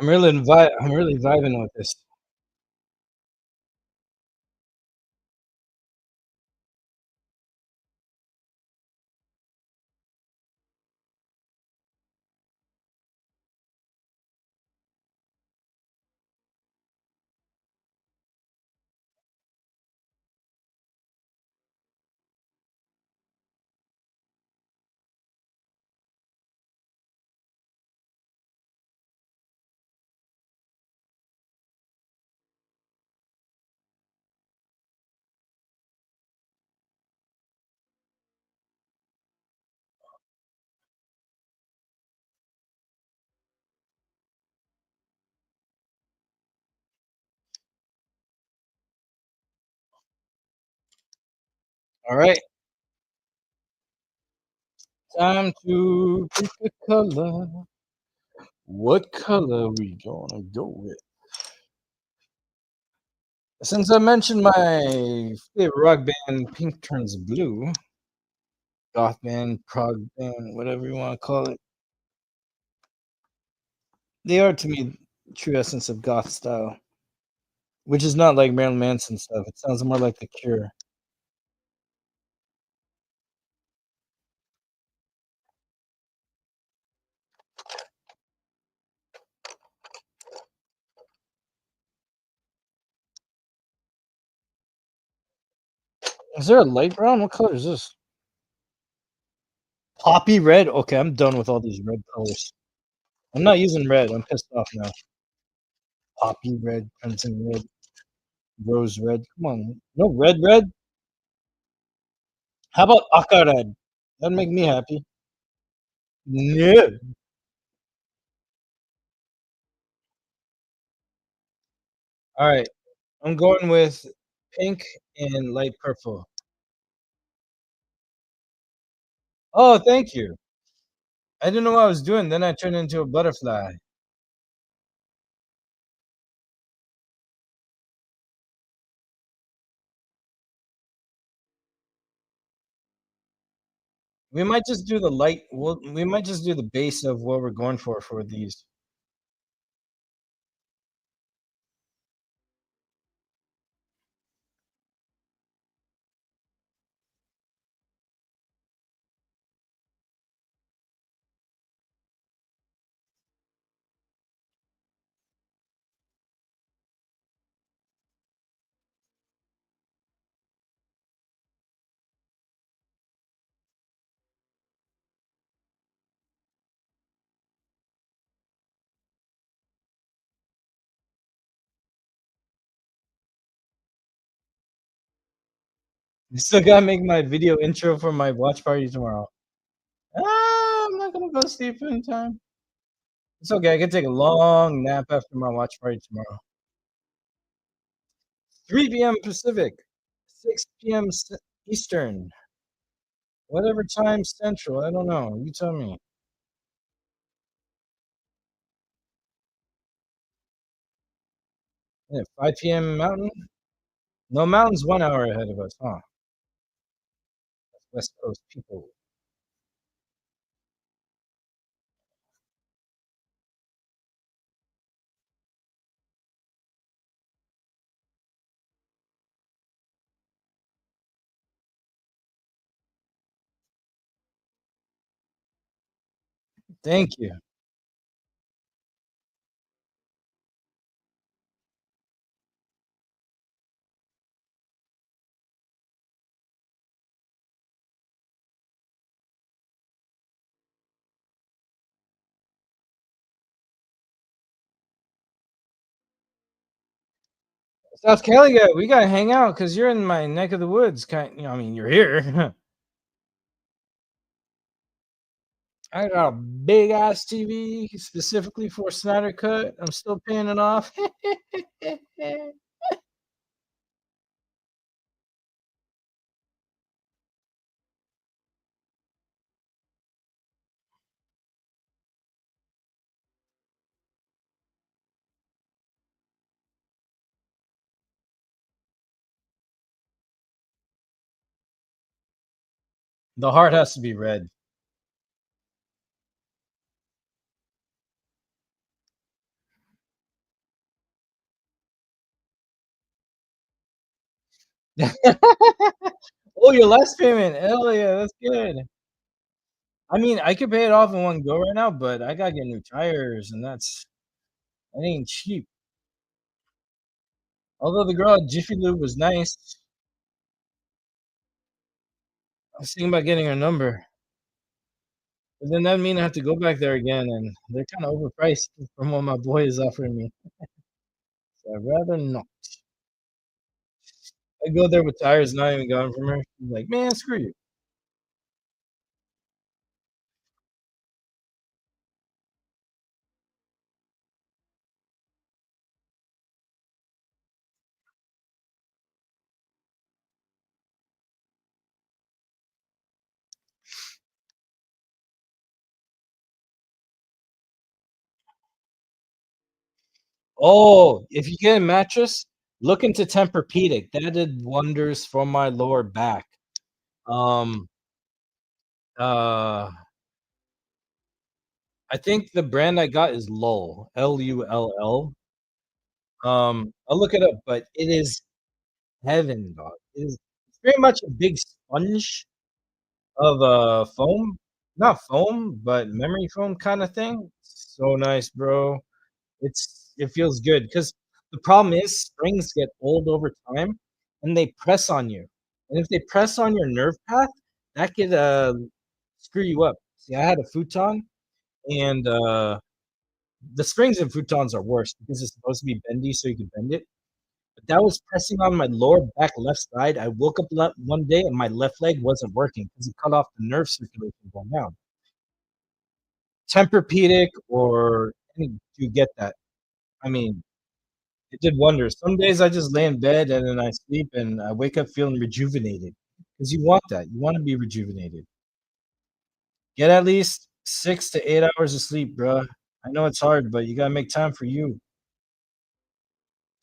I'm really vibing with this. All right, time to pick a color. What color we gonna go with? Since I mentioned my favorite rock band, Pink Turns Blue, goth band, prog band, whatever you want to call it, they are to me true essence of goth style, which is not like Marilyn Manson stuff. It sounds more like The Cure. Is there a light brown? What color is this? Poppy red. Okay, I'm done with all these red colors. I'm not using red. I'm pissed off now. Poppy red, crimson red, rose red. Come on. No red red. How about Aka red? That'd make me happy. No. All right. I'm going with pink and light purple. Oh, thank you. I didn't know what I was doing. Then I turned into a butterfly. We might just do the light. We might just do the base of what we're going for these. I still gotta make my video intro for my watch party tomorrow. I'm not gonna go sleep in time. It's okay. I can take a long nap after my watch party tomorrow. 3 p.m. Pacific, 6 p.m. Eastern, whatever time Central. I don't know. You tell me. Yeah, 5 p.m. Mountain. No, Mountain's 1 hour ahead of us, huh? West Coast people. Thank you. South Cali guy, we gotta hang out because you're in my neck of the woods. I mean, you're here. I got a big ass TV specifically for Snyder Cut. I'm still paying it off. The heart has to be red. Oh, your last payment. Hell yeah, that's good. I mean, I could pay it off in one go right now, but I gotta get new tires, and that ain't cheap. Although the girl at Jiffy Lube was nice, I was thinking about getting her number. But then that mean I have to go back there again, and they're kind of overpriced from what my boy is offering me. So I'd rather not. I go there with tires not even gone from her. She's like, man, screw you. Oh, if you get a mattress, look into Tempur-Pedic. That did wonders for my lower back. Um, uh, I think the brand I got is Lull, Lull. I'll look it up, but it is heaven, dog. It's very much a big sponge of foam, not foam, but memory foam kind of thing. So nice, bro. It feels good because the problem is springs get old over time and they press on you. And if they press on your nerve path, that could screw you up. See, I had a futon and The springs and futons are worse because it's supposed to be bendy so you can bend it. But that was pressing on my lower back left side. I woke up one day and my left leg wasn't working because it cut off the nerve circulation going down. Tempur-Pedic or any you get that. I mean, it did wonders. Some days I just lay in bed and then I sleep and I wake up feeling rejuvenated because you want that. You wanna be rejuvenated. Get at least 6 to 8 hours of sleep, bruh. I know it's hard, but you gotta make time for you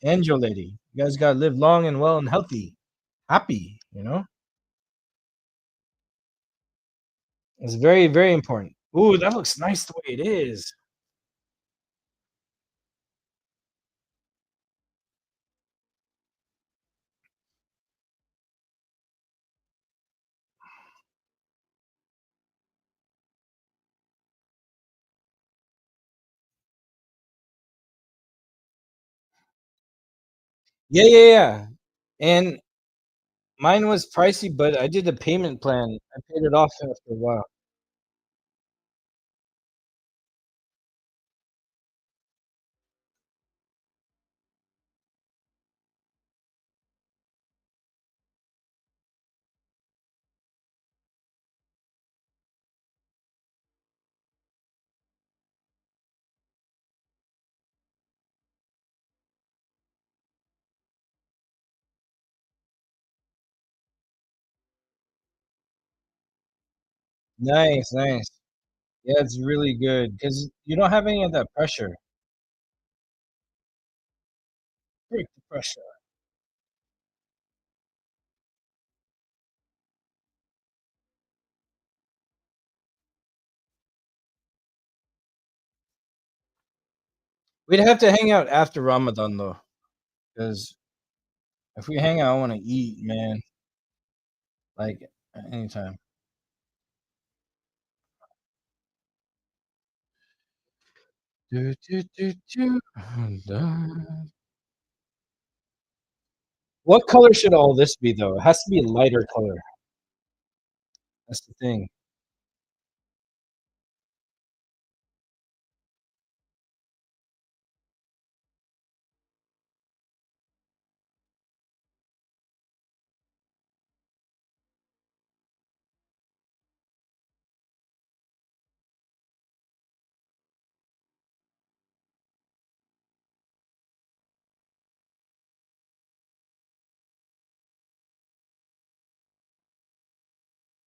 and your lady. You guys gotta live long and well and healthy, happy, you know? It's very, very important. Ooh, that looks nice the way it is. Yeah, yeah, yeah. And mine was pricey, but I did a payment plan. I paid it off after a while. Nice, nice. Yeah, it's really good because you don't have any of that pressure. Break the pressure. We'd have to hang out after Ramadan though, because if we hang out, I wanna eat, man, like, anytime. Do, do, do, do. Da. What color should all this be, though? It has to be a lighter color. That's the thing.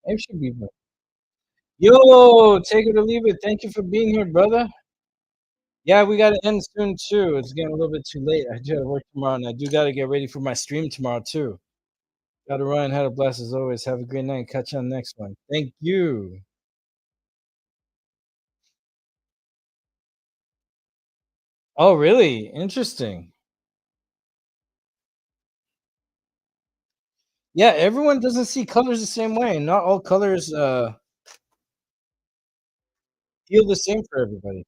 It should be blue. Yo, take it or leave it. Thank you for being here, brother. Yeah, we gotta end soon too. It's getting a little bit too late. I do have work tomorrow, and I do gotta get ready for my stream tomorrow too. Gotta run. Had a blast as always. Have a great night. Catch you on the next one. Thank you. Oh, really? Interesting. Yeah, everyone doesn't see colors the same way. Not all colors feel the same for everybody.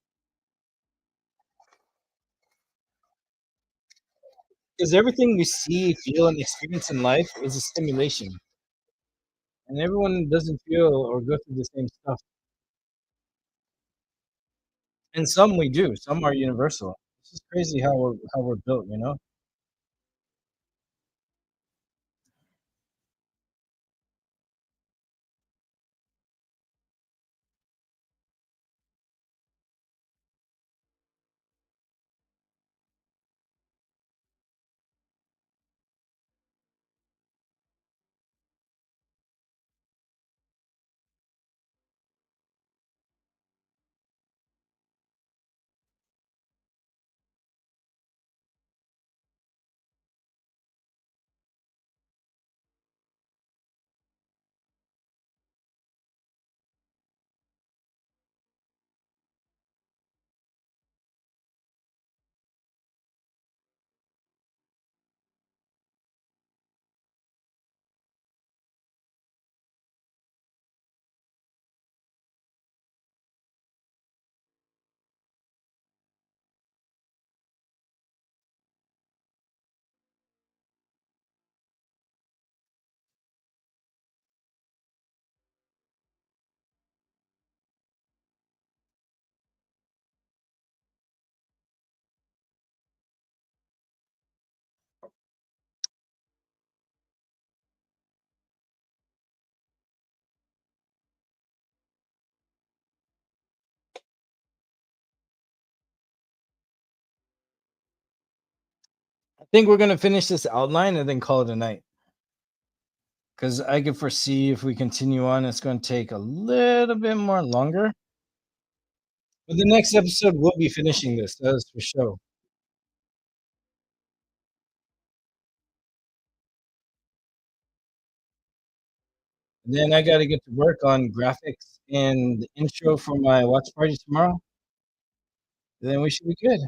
Because everything we see, feel, and experience in life is a stimulation, and everyone doesn't feel or go through the same stuff. And some we do. Some are universal. It's just crazy how we're built, you know. I think we're gonna finish this outline and then call it a night. Because I can foresee if we continue on, it's going to take a little bit more longer. But the next episode, we'll be finishing this. That's for sure. And then I got to get to work on graphics and the intro for my watch party tomorrow. Then we should be good.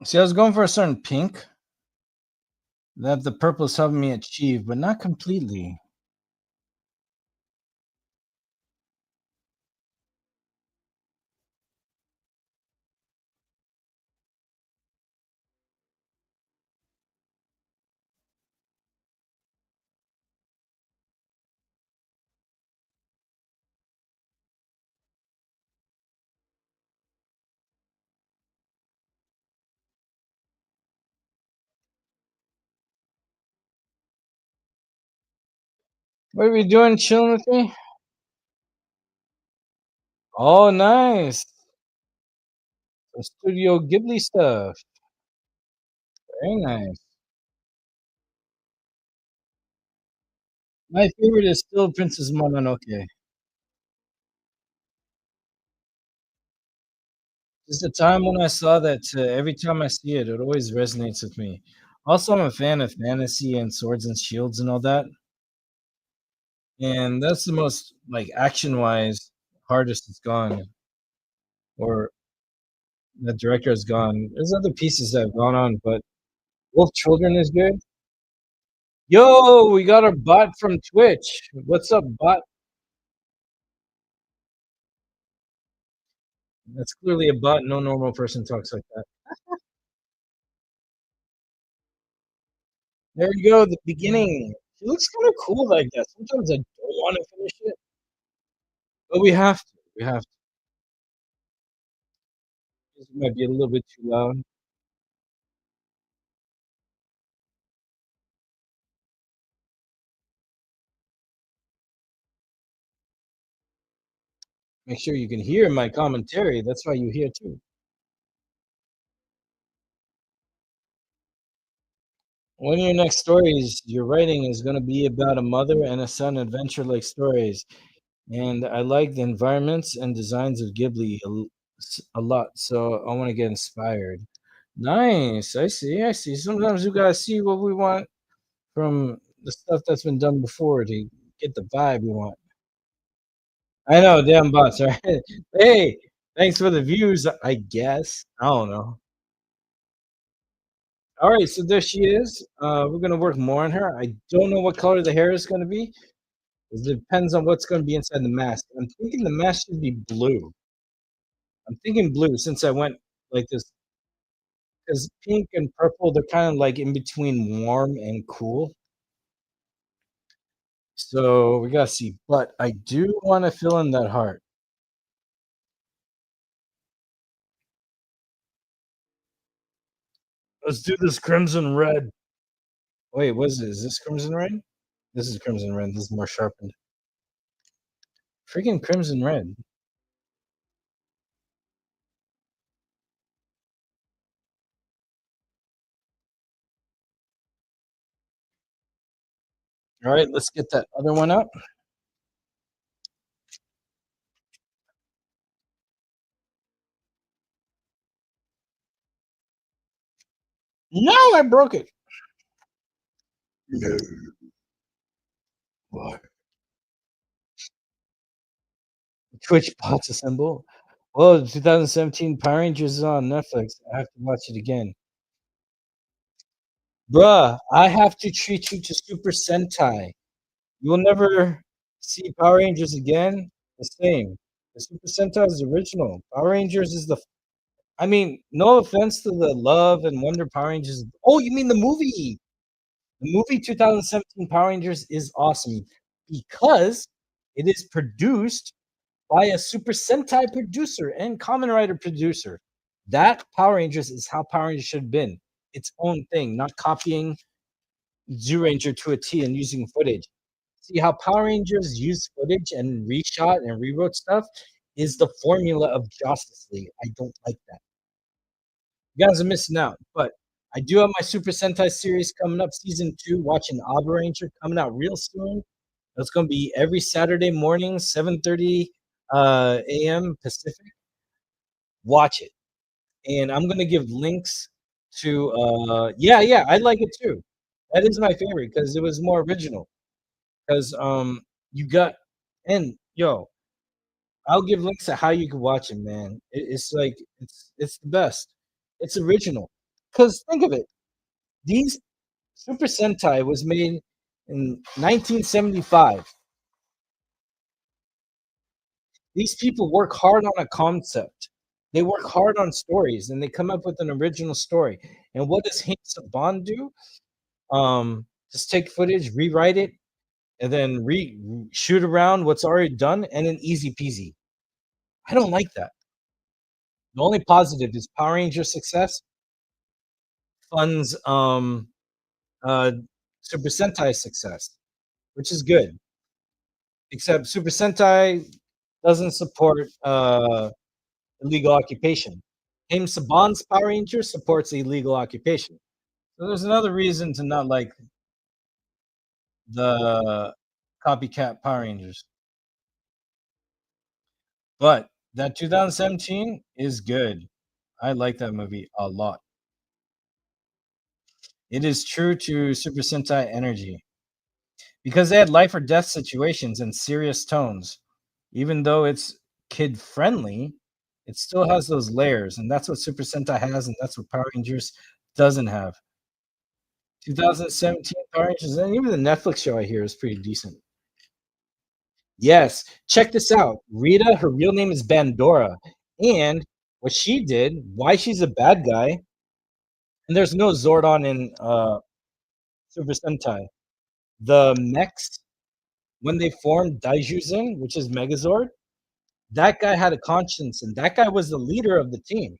See, I was going for a certain pink that the purple is helping me achieve, but not completely. What are we doing? Chilling with me? Oh, nice. Some Studio Ghibli stuff. Very nice. My favorite is still Princess Mononoke. There's a time when I saw that every time I see it, it always resonates with me. Also, I'm a fan of fantasy and swords and shields and all that, and that's the most like action-wise hardest it's gone, or the director has gone. There's other pieces that have gone on, but Wolf Children is good. Yo, we got our bot from Twitch. What's up, bot? That's clearly a bot. No normal person talks like that. There you go, the beginning. She looks kind of cool like that. Sometimes I don't want to finish it, but we have to. We have to. This might be a little bit too loud. Make sure you can hear my commentary. That's why you hear too. One of your next stories you're writing is going to be about a mother and a son adventure like stories. And I like the environments and designs of Ghibli a lot. So I want to get inspired. Nice. I see. I see. Sometimes we got to see what we want from the stuff that's been done before to get the vibe we want. I know, damn bots, right? Hey, thanks for the views, I guess. I don't know. All right, so there she is. We're gonna work more on her. I don't know what color the hair is gonna be. It depends on what's gonna be inside the mask. I'm thinking the mask should be blue. I'm thinking blue since I went like this because pink and purple they're kind of like in between warm and cool. So we gotta see. But I do want to fill in that heart. Let's do this crimson red. Wait, what is it? Is this crimson red? This is Crimson Red. This is more sharpened. Freaking Crimson Red. All right, let's get that other one up. No, I broke it. No. What? Twitch bots assemble. Well, 2017 Power Rangers is on Netflix. I have to watch it again. Bruh, I have to treat you to Super Sentai. You will never see Power Rangers again the same. The Super Sentai is the original. Power Rangers is the. I mean, no offense to the Love and Wonder Power Rangers. Oh, you mean the movie? The movie 2017 Power Rangers is awesome because it is produced by a Super Sentai producer and Kamen Rider producer. That Power Rangers is how Power Rangers should have been. Its own thing, not copying Zoo Ranger to a T and using footage. See how Power Rangers use footage and reshot and rewrote stuff is the formula of Justice League. I don't like that. You guys are missing out. But I do have my Super Sentai series coming up, season 2, watching Aba Ranger coming out real soon. It's going to be every Saturday morning, 7:30 a.m. Pacific. Watch it, and I'm going to give links to. Yeah, I like it too. That is my favorite because it was more original. Because you got and yo, I'll give links to how you can watch it, man. It's like it's the best. It's original. Because think of it, these Super Sentai was made in 1975. These people work hard on a concept. They work hard on stories, and they come up with an original story. And what does Saban do? Just take footage, rewrite it, and then shoot around what's already done, and then easy peasy. I don't like that. The only positive is Power Ranger success funds uh, Super Sentai success, which is good. Except Super Sentai doesn't support illegal occupation. James Saban's Power Ranger supports illegal occupation. So there's another reason to not like the copycat Power Rangers. But that 2017 is good. I like that movie a lot. It is true to Super Sentai energy because they had life or death situations and serious tones. Even though it's kid friendly, it still has those layers, and that's what Super Sentai has, and that's what Power Rangers doesn't have. 2017 Power Rangers, and even the Netflix show I hear is pretty decent. Yes, check this out. Rita, her real name is Bandora, and what she did, why she's a bad guy, and there's no Zordon in Super Sentai. The mechs, when they formed Daijuzin, which is Megazord, that guy had a conscience, and that guy was the leader of the team.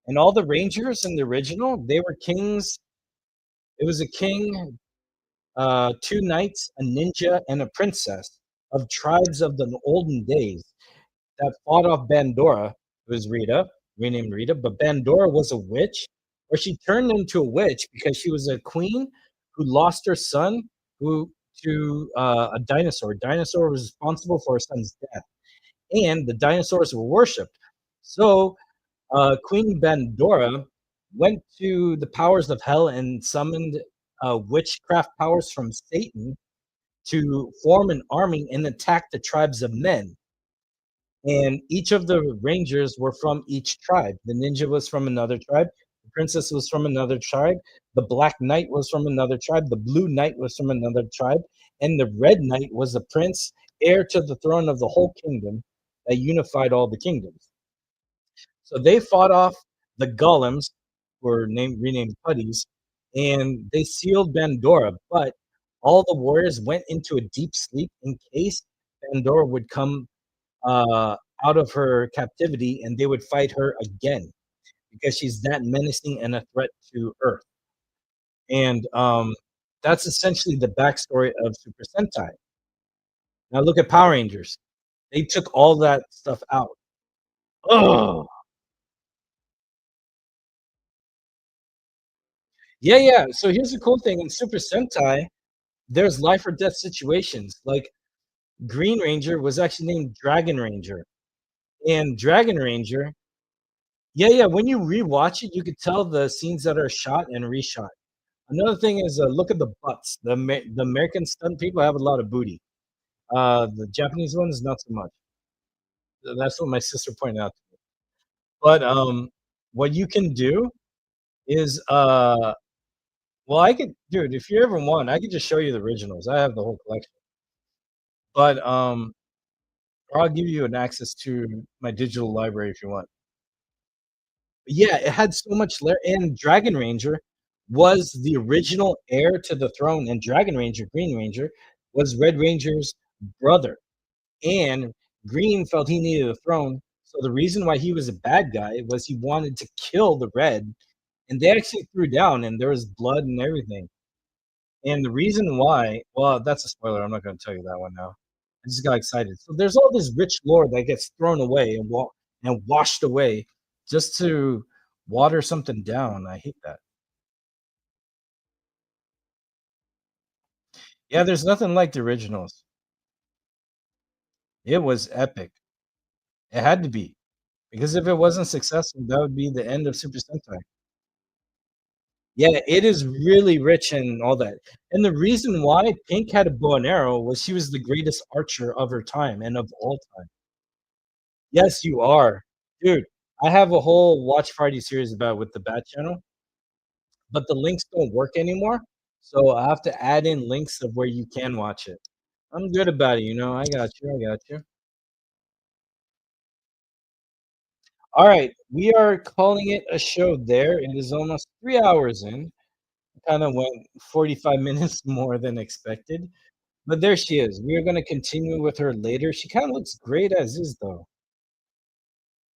And all the Rangers in the original, they were kings. It was a king, two knights, a ninja, and a princess of tribes of the olden days that fought off Bandora. It was Rita, renamed Rita, but Bandora was a witch, or she turned into a witch because she was a queen who lost her son who to a dinosaur. Dinosaur was responsible for her son's death, and the dinosaurs were worshipped. So Queen Bandora went to the powers of hell and summoned witchcraft powers from Satan to form an army and attack the tribes of men. And each of the rangers were from each tribe. The ninja was from another tribe. The princess was from another tribe. The black knight was from another tribe. The blue knight was from another tribe. And the red knight was the prince, heir to the throne of the whole kingdom that unified all the kingdoms. So they fought off the golems, who were renamed putties, and they sealed Bandora. But all the warriors went into a deep sleep in case Bandora would come out of her captivity, and they would fight her again because she's that menacing and a threat to Earth. And That's essentially the backstory of Super Sentai. Now look at Power Rangers. They took all that stuff out. Oh, yeah, yeah. So here's the cool thing in Super Sentai, there's life or death situations. Like Green Ranger was actually named Dragon Ranger. And Dragon Ranger, yeah, yeah. When you rewatch it, you could tell the scenes that are shot and reshot. Another thing is look at the butts. The American stunt people have a lot of booty. The Japanese ones, not so much. That's what my sister pointed out. But what you can do is well, I could, dude. If you ever want, I could just show you the originals. I have the whole collection. But or I'll give you an access to my digital library if you want. Yeah, it had so much layer, and Dragon Ranger was the original heir to the throne, and Dragon Ranger, Green Ranger, was Red Ranger's brother, and Green felt he needed a throne, so the reason why he was a bad guy was he wanted to kill the Red, and they actually threw down, and there was blood and everything, and the reason why, well, that's a spoiler, I'm not gonna tell you that one now. I just got excited. So there's all this rich lore that gets thrown away and washed away just to water something down. I hate that. Yeah, there's nothing like the originals. It was epic. It had to be because if it wasn't successful, that would be the end of Super Sentai. Yeah, it is really rich and all that. And the reason why Pink had a bow and arrow was she was the greatest archer of her time and of all time. Yes, you are. Dude, I have a whole watch party series about with the Bat Channel, but the links don't work anymore. So I have to add in links of where you can watch it. I'm good about it, I got you. I got you. All right, we are calling it a show there. It is almost 3 hours in. Kind of went 45 minutes more than expected. But there she is. We are going to continue with her later. She kind of looks great as is, though.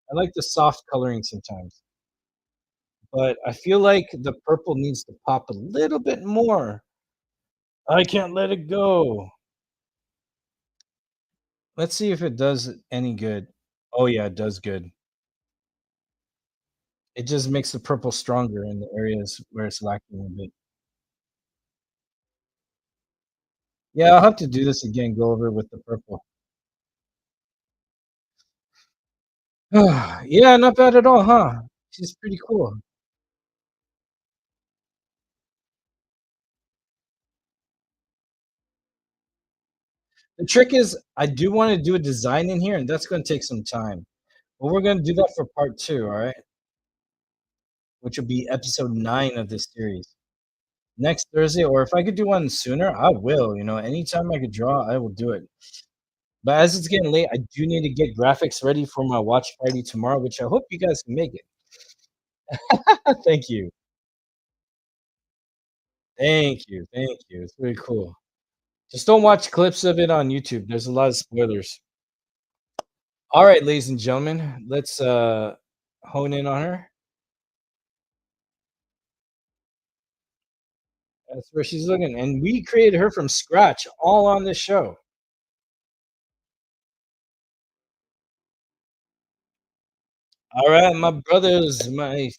I like the soft coloring sometimes. But I feel like the purple needs to pop a little bit more. I can't let it go. Let's see if it does any good. Oh, yeah, it does good. It just makes the purple stronger in the areas where it's lacking a bit. Yeah, I'll have to do this again, go over with the purple. Yeah, not bad at all, huh? She's pretty cool. The trick is I do wanna do a design in here, and that's gonna take some time. But we're gonna do that for part 2, alright? Which will be episode 9 of this series. Next Thursday, or if I could do one sooner, I will, anytime I could draw, I will do it. But as it's getting late, I do need to get graphics ready for my watch party tomorrow, which I hope you guys can make it. Thank you. Thank you, thank you. It's really cool. Just don't watch clips of it on YouTube. There's a lot of spoilers. All right, ladies and gentlemen, let's hone in on her. That's where she's looking, and we created her from scratch, all on this show. All right, my brothers, my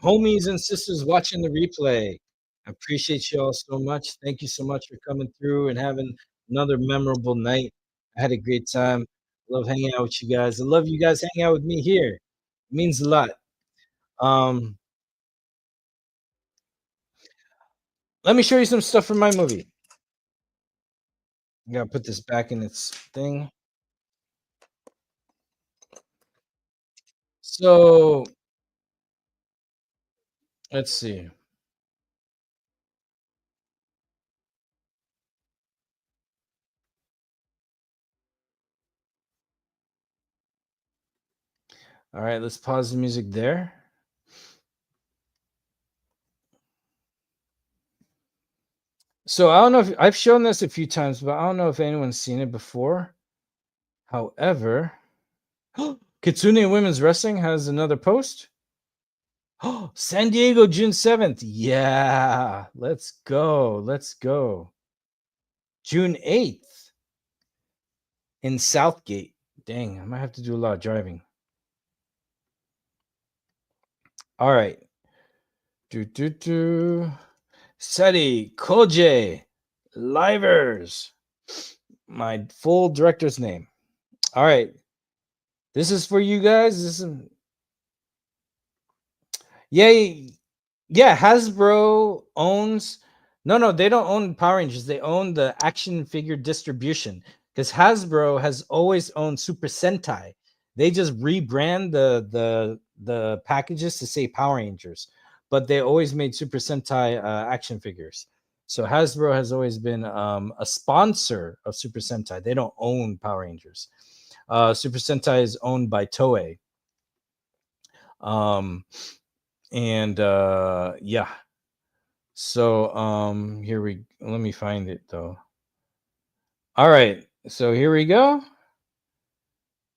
homies and sisters watching the replay. I appreciate you all so much. Thank you so much for coming through and having another memorable night. I had a great time. Love hanging out with you guys. I love you guys hanging out with me here. It means a lot. Um, Let me show you some stuff from my movie. I gotta put this back in its thing. So let's see. All right, let's pause the music there. So I don't know if I've shown this a few times, but I don't know if anyone's seen it before. However, Kitsune Women's Wrestling has another post. San Diego, June 7th. Yeah, let's go. Let's go. June 8th in Southgate. Dang, I might have to do a lot of driving. All right. Seti, Kojay, Livers. My full director's name. All right. This is for you guys. This is yeah, yeah. Hasbro owns. No, they don't own Power Rangers. They own the action figure distribution because Hasbro has always owned Super Sentai. They just rebrand the packages to say Power Rangers, but they always made Super Sentai action figures. So Hasbro has always been a sponsor of Super Sentai. They don't own Power Rangers. Super Sentai is owned by Toei. Um, and yeah. So here we let me find it though. All right. So here we go.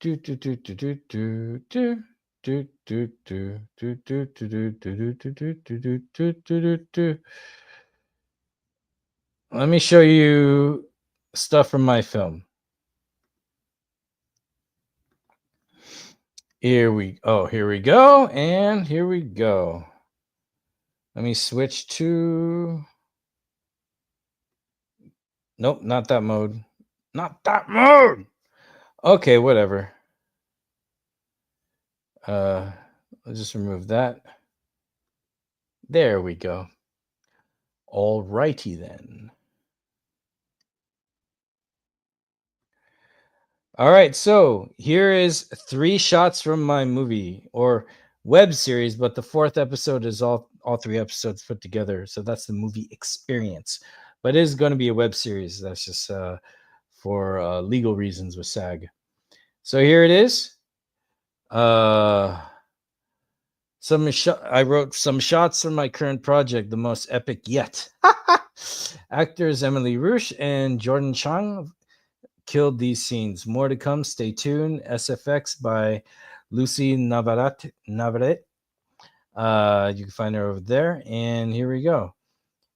Do do do do do do do. Do, do, do, do, do, do, do, do, do, do, do, do, do, do. Let me show you stuff from my film. Here we go, and here we go. Let me switch to nope, not that mode. Not that mode. Okay, whatever. I'll just remove that. There we go. All righty then. All right, so here is 3 shots from my movie or web series, but the 4th episode is all 3 episodes put together. So that's the movie experience. But it is going to be a web series. That's just for legal reasons with SAG. So here it is. I wrote some shots from my current project, the most epic yet. Actors Emily Rush and Jordan Chang killed these scenes. More to come. Stay tuned. SFX by Lucy Navarrete. You can find her over there. And here we go.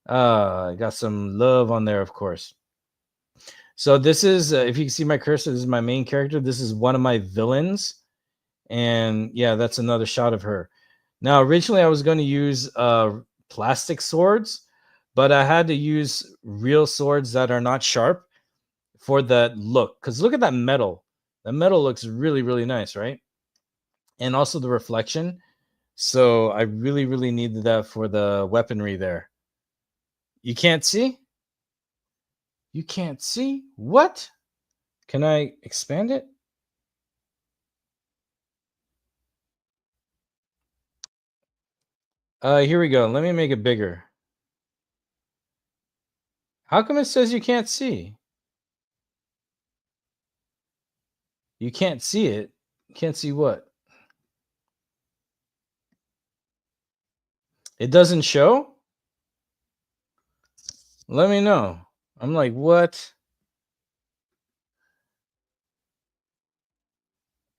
I got some love on there, of course. So this is, if you can see my cursor, this is my main character. This is one of my villains. And yeah, that's another shot of her. Now, originally I was going to use plastic swords, but I had to use real swords that are not sharp for that look. Because look at that metal. That metal looks really, really nice, right? And also the reflection. So I really, really needed that for the weaponry there. You can't see? You can't see? What? Can I expand it? Here we go. Let me make it bigger. How come it says you can't see? You can't see it. You can't see what? It doesn't show? Let me know. I'm like, what?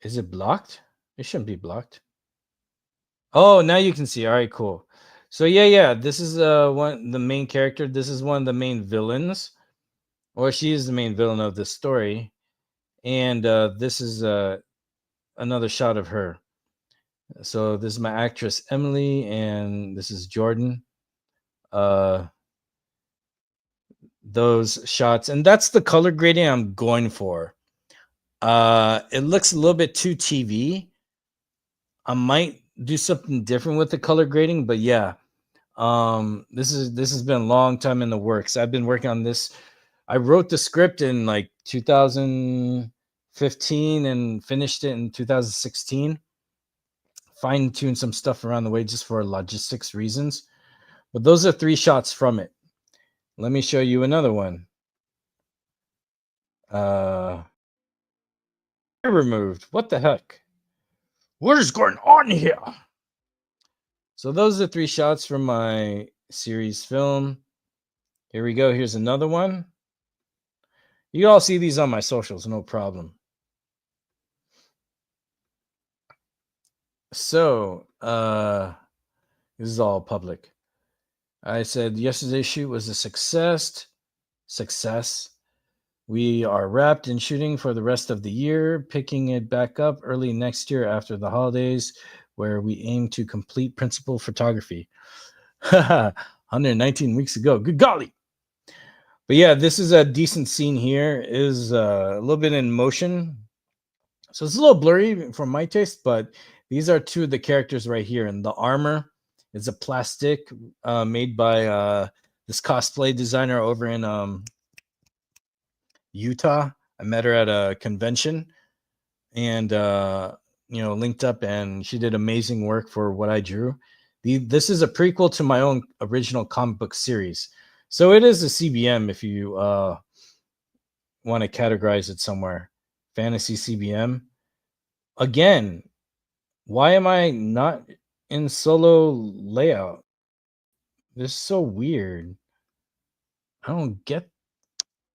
Is it blocked? It shouldn't be blocked. Oh, now you can see. All right, cool. So yeah. This is the main character. This is one of the main villains, or she is the main villain of this story. And this is another shot of her. So this is my actress Emily, and this is Jordan. Those shots, and that's the color grading I'm going for. It looks a little bit too TV. I might do something different with the color grading, but yeah. This has been a long time in the works. I've been working on this. I wrote the script in like 2015 and finished it in 2016. Fine-tuned some stuff around the way just for logistics reasons. But those are 3 shots from it. Let me show you another one. Removed. What the heck? What is going on here? So those are 3 shots from my series film. Here we go. Here's another one. You all see these on my socials, no problem. So, This is all public. I said yesterday's shoot was a success. Success. We are wrapped in shooting for the rest of the year, picking it back up early next year after the holidays, where we aim to complete principal photography. 119 weeks ago. Good golly. But yeah, this is a decent scene here. It is a little bit in motion. So it's a little blurry for my taste, but these are two of the characters right here. And the armor is a plastic made by this cosplay designer over in Utah. I met her at a convention and linked up, and she did amazing work for what I drew. This is a prequel to my own original comic book series, so it is a CBM if you want to categorize it somewhere. Fantasy CBM. Again, why am I not in solo layout? This is so weird. I don't get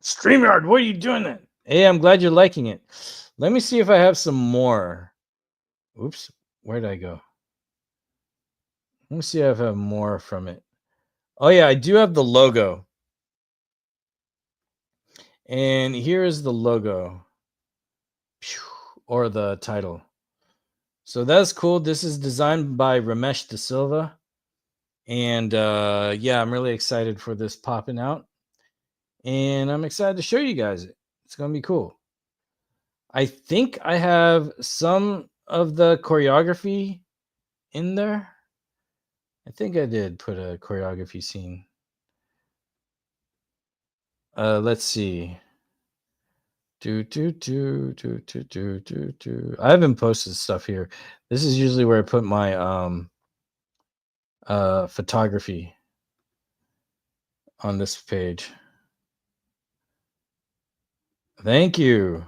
StreamYard. What are you doing then? Hey, I'm glad you're liking it. Let me see if I have some more. Oops, where did I go? Let me see if I have more from it. Oh yeah, I do have the logo. And here is the logo. Or the title. So that's cool. This is designed by Ramesh De Silva. And yeah, I'm really excited for this popping out. And I'm excited to show you guys it. It's going to be cool. I think I have some of the choreography in there. I think I did put a choreography scene. Let's see. I haven't posted stuff here. This is usually where I put my photography on this page. Thank you.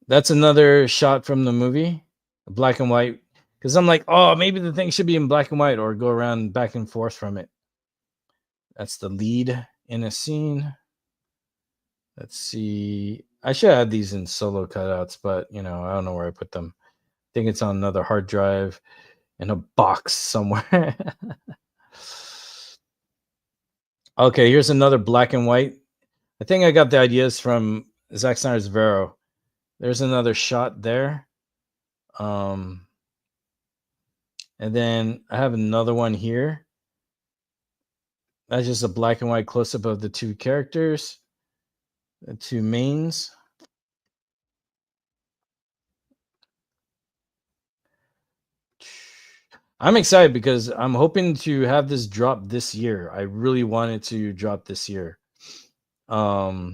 That's another shot from the movie, black and white. Because I'm like, oh, maybe the thing should be in black and white or go around back and forth from it. That's the lead in a scene. Let's see. I should add these in solo cutouts, but I don't know where I put them. I think it's on another hard drive in a box somewhere. Okay, here's another black and white. I think I got the ideas from Zack Snyder's Vero. There's another shot there. And then I have another one here. That's just a black and white close-up of the two characters, the two mains. I'm excited because I'm hoping to have this drop this year. I really wanted to drop this year. Oh,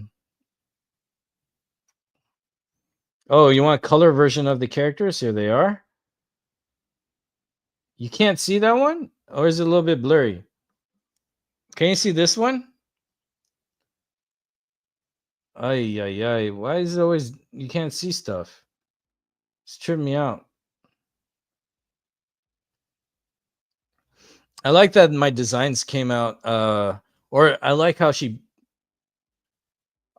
you want a color version of the characters? Here they are. You can't see that one? Or is it a little bit blurry? Can you see this one? Ay, ay, ay. Why is it always you can't see stuff? It's tripping me out. I like that my designs came out, or I like how she.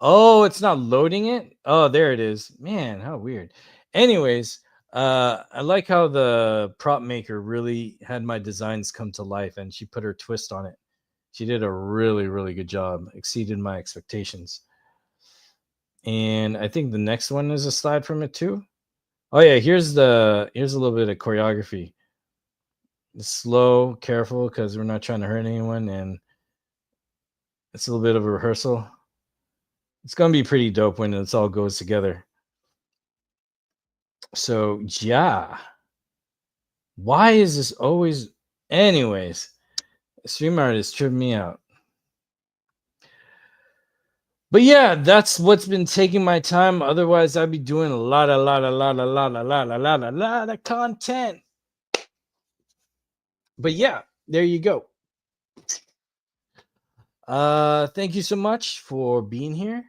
Oh, it's not loading it. Oh, there it is. Man, how weird. Anyways, I like how the prop maker really had my designs come to life, and she put her twist on it. She did a really, really good job. Exceeded my expectations. And I think the next one is a slide from it too. Oh yeah, here's a little bit of choreography. Slow, careful, because we're not trying to hurt anyone, and it's a little bit of a rehearsal. It's gonna be pretty dope when it all goes together. So yeah, why is this always? Anyways, StreamYard is tripping me out. But yeah, that's what's been taking my time. Otherwise, I'd be doing a lot of content. But yeah, there you go. Thank you so much for being here.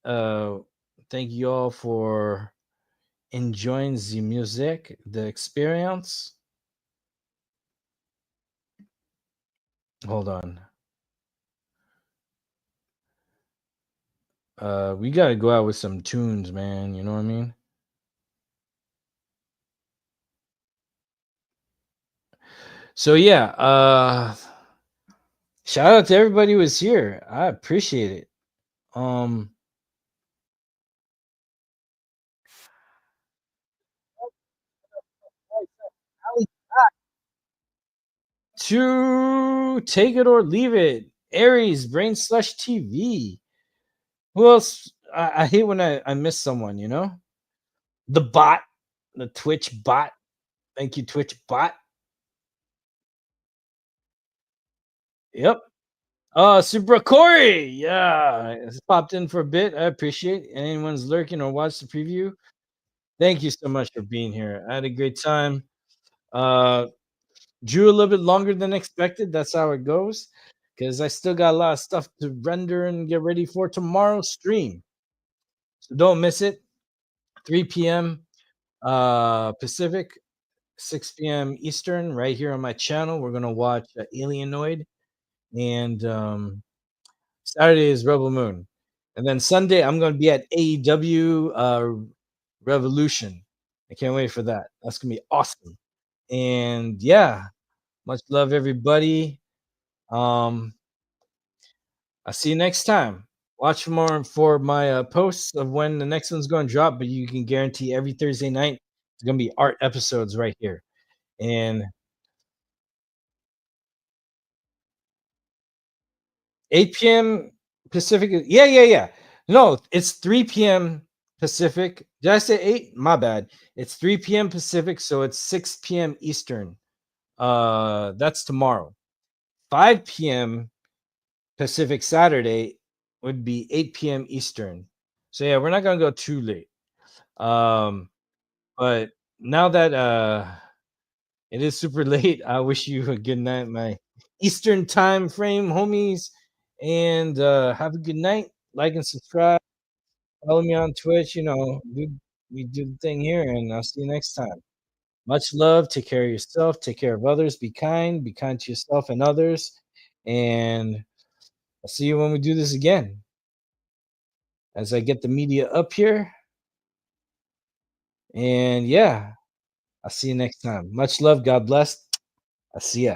Thank you all for enjoying the music, the experience. Hold on. We gotta go out with some tunes, man. You know what I mean? So yeah, shout out to everybody who was here. I appreciate it. Um, to take it or leave it, Aries Brain Slush TV. Who else? I hate when I miss someone. The bot, the Twitch bot. Thank you, Twitch bot. Yep. Super Corey. Yeah, it's popped in for a bit. I appreciate anyone's lurking or watched the preview. Thank you so much for being here. I had a great time. Uh, Drew a little bit longer than expected. That's how it goes. Because I still got a lot of stuff to render and get ready for tomorrow's stream. So don't miss it. 3 p.m. Pacific, 6 p.m. Eastern, right here on my channel. We're gonna watch Alienoid, and Saturday is Rebel Moon, and then Sunday I'm gonna be at AEW Revolution. I can't wait for that. That's gonna be awesome. And yeah, much love, everybody. Um, I'll see you next time. Watch more for my posts of when the next one's going to drop, but you can guarantee every Thursday night it's going to be art episodes right here. And 8 p.m. Pacific. Yeah, yeah, yeah. No, it's 3 p.m. Pacific. Did I say 8? My bad. It's 3 p.m. Pacific, so it's 6 p.m. Eastern. That's tomorrow. 5 p.m. Pacific Saturday would be 8 p.m. Eastern. So yeah, we're not gonna go too late. Um, but now that it is super late, I wish you a good night, my Eastern time frame homies, and have a good night. Like and subscribe. Follow me on Twitch. We do the thing here, and I'll see you next time. Much love. Take care of yourself. Take care of others. Be kind. Be kind to yourself and others. And I'll see you when we do this again. As I get the media up here. And yeah, I'll see you next time. Much love. God bless. I'll see ya.